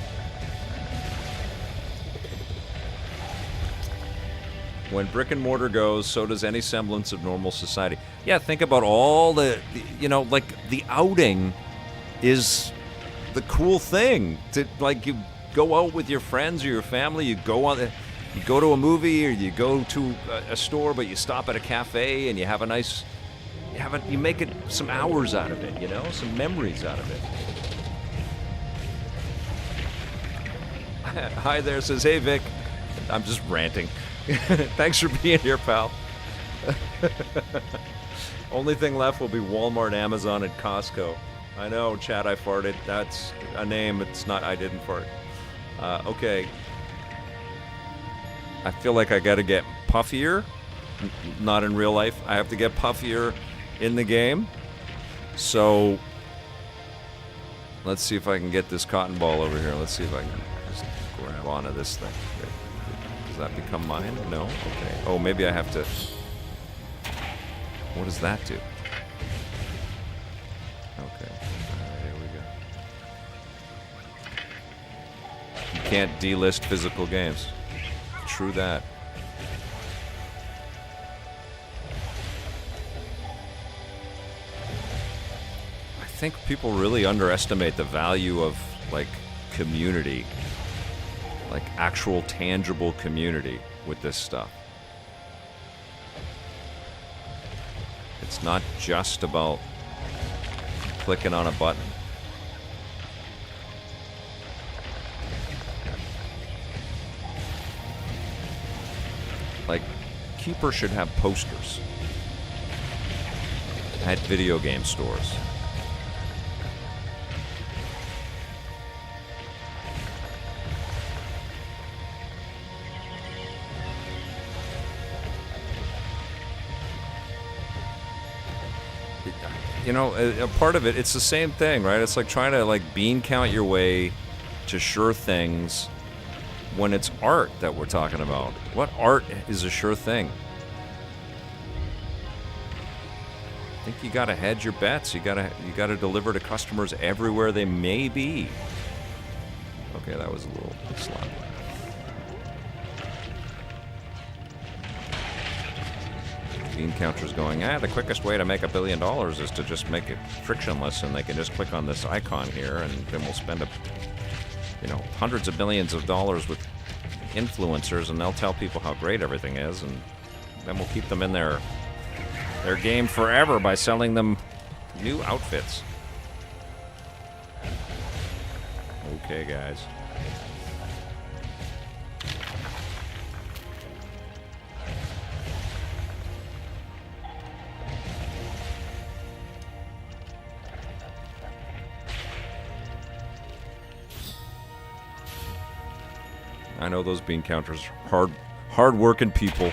When brick and mortar goes, so does any semblance of normal society. Yeah, think about all the you know, like, the outing is the cool thing. To, like, you go out with your friends or your family, you go to a movie, or you go to a store, but you stop at a cafe and you have a nice you make it some hours out of it, you know, some memories out of it. Hi there, says, hey Vic. I'm just ranting. Thanks for being here, pal. Only thing left will be Walmart, Amazon, and Costco. I know, Chad, I farted. That's a name. It's not, I didn't fart. Okay. I feel like I gotta get puffier. Not in real life. I have to get puffier in the game. So, let's see if I can get this cotton ball over here. Let's see if I can just grab onto this thing. Does that become mine? No? Okay. Oh, maybe I have to... What does that do? Okay. Here we go. You can't delist physical games. True that. I think people really underestimate the value of, like, community. Like, actual, tangible community with this stuff. It's not just about clicking on a button. Like, Keeper should have posters at video game stores. You know, a part of it, it's the same thing, right? It's like trying to, like, bean count your way to sure things when it's art that we're talking about. What art is a sure thing? I think you gotta hedge your bets. You gotta deliver to customers everywhere they may be. Okay, that was a little sloppy. Bean counter's going, the quickest way to make $1 billion is to just make it frictionless, and they can just click on this icon here, and then we'll spend hundreds of millions of dollars with influencers, and they'll tell people how great everything is, and then we'll keep them in their game forever by selling them new outfits. Okay, guys. I know those bean counters, hard-working people,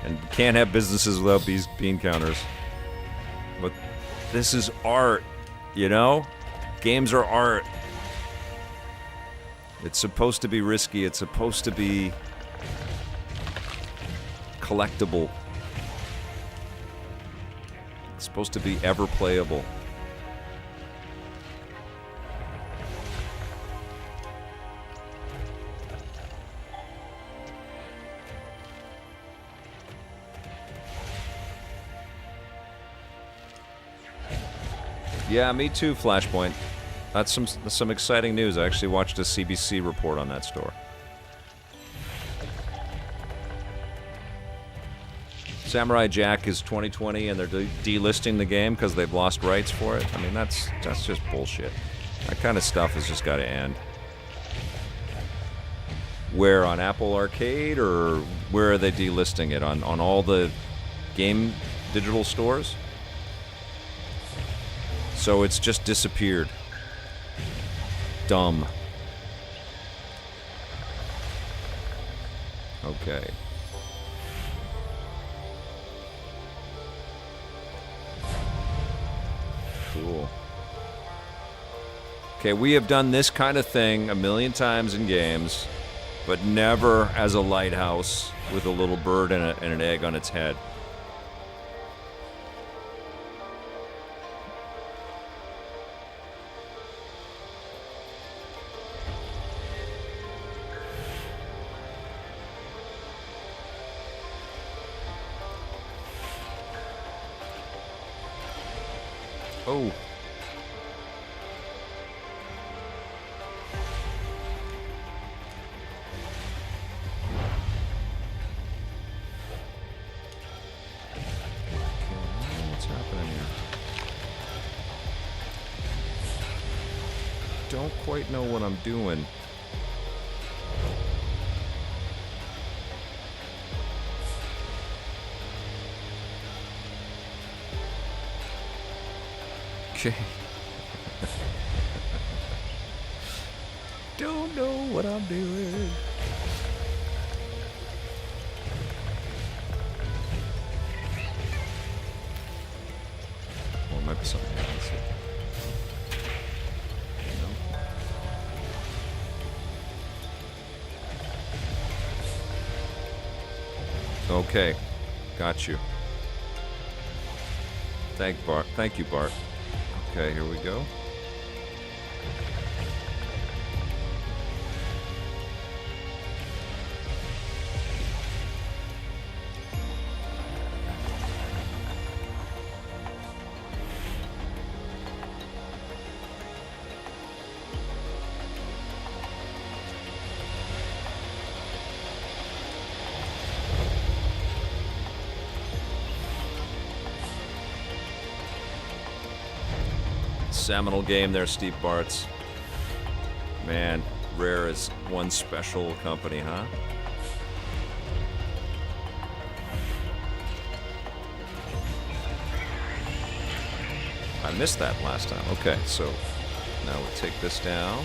and can't have businesses without these bean counters. But this is art, you know? Games are art. It's supposed to be risky. It's supposed to be collectible. It's supposed to be ever playable. Yeah, me too, Flashpoint. That's some exciting news. I actually watched a CBC report on that store. Samurai Jack is 2020 and they're delisting the game because they've lost rights for it. I mean, that's just bullshit. That kind of stuff has just got to end. Where, on Apple Arcade, or where are they delisting it? On all the game digital stores? So it's just disappeared. Dumb. Okay. Cool. Okay, we have done this kind of thing a million times in games, but never as a lighthouse with a little bird and an egg on its head. Oh. What's happening happening here? Don't quite know what I'm doing. Okay. Don't know what I'm doing. Well, it might be something else. No. Okay, got you. Thank you, Bart. Okay, here we go. Seminal game there, Steve Bartz. Man, Rare is one special company, huh? I missed that last time. Okay, so now we'll take this down.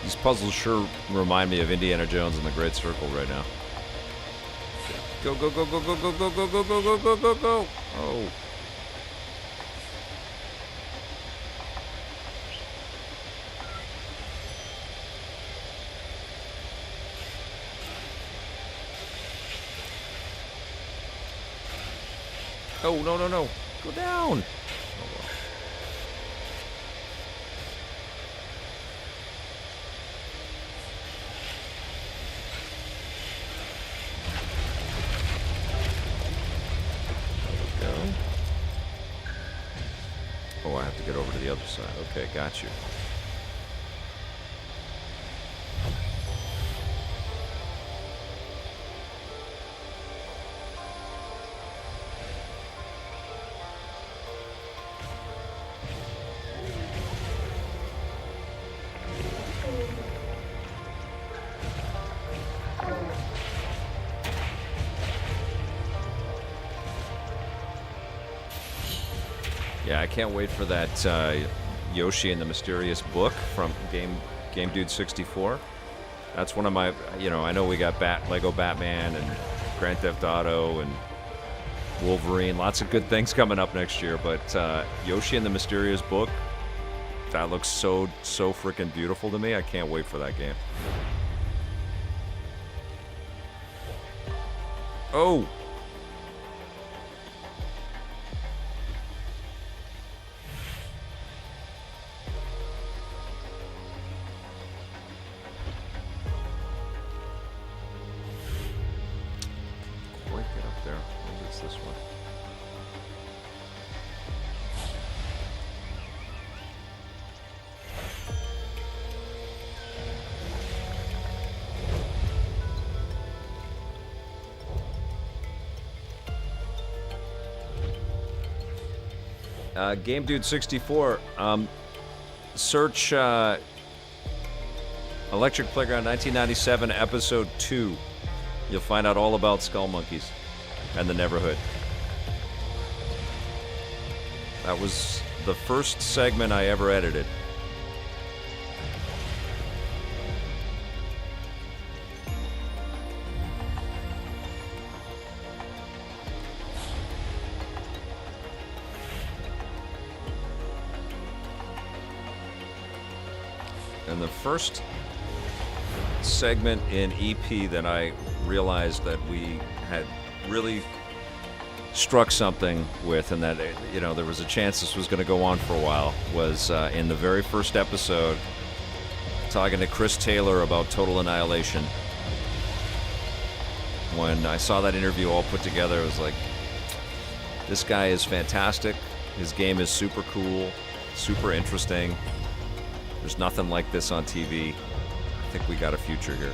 These puzzles sure remind me of Indiana Jones and the Great Circle right now. Go, go, go, go, go, go, go, go, go, go, go, go, go, go. Oh. Oh, no, no, no. Go down. Oh, I have to get over to the other side. Okay, got you. Yeah, I can't wait for that Yoshi and the Mysterious Book from Game Dude 64. That's one of my, I know we got Lego Batman and Grand Theft Auto and Wolverine, lots of good things coming up next year, but Yoshi and the Mysterious Book, that looks so freaking beautiful to me. I can't wait for that game. Oh! Game Dude 64. Search Electric Playground 1997 Episode 2. You'll find out all about Skull Monkeys and the Neverhood. That was the first segment I ever edited. And the first segment in EP that I realized that we had really struck something with, and that there was a chance this was going to go on for a while, was in the very first episode, talking to Chris Taylor about Total Annihilation. When I saw that interview all put together, it was like, this guy is fantastic. His game is super cool, super interesting. There's nothing like this on TV. I think we got a future here.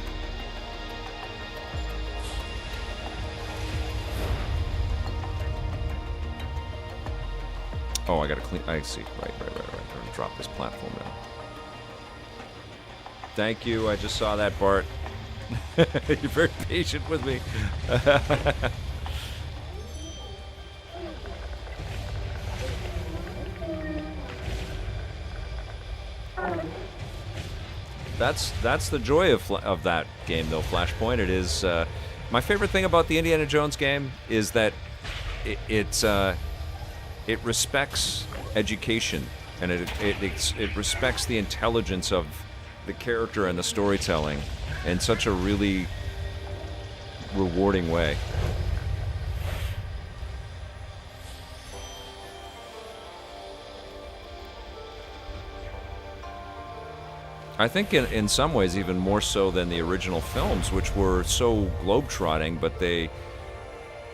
Oh, I gotta clean. I see. Right. I'm gonna drop this platform now. Thank you. I just saw that, Bart. You're very patient with me. That's the joy of that game, though. Flashpoint. It is my favorite thing about the Indiana Jones game is that it respects education, and it respects the intelligence of the character and the storytelling in such a really rewarding way. I think in some ways even more so than the original films, which were so globetrotting, but there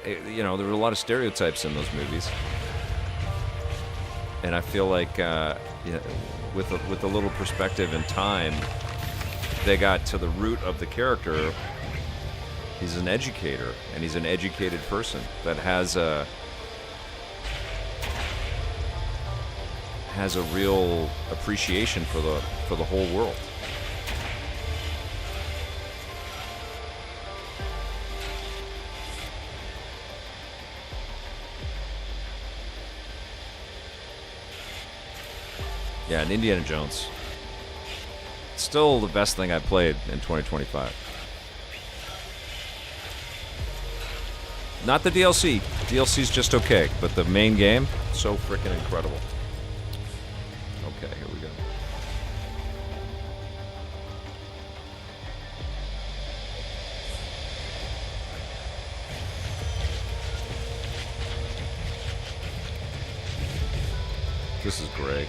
were a lot of stereotypes in those movies. And I feel like with a little perspective and time, they got to the root of the character. He's an educator, and he's an educated person that has a real appreciation for the whole world. Yeah, and Indiana Jones. Still the best thing I played in 2025. Not the DLC. DLC's just okay, but the main game, so freaking incredible. Okay, here we go. This is great.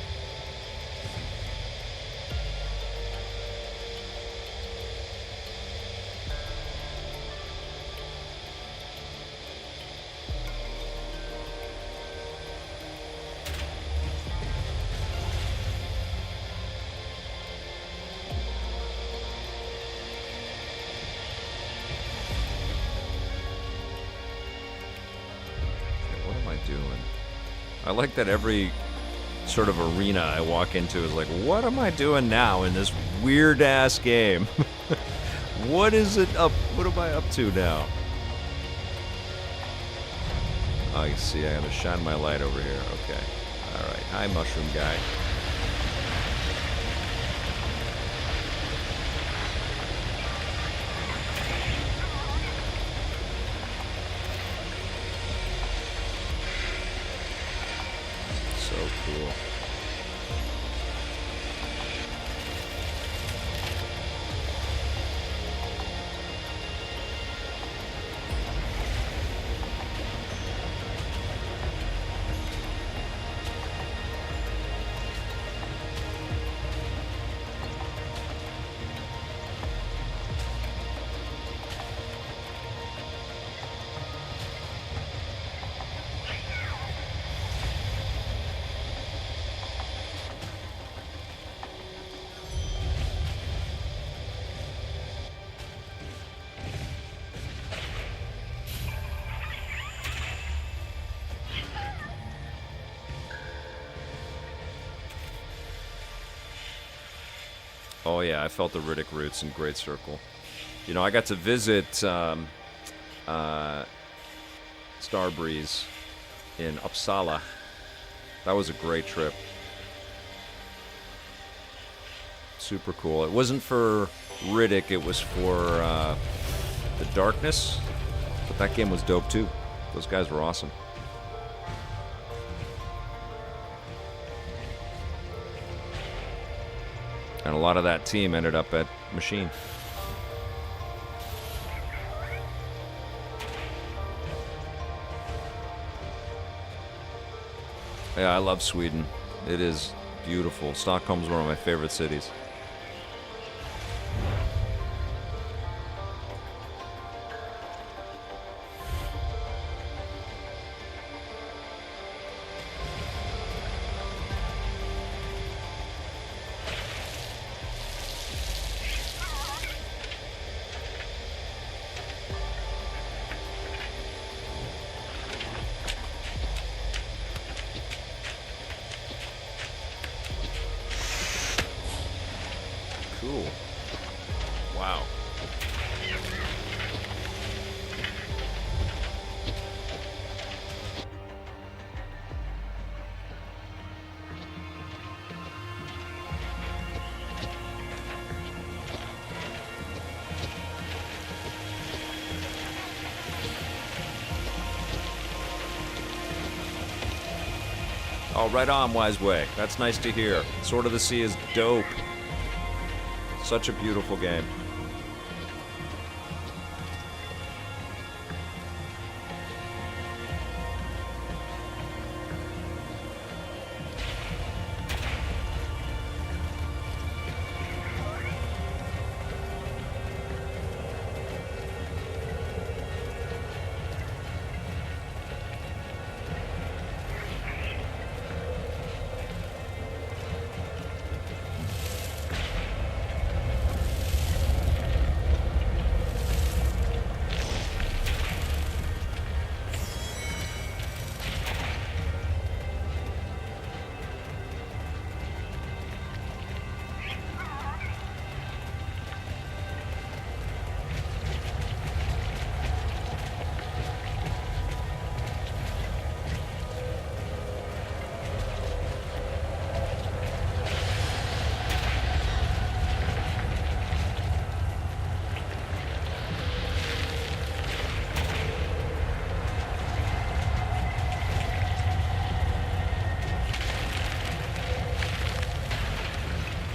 I like that every sort of arena I walk into is like, what am I doing now in this weird-ass game? What am I up to now? Oh, you see, I gotta shine my light over here. Okay. Alright. Hi, mushroom guy. Cool. Oh yeah, I felt the Riddick roots in Great Circle. You know, I got to visit Starbreeze in Uppsala. That was a great trip. Super cool. It wasn't for Riddick, it was for the Darkness, but that game was dope too. Those guys were awesome. And a lot of that team ended up at Machine. Yeah, I love Sweden. It is beautiful. Stockholm's one of my favorite cities. cool. Wow. Oh, right on, Wise Way. That's nice to hear. Sword of the Sea is dope. Such a beautiful game.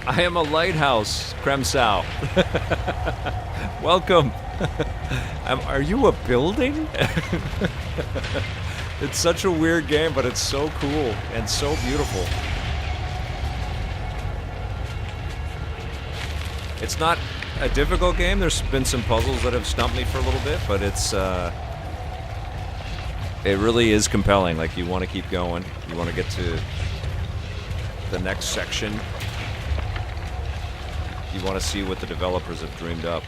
I am a lighthouse, Kremsau. Welcome. Are you a building? It's such a weird game, but it's so cool and so beautiful. It's not a difficult game. There's been some puzzles that have stumped me for a little bit, but it really is compelling. Like, you want to keep going. You want to get to the next section. You want to see what the developers have dreamed up.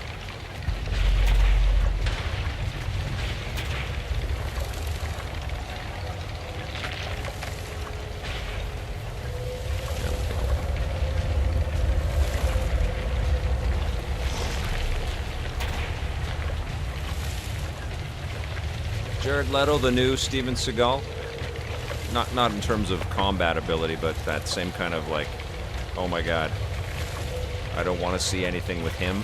Jared Leto, the new Steven Seagal. Not in terms of combat ability, but that same kind of like, oh my god, I don't want to see anything with him.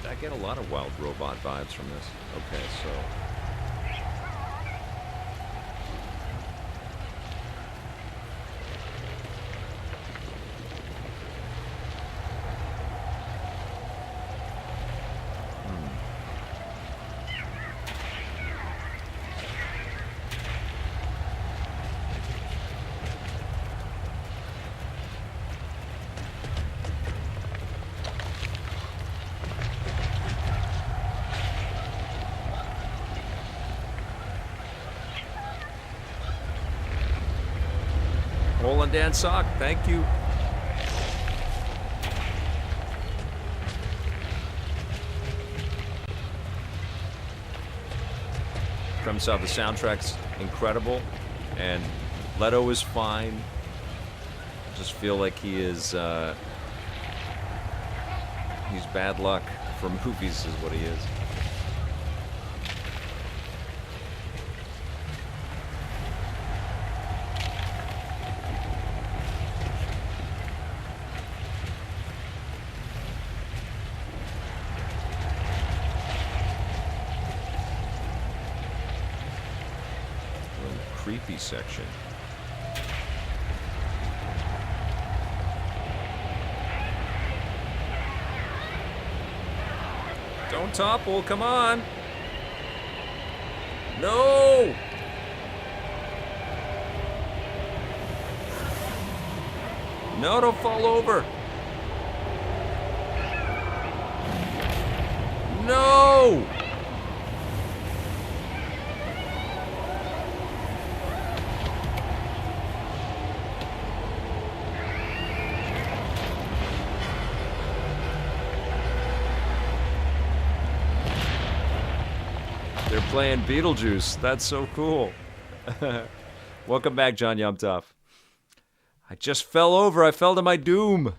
I get a lot of Wild Robot vibes from this. Okay, so... Hole and Dan Sock, thank you. Comes out, the soundtrack's incredible, and Leto is fine. I just feel like he is, he's bad luck for movies is what he is. creepy section. Don't topple, come on. No! No, don't fall over. No! They're playing Beetlejuice. That's so cool. Welcome back, John Yumtough. I just fell over. I fell to my doom.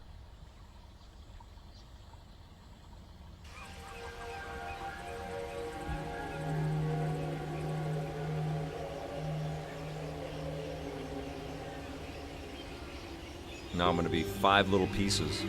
Now I'm going to be 5 little pieces.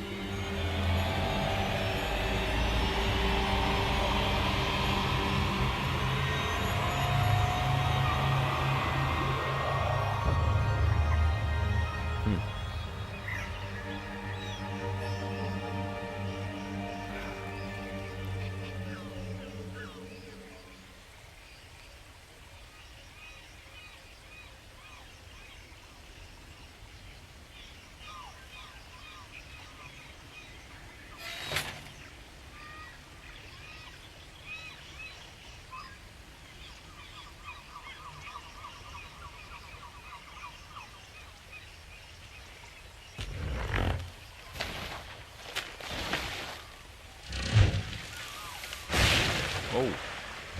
Oh,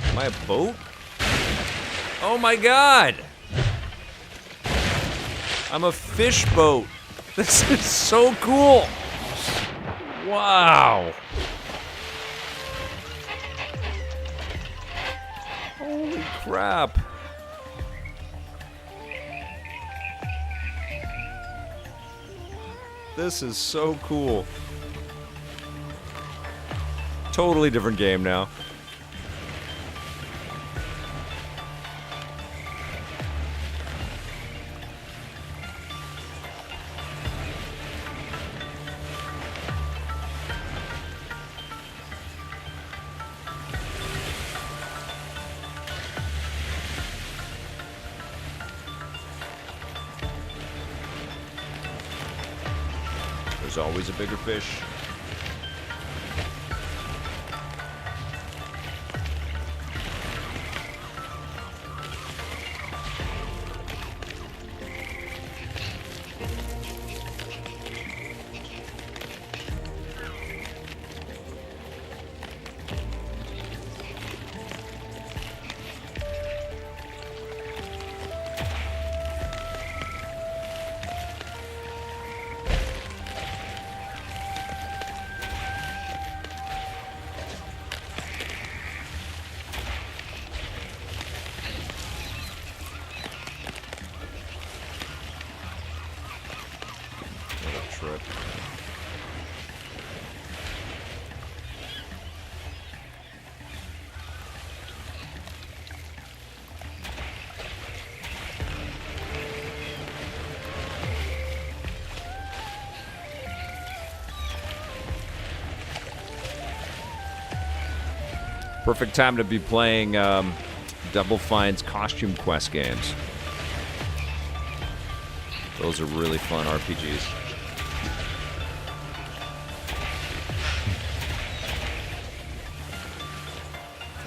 am I a boat? Oh my God! I'm a fish boat. This is so cool. Wow. Holy crap. This is so cool. Totally different game now. There's always a bigger fish. Trip. Perfect time to be playing Double Fine's Costume Quest games. Those are really fun RPGs.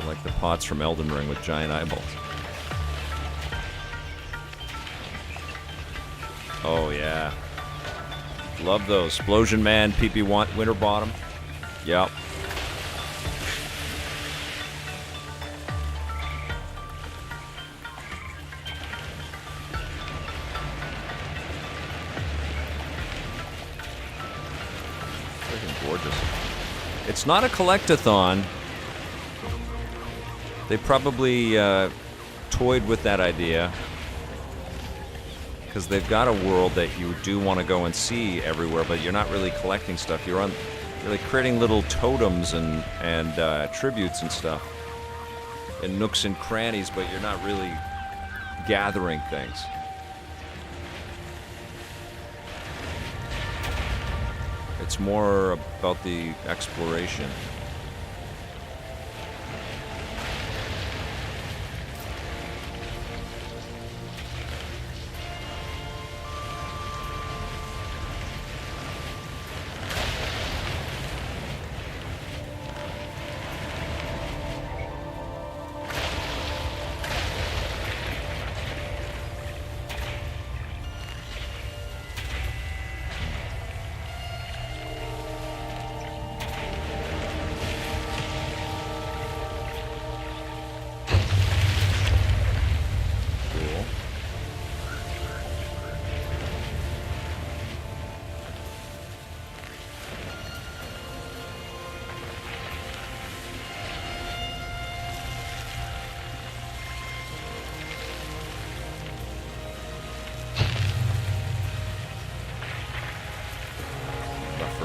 Like the pots from Elden Ring with giant eyeballs. Oh yeah. Love those. Explosion Man, PP Winterbottom. Yep. Freaking gorgeous. It's not a collectathon. They probably toyed with that idea because they've got a world that you do want to go and see everywhere, but you're not really collecting stuff. You're like creating little totems and tributes and stuff and nooks and crannies, but you're not really gathering things. It's more about the exploration.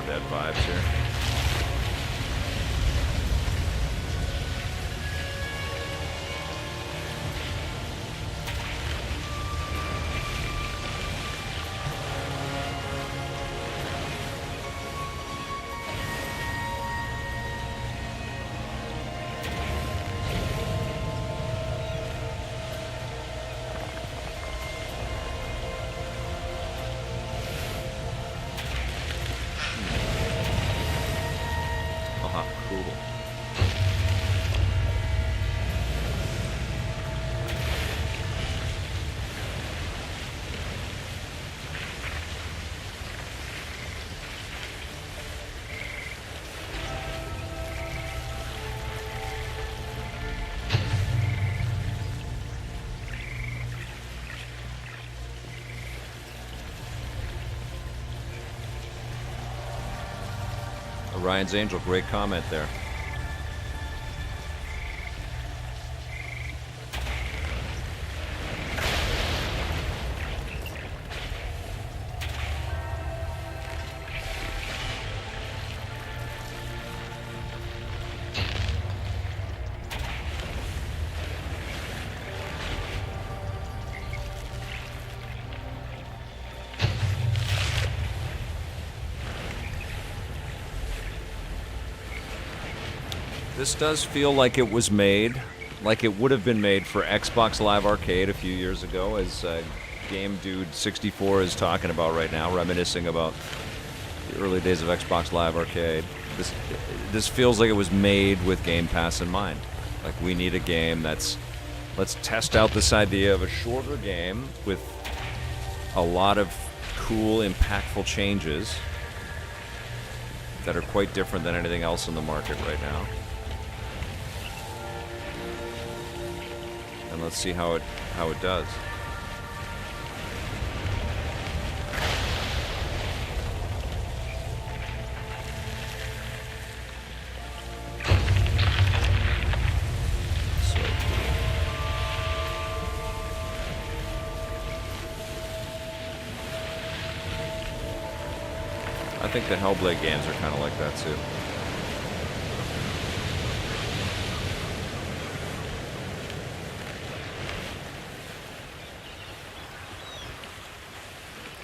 Dead vibes here. Ryan's Angel, great comment there. This does feel like it was made, like it would have been made for Xbox Live Arcade a few years ago, as Game Dude 64 is talking about right now, reminiscing about the early days of Xbox Live Arcade. This feels like it was made with Game Pass in mind. Like, we need a game that's, let's test out this idea of a shorter game with a lot of cool, impactful changes that are quite different than anything else in the market right now. And let's see how it does. So cool. I think the Hellblade games are kind of like that too.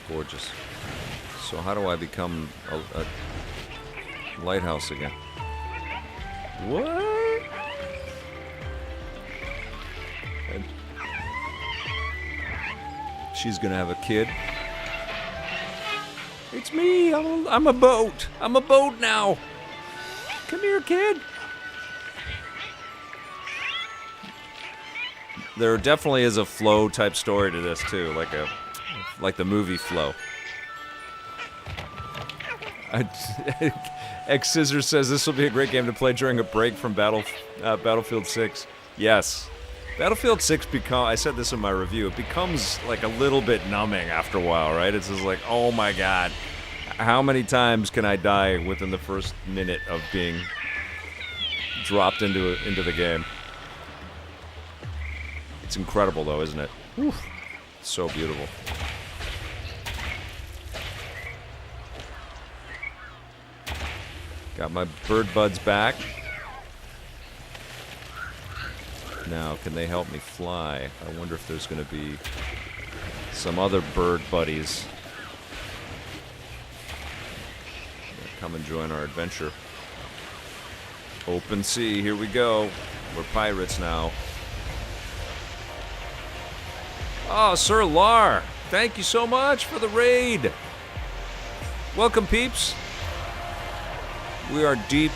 Gorgeous. So how do I become a lighthouse again? What? And she's gonna have a kid. It's me. I'm a boat. I'm a boat now. Come here, kid. There definitely is a flow type story to this too, like the movie Flow. X Scissors says this will be a great game to play during a break from Battlefield 6. Yes. Battlefield 6 I said this in my review, it becomes like a little bit numbing after a while, right? It's just like, oh my god, how many times can I die within the first minute of being dropped into the game? It's incredible though, isn't it? Whew. So beautiful. Got my bird buds back. Now, can they help me fly? I wonder if there's going to be some other bird buddies. Come and join our adventure. Open sea, here we go. We're pirates now. Oh, Sir Lar, thank you so much for the raid. Welcome, peeps. We are deep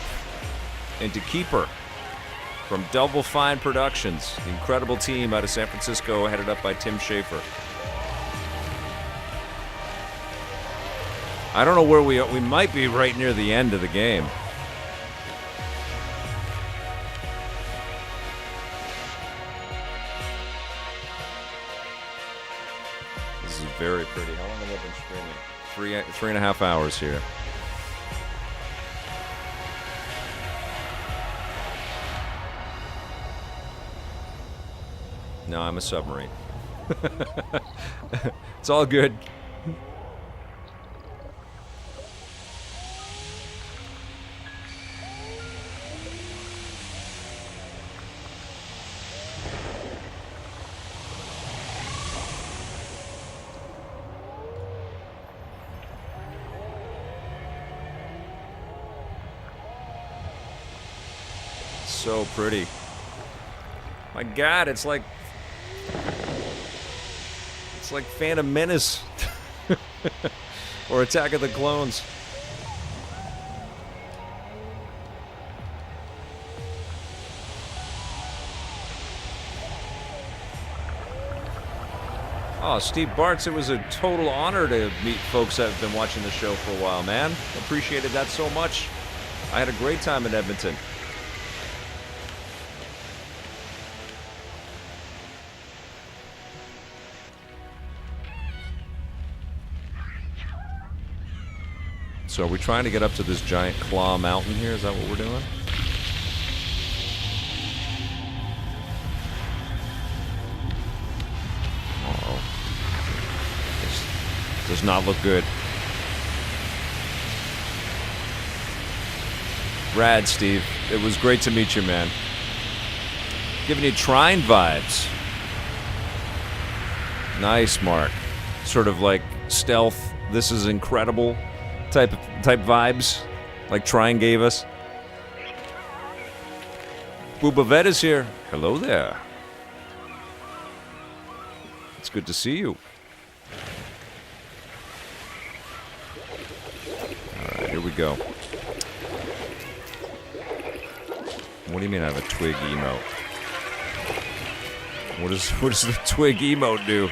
into Keeper from Double Fine Productions, the incredible team out of San Francisco, headed up by Tim Schafer. I don't know where we are. We might be right near the end of the game. This is very pretty. How long have I been streaming? 3.5 hours here. No, I'm a submarine. It's all good. So pretty. My God, it's like Phantom Menace or Attack of the Clones. Oh, Steve Bartz, it was a total honor to meet folks that have been watching the show for a while, man. Appreciated that so much. I had a great time in Edmonton. So are we trying to get up to this giant claw mountain here? Is that what we're doing? Uh-oh. This does not look good. Rad, Steve. It was great to meet you, man. Giving you Trine vibes. Nice, Mark. Sort of like stealth, this is incredible type vibes, like Trine gave us. Boobavet is here. Hello there. It's good to see you. All right, here we go. What do you mean I have a twig emote? What does the twig emote do?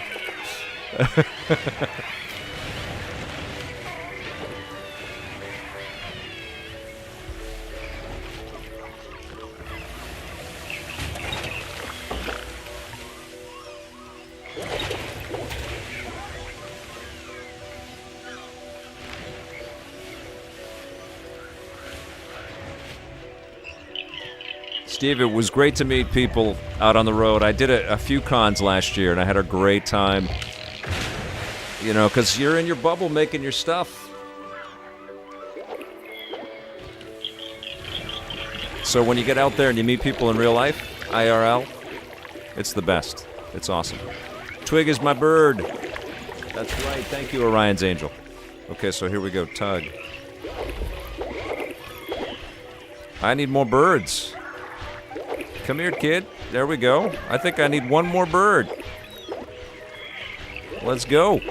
Steve, it was great to meet people out on the road. I did a few cons last year, and I had a great time. You know, because you're in your bubble making your stuff. So when you get out there and you meet people in real life, IRL, it's the best. It's awesome. Twig is my bird. That's right. Thank you, Orion's Angel. Okay, so here we go. Tug. I need more birds. Come here, kid. There we go. I think I need one more bird. Let's go.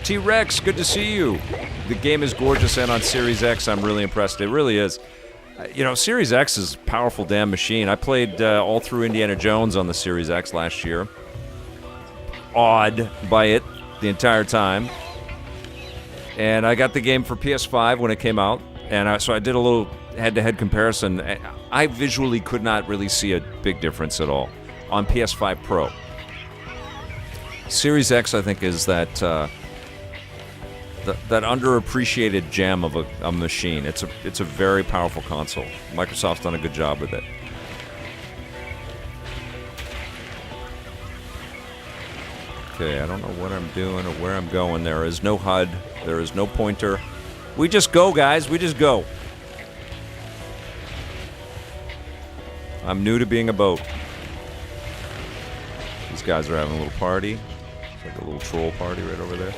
T-Rex, good to see you. The game is gorgeous, and on Series X, I'm really impressed. It really is. You know, Series X is a powerful damn machine. I played all through Indiana Jones on the Series X last year. Awed by it the entire time. And I got the game for PS5 when it came out, and so I did a little head-to-head comparison. I visually could not really see a big difference at all on PS5 Pro. Series X, I think, is that underappreciated gem of a machine. It's a very powerful console. Microsoft's done a good job with it. Okay, I don't know what I'm doing or where I'm going. There is no HUD. There is no pointer. We just go, guys. We just go. I'm new to being a boat. These guys are having a little party. It's like a little troll party right over there.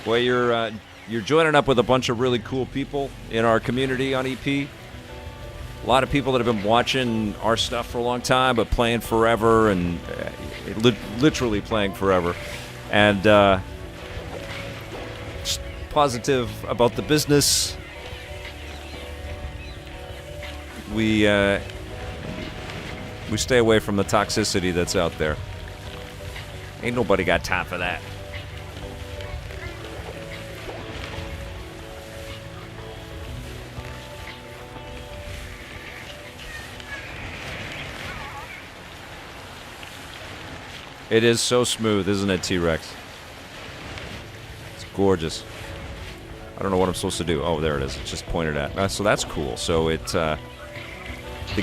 Well, you're joining up with a bunch of really cool people in our community on EP. A lot of people that have been watching our stuff for a long time, but playing forever, and literally playing forever. And just positive about the business. We stay away from the toxicity that's out there. Ain't nobody got time for that. It is so smooth, isn't it, T-Rex? It's gorgeous. I don't know what I'm supposed to do. Oh, there it is. It's just pointed at. So that's cool. So it, the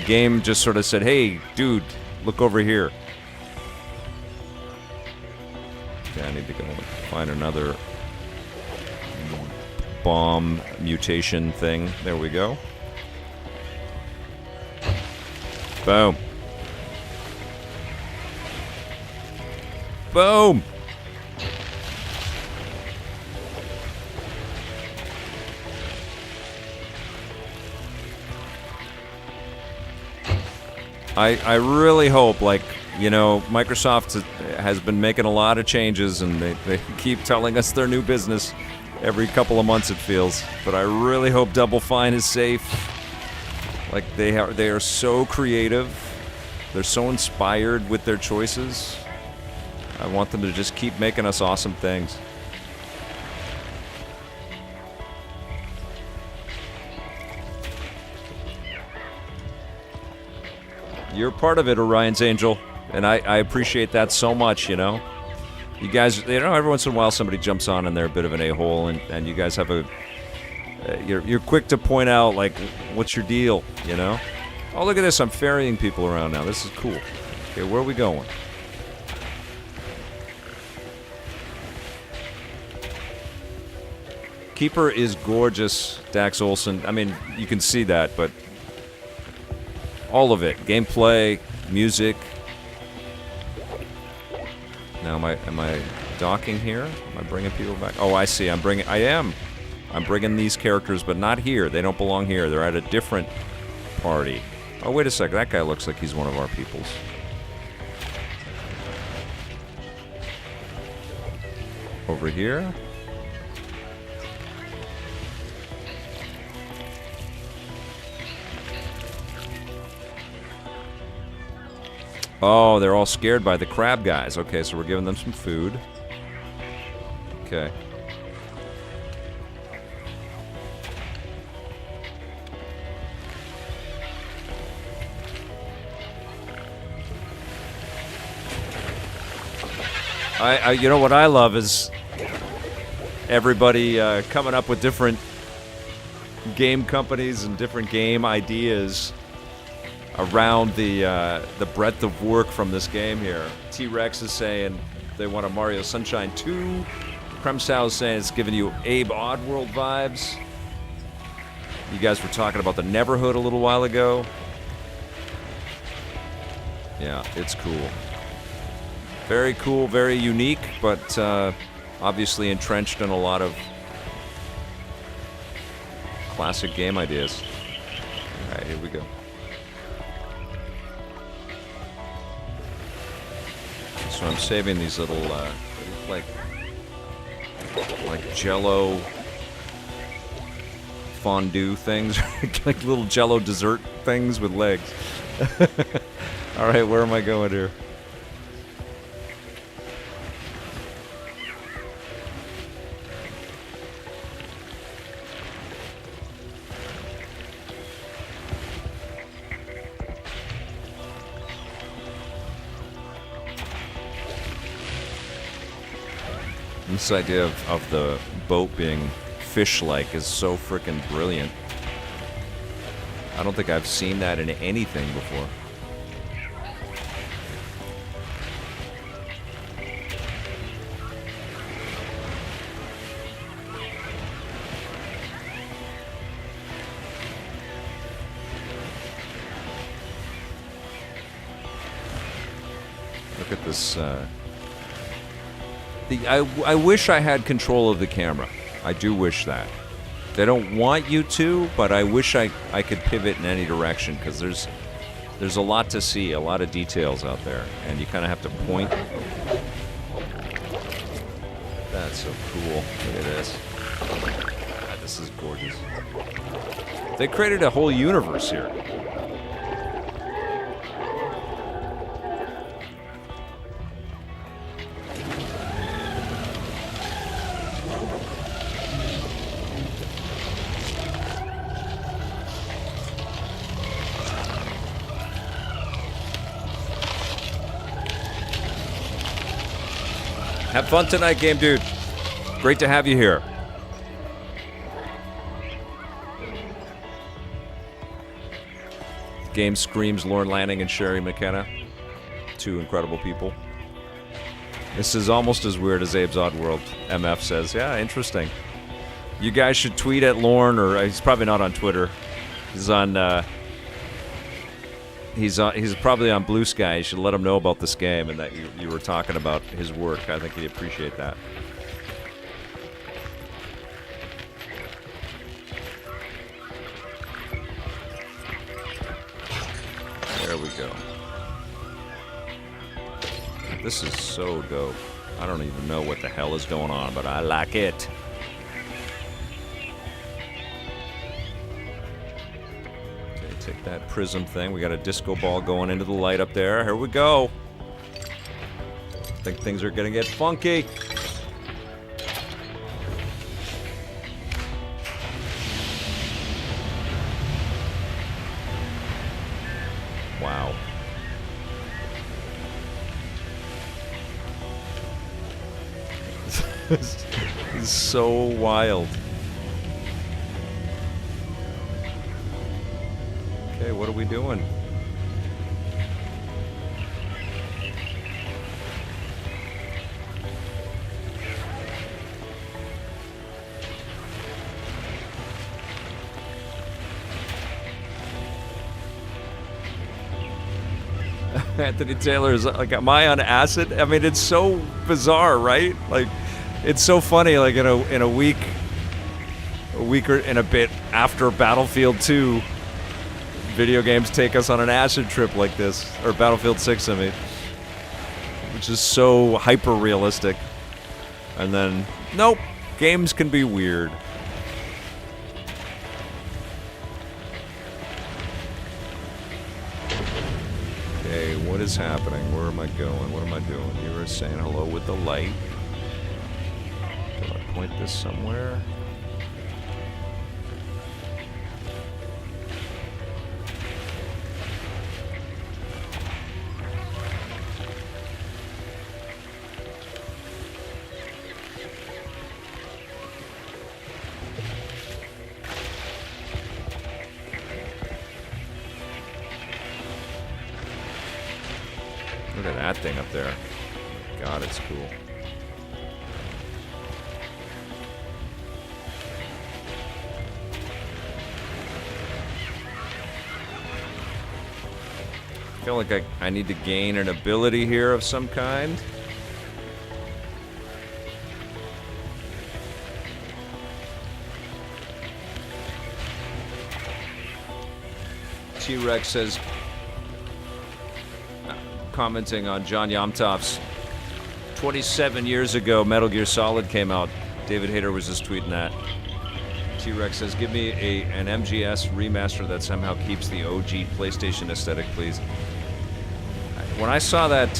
game just sort of said, hey, dude, look over here. Okay, I need to go find another bomb mutation thing. There we go. Boom. Boom! I really hope, like, you know, Microsoft has been making a lot of changes, and they keep telling us their new business every couple of months, it feels. But I really hope Double Fine is safe. Like, they are so creative. They're so inspired with their choices. I want them to just keep making us awesome things. You're part of it, Orion's Angel, and I appreciate that so much, you know. You guys, you know, every once in a while somebody jumps on and they're a bit of an a-hole, and you guys have a... you're quick to point out, like, what's your deal, you know? Oh, look at this, I'm ferrying people around now. This is cool. Okay, where are we going? Keeper is gorgeous, Dax Olson. I mean, you can see that, but all of it. Gameplay, music. Now, am I docking here? Am I bringing people back? Oh, I see. I'm bringing these characters, but not here. They don't belong here. They're at a different party. Oh, wait a second. That guy looks like he's one of our peoples. Over here. Oh, they're all scared by the crab guys. Okay, so we're giving them some food. Okay. You know what I love is everybody coming up with different game companies and different game ideas around the breadth of work from this game here. T-Rex is saying they want a Mario Sunshine 2. Kremsow is saying it's giving you Abe Oddworld vibes. You guys were talking about the Neverhood a little while ago. Yeah, it's cool. Very cool, very unique, but obviously entrenched in a lot of classic game ideas. All right, here we go. So I'm saving these little, like Jello fondue things, like little Jello dessert things with legs. All right, where am I going here? This idea of the boat being fish-like is so freaking brilliant. I don't think I've seen that in anything before. Look at this. I wish I had control of the camera. I do wish that. They don't want you to, but I wish I could pivot in any direction, because there's a lot to see, a lot of details out there, and you kind of have to point. That's so cool. Look at this. God, this is gorgeous. They created a whole universe here. Have fun tonight, Game Dude. Great to have you here. The game screams Lorne Lanning and Sherry McKenna. Two incredible people. This is almost as weird as Abe's Oddworld, MF says. Yeah, interesting. You guys should tweet at Lorne, or he's probably not on Twitter. He's on... He's probably on Blue Sky. You should let him know about this game and that you were talking about his work. I think he'd appreciate that. There we go. This is so dope. I don't even know what the hell is going on, but I like it. Take that prism thing. We got a disco ball going into the light up there. Here we go. I think things are gonna get funky. Wow. This is so wild. Okay, what are we doing? Anthony Taylor is like, am I on acid? I mean, it's so bizarre, right? Like, it's so funny. Like in a week or in a bit after Battlefield 2. Video games take us on an acid trip like this, or Battlefield 6, I mean, which is so hyper-realistic. And then, nope, games can be weird. Okay, what is happening? Where am I going? What am I doing? You were saying hello with the light. Do I point this somewhere? Look at that thing up there. God, it's cool. I feel like I need to gain an ability here of some kind. T-Rex says, commenting on John Yomtov's 27 years ago Metal Gear Solid came out. David Hayter was just tweeting that. T-Rex says, give me an MGS remaster that somehow keeps the OG PlayStation aesthetic, please. When I saw that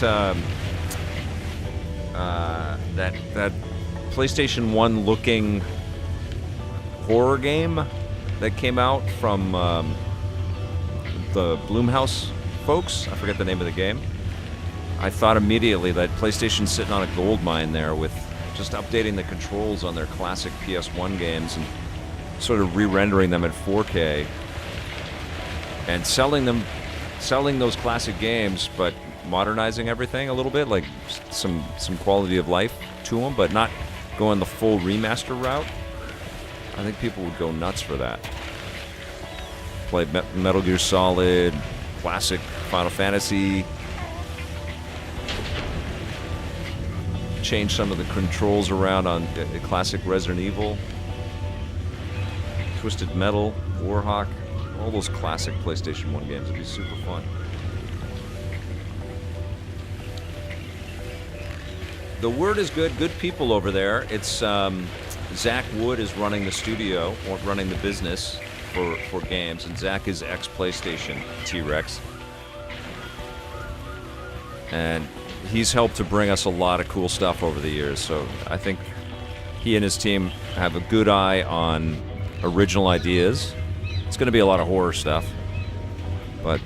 that PlayStation 1 looking horror game that came out from the Blumhouse folks, I forget the name of the game, I thought immediately that PlayStation's sitting on a gold mine there with just updating the controls on their classic PS1 games and sort of re-rendering them at 4K and selling those classic games, but modernizing everything a little bit, like some quality of life to them, but not going the full remaster route. I think people would go nuts for that. Play Metal Gear Solid, classic Final Fantasy, change some of the controls around on classic Resident Evil, Twisted Metal, Warhawk, all those classic PlayStation 1 games. It'd be super fun. The word is good. Good people over there. It's Zach Wood is running the studio, or running the business for games, and Zach is ex-PlayStation T-Rex. And he's helped to bring us a lot of cool stuff over the years, so I think he and his team have a good eye on original ideas. It's going to be a lot of horror stuff, but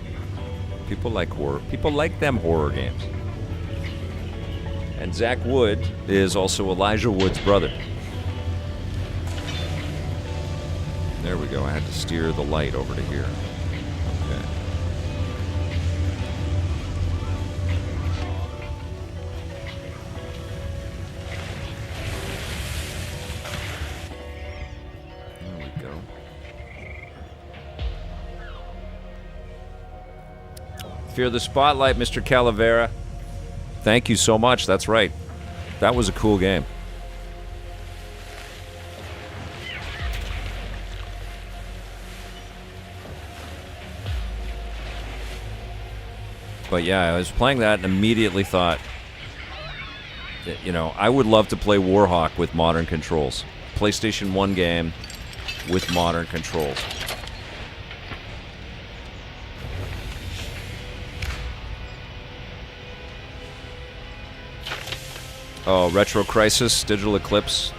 people like horror. People like them horror games. And Zach Wood is also Elijah Wood's brother. There we go. I had to steer the light over to here. Okay. There we go. Fear the Spotlight, Mr. Calavera. Thank you so much. That's right. That was a cool game. But yeah, I was playing that and immediately thought that, you know, I would love to play Warhawk with modern controls. PlayStation 1 game with modern controls. Oh, Retro Crisis, Digital Eclipse.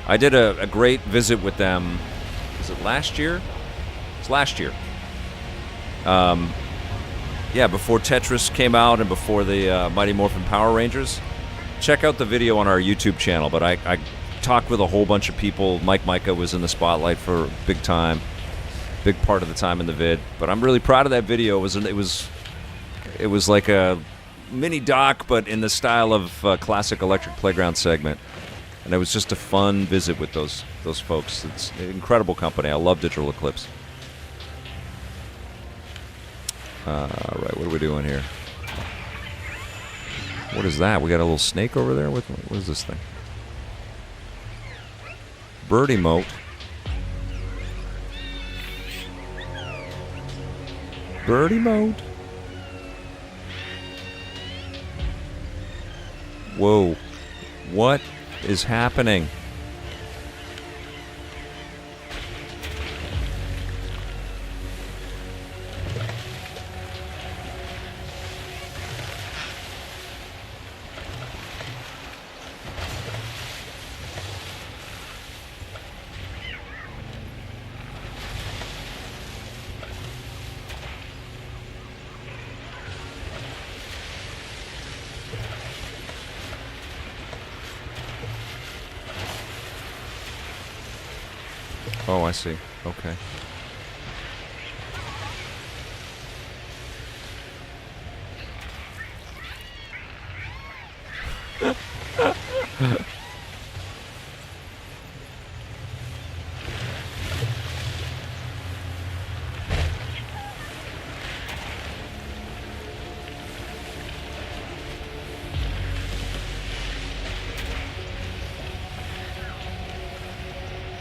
I did a great visit with them. Was it last year? It's last year. Yeah, before Tetris came out and before the Mighty Morphin Power Rangers. Check out the video on our YouTube channel. But I talked with a whole bunch of people. Mike Micah was in the spotlight for a big part of the time in the vid. But I'm really proud of that video. It was like a mini doc, but in the style of classic Electric Playground segment. And it was just a fun visit with those folks. It's an incredible company. I love Digital Eclipse. All right, what are we doing here? What is that? We got a little snake over there? What is this thing? Bird emote. Bird emote. Whoa. What is happening? Oh, I see. Okay.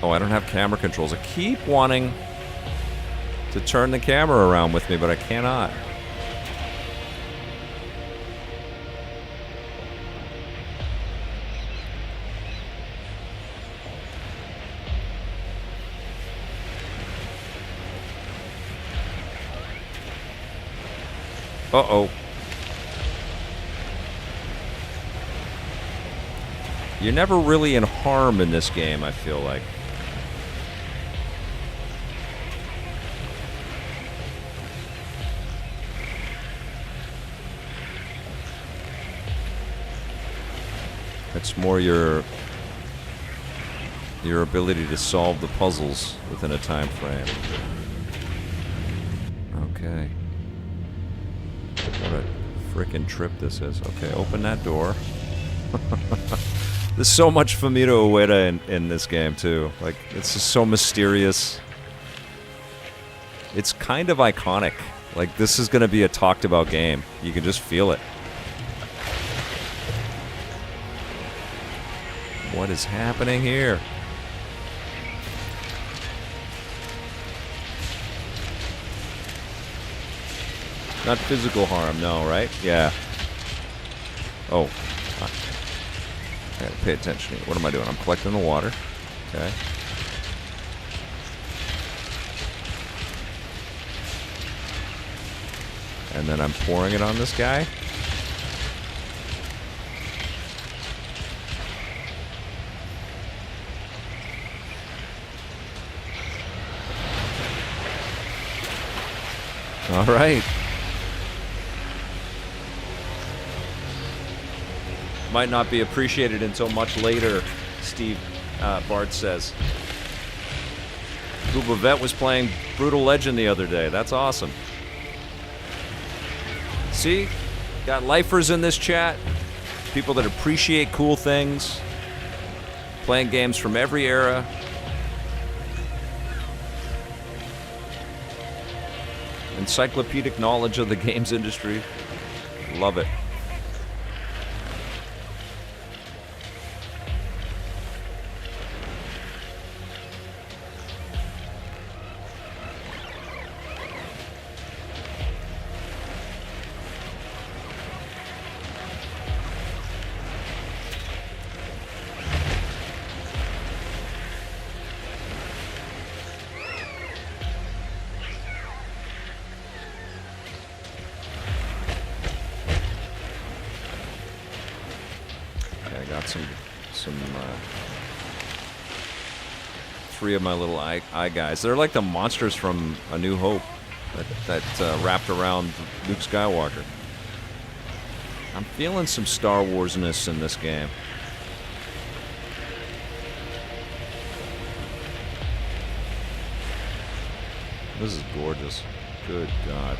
Oh, I don't have camera controls. I keep wanting to turn the camera around with me, but I cannot. Uh-oh. You're never really in harm in this game, I feel like. It's more your ability to solve the puzzles within a time frame. Okay. What a frickin' trip this is. Okay, open that door. There's so much Fumito Ueda in this game, too. Like, it's just so mysterious. It's kind of iconic. Like, this is going to be a talked-about game. You can just feel it. What is happening here? Not physical harm, no, right? Yeah. Oh. I gotta pay attention here. What am I doing? I'm collecting the water. Okay. And then I'm pouring it on this guy. All right. Might not be appreciated until much later, Steve Bart says. Booba Vet was playing Brutal Legend the other day. That's awesome. See? Got lifers in this chat. People that appreciate cool things. Playing games from every era. Encyclopedic knowledge of the games industry. Love it. Three of my little eye guys. They're like the monsters from A New Hope that wrapped around Luke Skywalker. I'm feeling some Star Wars-ness in this game. This is gorgeous. Good God.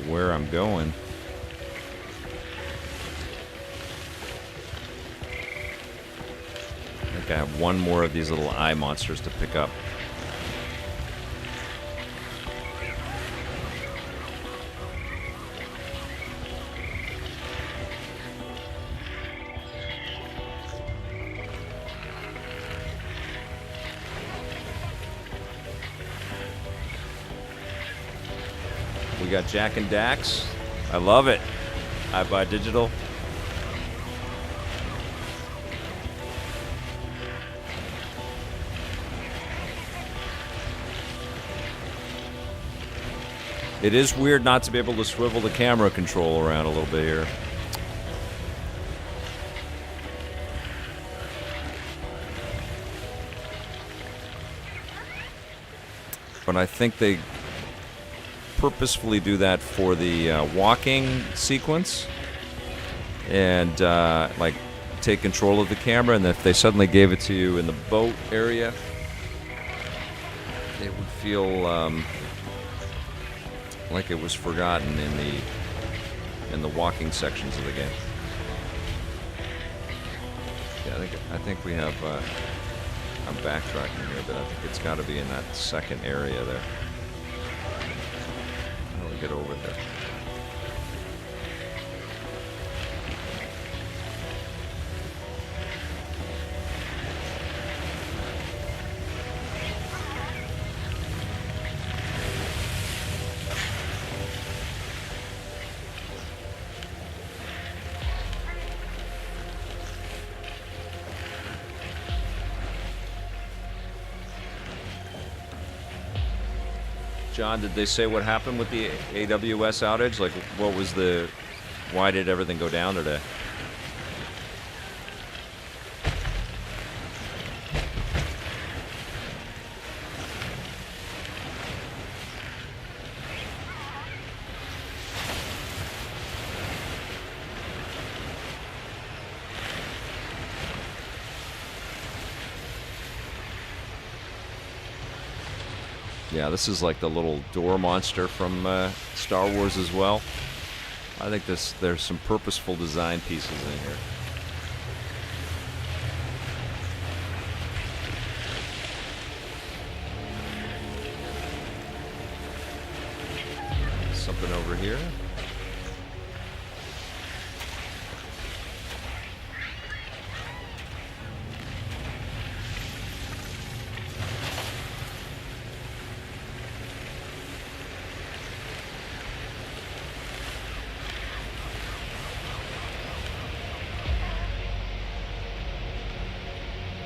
Where I'm going. I think I have one more of these little eye monsters to pick up. We got Jack and Dax. I love it. I buy digital. It is weird not to be able to swivel the camera control around a little bit here. But I think they purposefully do that for the walking sequence, and like take control of the camera, and if they suddenly gave it to you in the boat area, it would feel like it was forgotten in the walking sections of the game. Yeah, I think we have. I'm backtracking here, but I think it's got to be in that second area there. How do we get over there? John, did they say what happened with the AWS outage? Like, why did everything go down today? Yeah, this is like the little door monster from Star Wars as well. I think there's some purposeful design pieces in here. Something over here.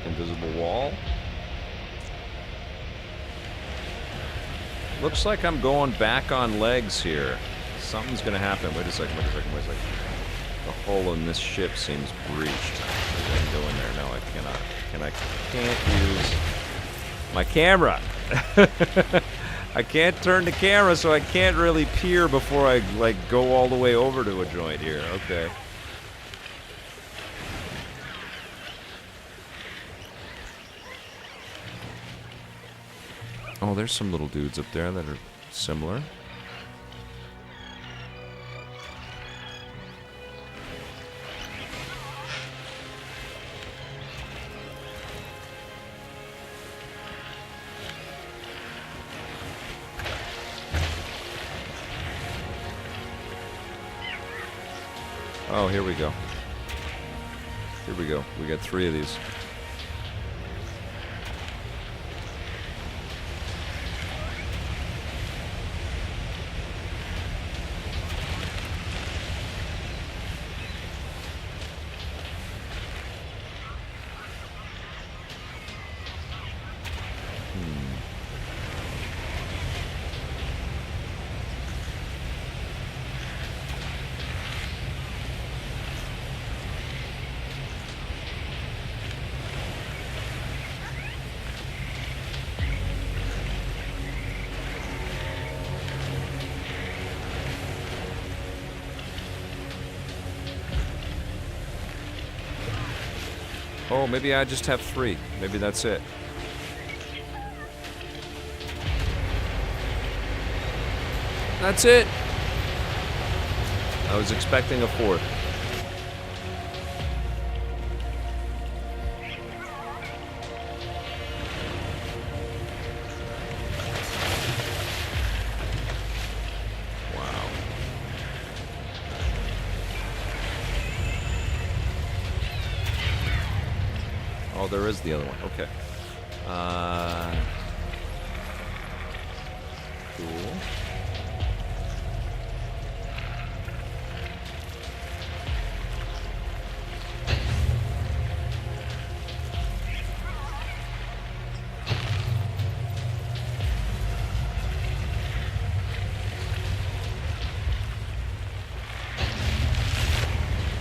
Invisible wall. Looks like I'm going back on legs here. Something's gonna happen. Wait a second. The hole in this ship seems breached. I can go in there. No, I cannot. Can't use my camera. I can't turn the camera, so I can't really peer before I go all the way over to a joint here. Okay. Oh, there's some little dudes up there that are similar. Oh, here we go. Here we go. We got 3 of these. Oh, maybe I just have 3. Maybe that's it. That's it. I was expecting a 4th. Oh, there is the other one. Okay. Cool.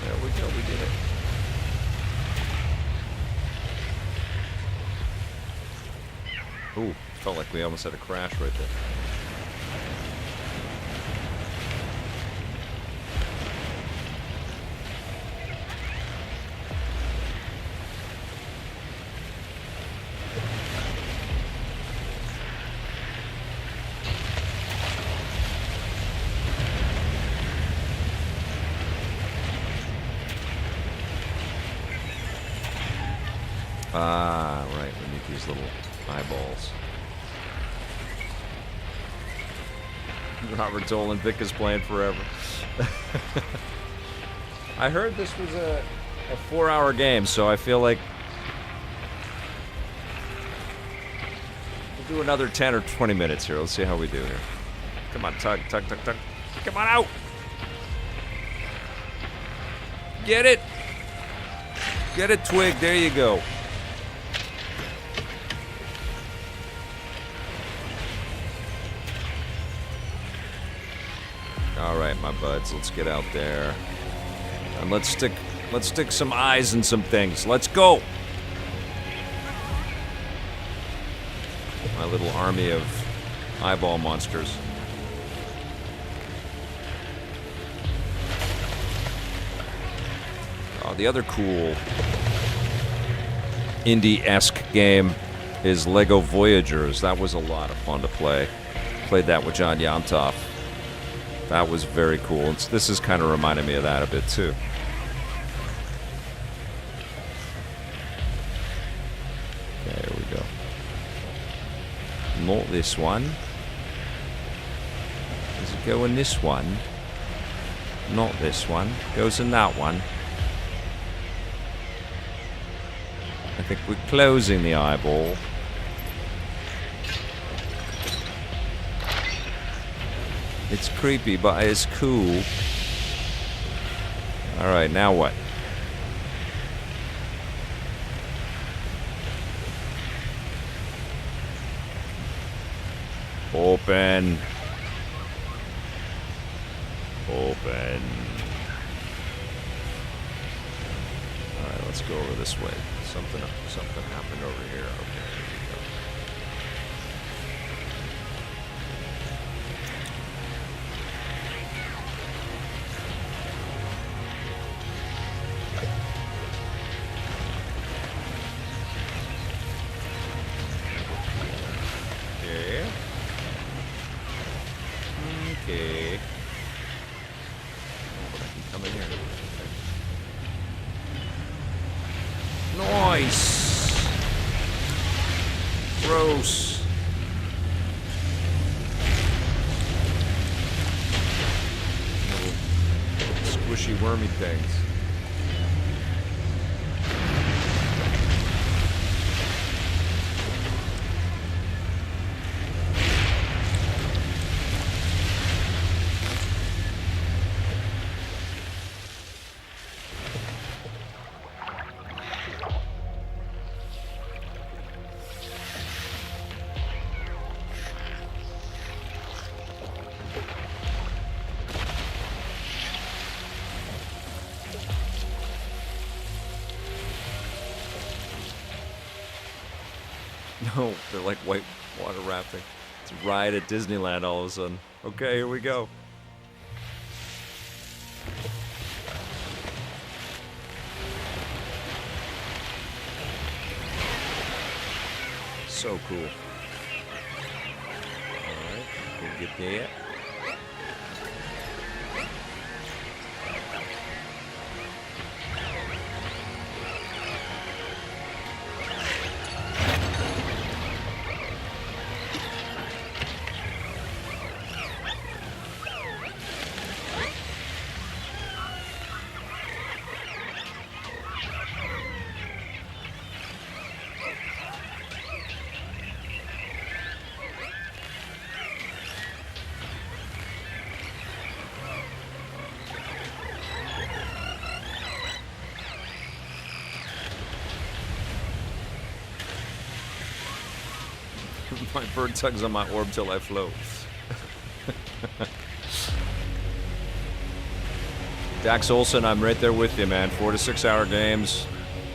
There we go. We did it. Ooh, felt like we almost had a crash right there. Ah, right. We need these little eyeballs. Robert Dolan, Vic is playing forever. I heard this was a 4-hour game, so I feel like we'll do another 10 or 20 minutes here. Let's see how we do here. Come on, tug, tug, tug, tug. Come on out. Get it. Get it, Twig. There you go. All right, my buds, let's get out there. And let's stick some eyes in some things. Let's go. My little army of eyeball monsters. Oh, the other cool indie-esque game is Lego Voyagers. That was a lot of fun to play. Played that with John Yamtoff. That was very cool. This is kind of reminding me of that a bit too. Okay, here we go. Not this one. Does it go in this one? Not this one. Goes in that one. I think we're closing the eyeball. It's creepy, but it's cool. Alright, now what? Open. Open. Alright, let's go over this way. Something happened over here. Okay. Okay. But I can come in here. Okay. Nice. Gross. Little squishy, wormy things. No, they're like white water rafting. It's a ride at Disneyland all of a sudden. Okay, here we go. So cool. Alright, we'll get there. My bird tugs on my orb till I float. Dax Olson, I'm right there with you, man. 4 to 6 hour games.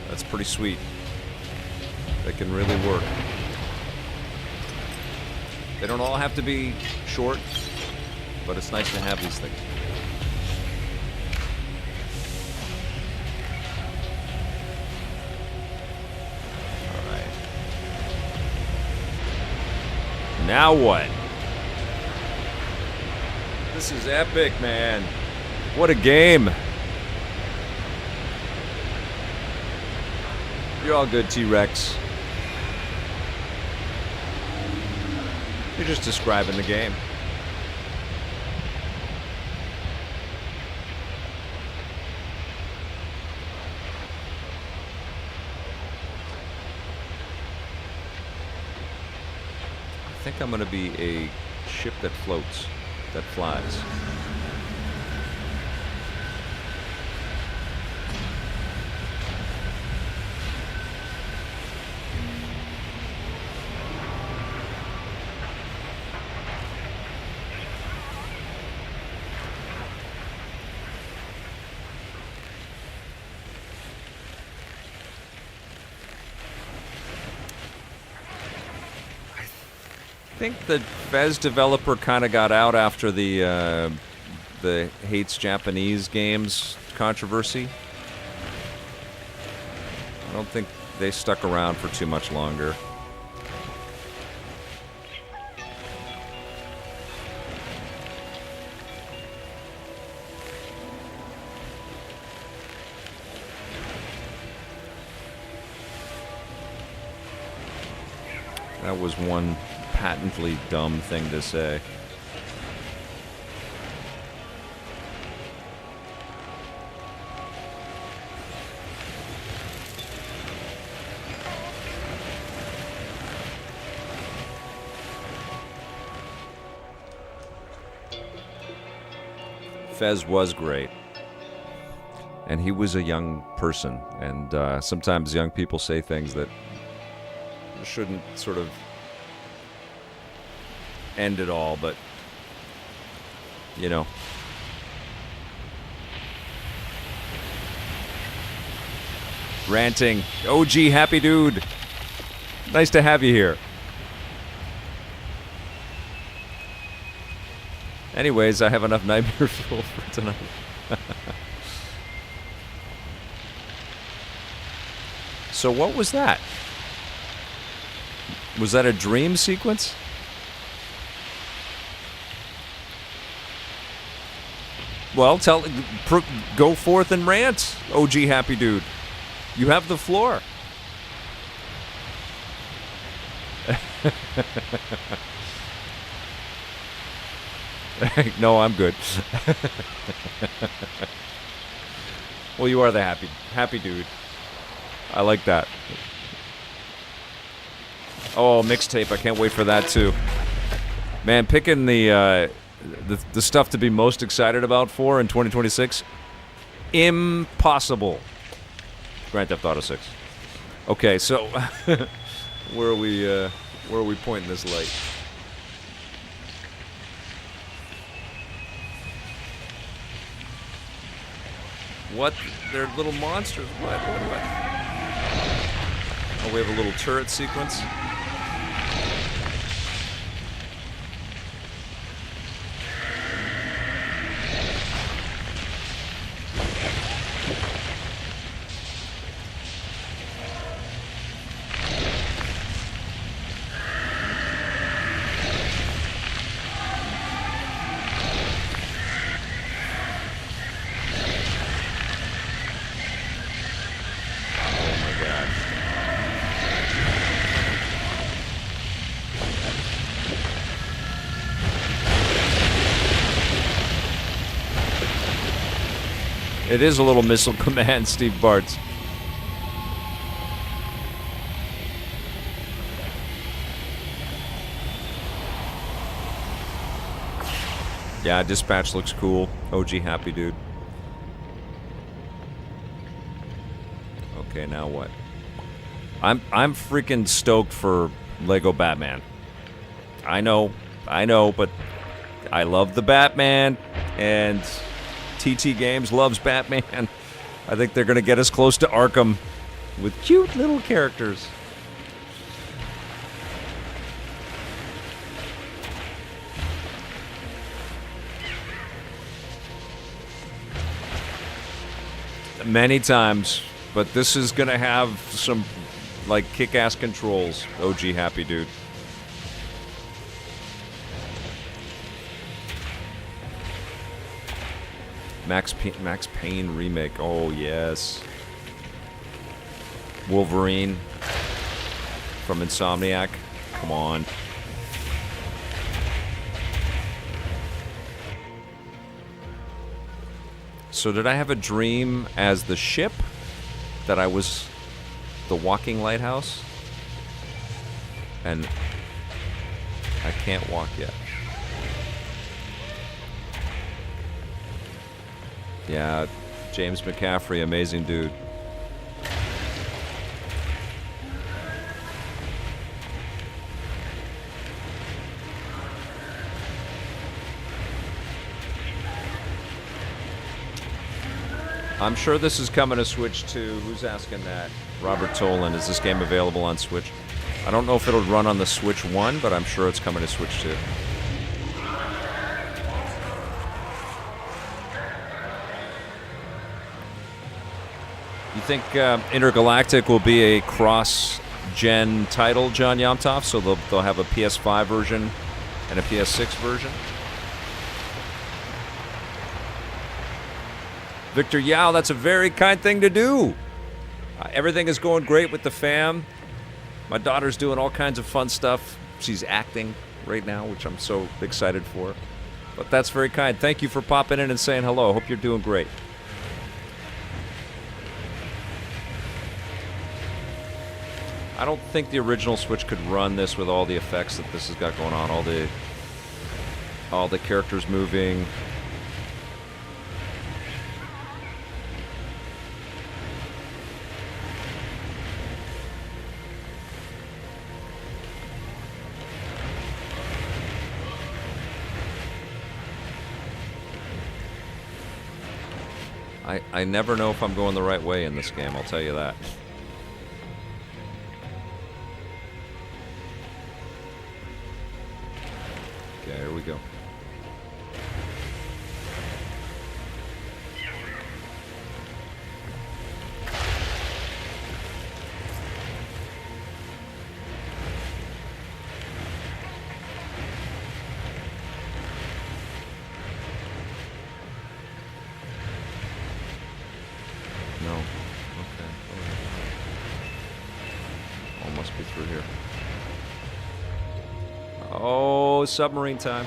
That's pretty sweet. They can really work. They don't all have to be short, but it's nice to have these things. Now what? This is epic, man. What a game. You're all good, T-Rex. You're just describing the game. I think I'm going to be a ship that floats, that flies. I think the Fez developer kind of got out after the hates Japanese games controversy. I don't think they stuck around for too much longer. That was one patently dumb thing to say. Fez was great. And he was a young person. And sometimes young people say things that shouldn't sort of end it all, but you know. Ranting. OG happy dude. Nice to have you here. Anyways, I have enough nightmare fuel for tonight. So what was that? Was that a dream sequence? Well, go forth and rant, OG happy dude. You have the floor. No, I'm good. Well, you are the happy dude. I like that. Oh, mixtape! I can't wait for that too. Man, picking the stuff to be most excited about for in 2026, impossible. Grand Theft Auto 6. Okay, so where are we pointing this light? What? They're little monsters. What? Oh, we have a little turret sequence. It is a little missile command, Steve Bartz. Yeah, dispatch looks cool. OG happy dude. Okay, now what? I'm freaking stoked for Lego Batman. I know, but I love the Batman, and TT Games loves Batman. I think they're going to get us close to Arkham with cute little characters. Many times, but this is going to have some, like, kick-ass controls. OG happy dude. Max Payne remake. Oh, yes. Wolverine from Insomniac. Come on. So did I have a dream as the ship that I was the walking lighthouse? And I can't walk yet. Yeah, James McCaffrey, amazing dude. I'm sure this is coming to Switch 2. Who's asking that? Robert Tolan. Is this game available on Switch? I don't know if it'll run on the Switch 1, but I'm sure it's coming to Switch 2. You think Intergalactic will be a cross-gen title, John Yomtov? So they'll have a PS5 version and a PS6 version? Victor Yao, that's a very kind thing to do. Everything is going great with the fam. My daughter's doing all kinds of fun stuff. She's acting right now, which I'm so excited for. But that's very kind. Thank you for popping in and saying hello. Hope you're doing great. I don't think the original Switch could run this with all the effects that this has got going on. All the characters moving. I never know if I'm going the right way in this game, I'll tell you that. Okay, here we go. Submarine time.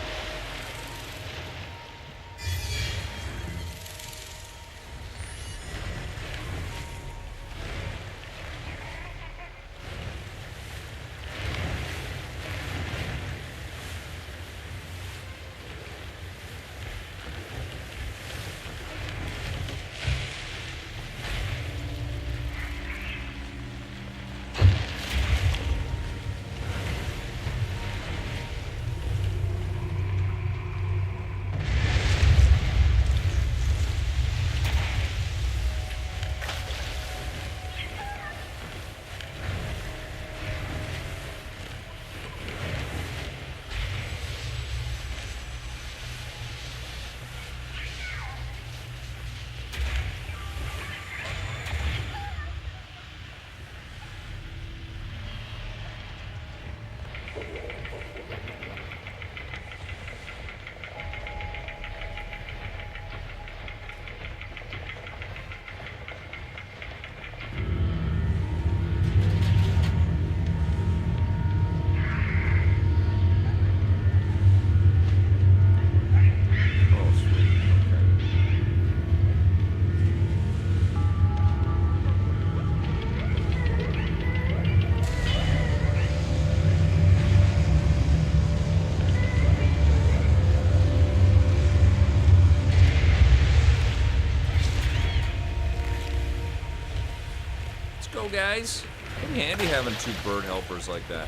Guys, pretty handy having two bird helpers like that.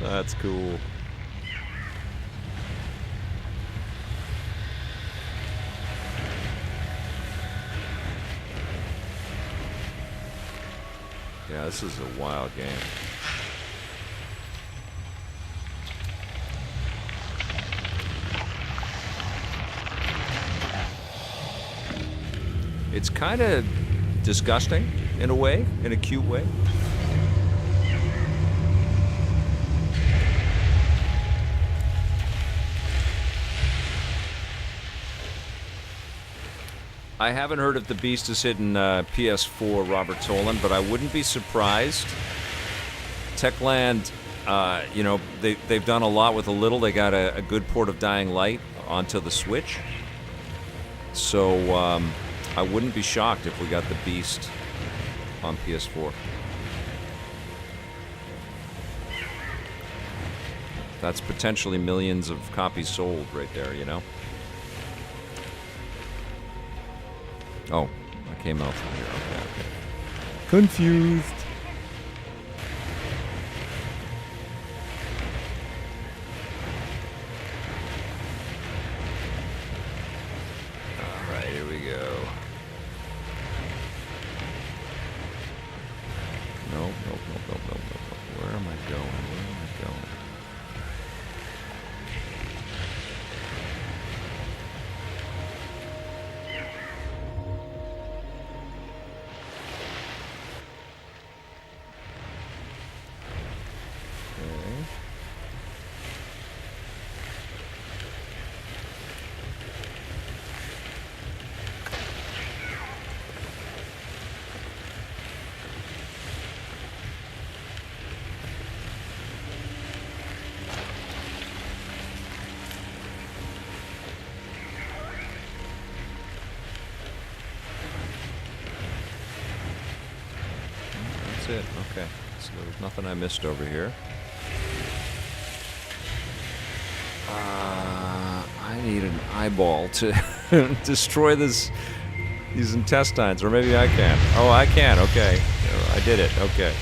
That's cool. Yeah, this is a wild game. It's kind of disgusting in a way, in a cute way. I haven't heard if the Beast is hitting PS4, Robert Tolan, but I wouldn't be surprised. Techland, you know, they've done a lot with a little. They got a good port of Dying Light onto the Switch. So I wouldn't be shocked if we got the Beast on PS4. That's potentially millions of copies sold right there, you know? Oh, I came out from here. Okay. Confused. All right, here we go. Nope. Where am I going? It. Okay, so there's nothing I missed over here. I need an eyeball to destroy these intestines, or maybe I can. Oh, I can. Okay, I did it. Okay.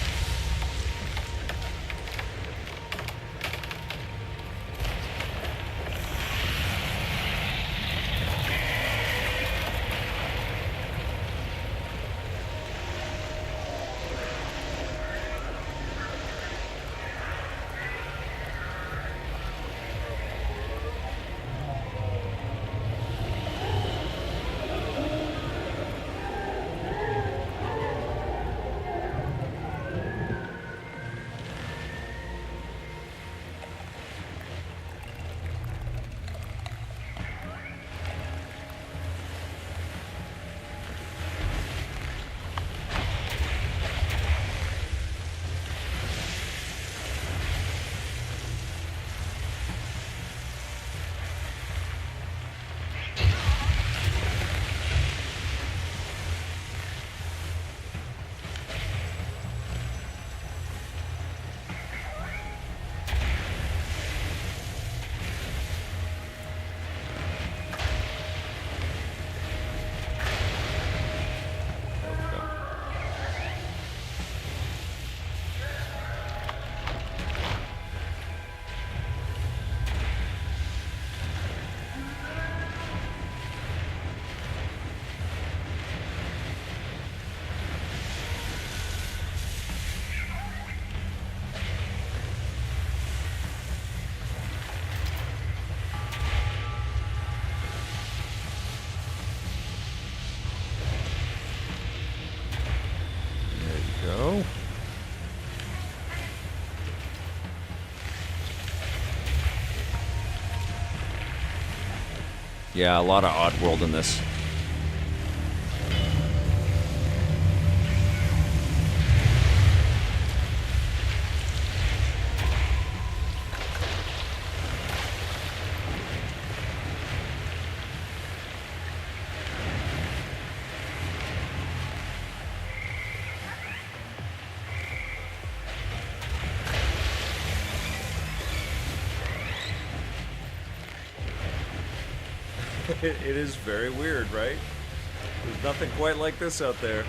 Yeah, a lot of Oddworld in this. It is very weird, right? There's nothing quite like this out there.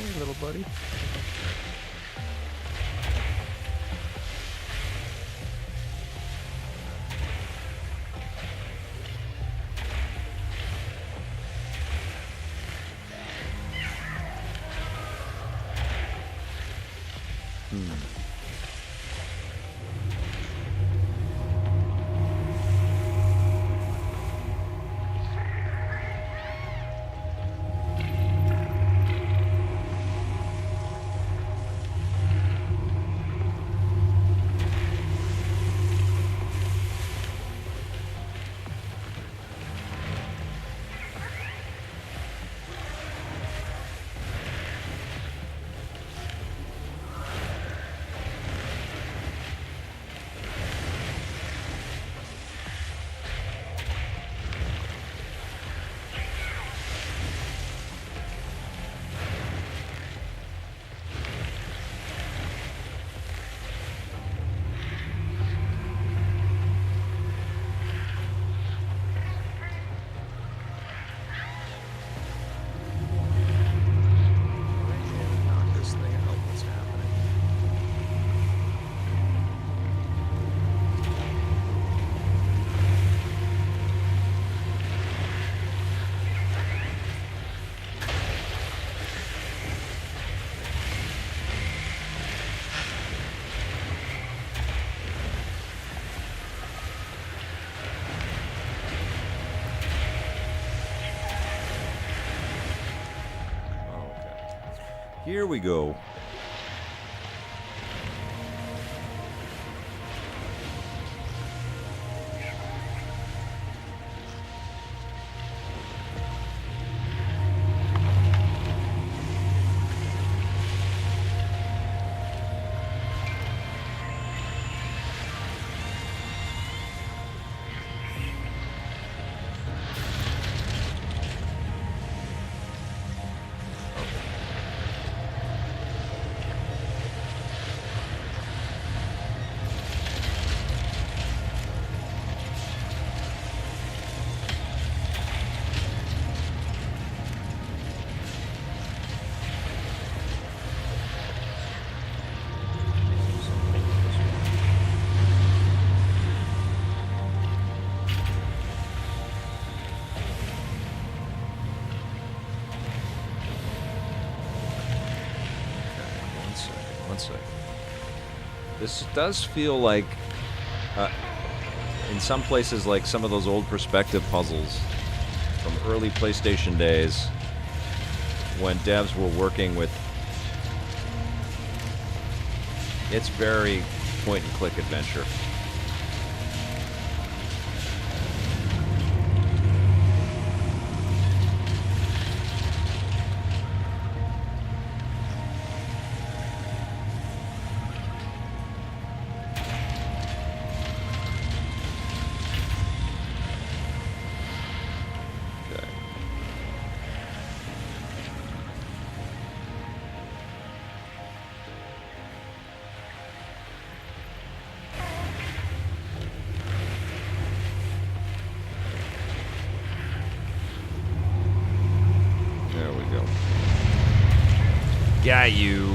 Hey, little buddy. Here we go. This does feel like, in some places, like some of those old perspective puzzles from early PlayStation days when devs were working with... It's very point-and-click adventure. Got you.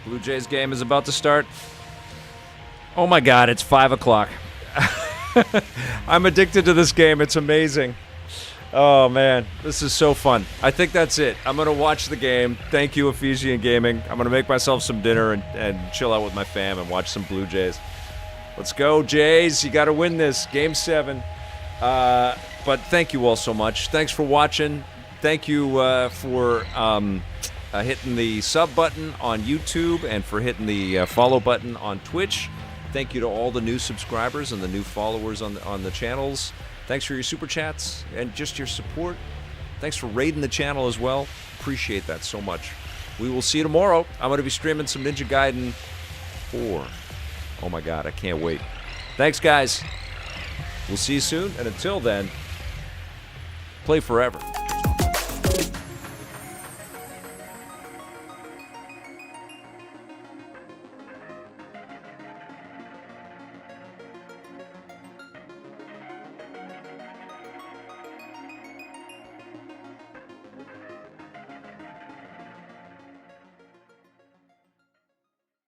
Blue Jays game is about to start. Oh my God, it's 5 o'clock. I'm addicted to this game. It's amazing. Oh, man. This is so fun. I think that's it. I'm going to watch the game. Thank you, Ephesian Gaming. I'm going to make myself some dinner and chill out with my fam and watch some Blue Jays. Let's go, Jays. You got to win this. Game 7. But thank you all so much. Thanks for watching. Thank you for hitting the sub button on YouTube and for hitting the follow button on Twitch. Thank you to all the new subscribers and the new followers on the channels. Thanks for your super chats and just your support. Thanks for raiding the channel as well. Appreciate that so much. We will see you tomorrow. I'm going to be streaming some Ninja Gaiden 4. Oh my God, I can't wait. Thanks, guys. We'll see you soon. And until then, play forever.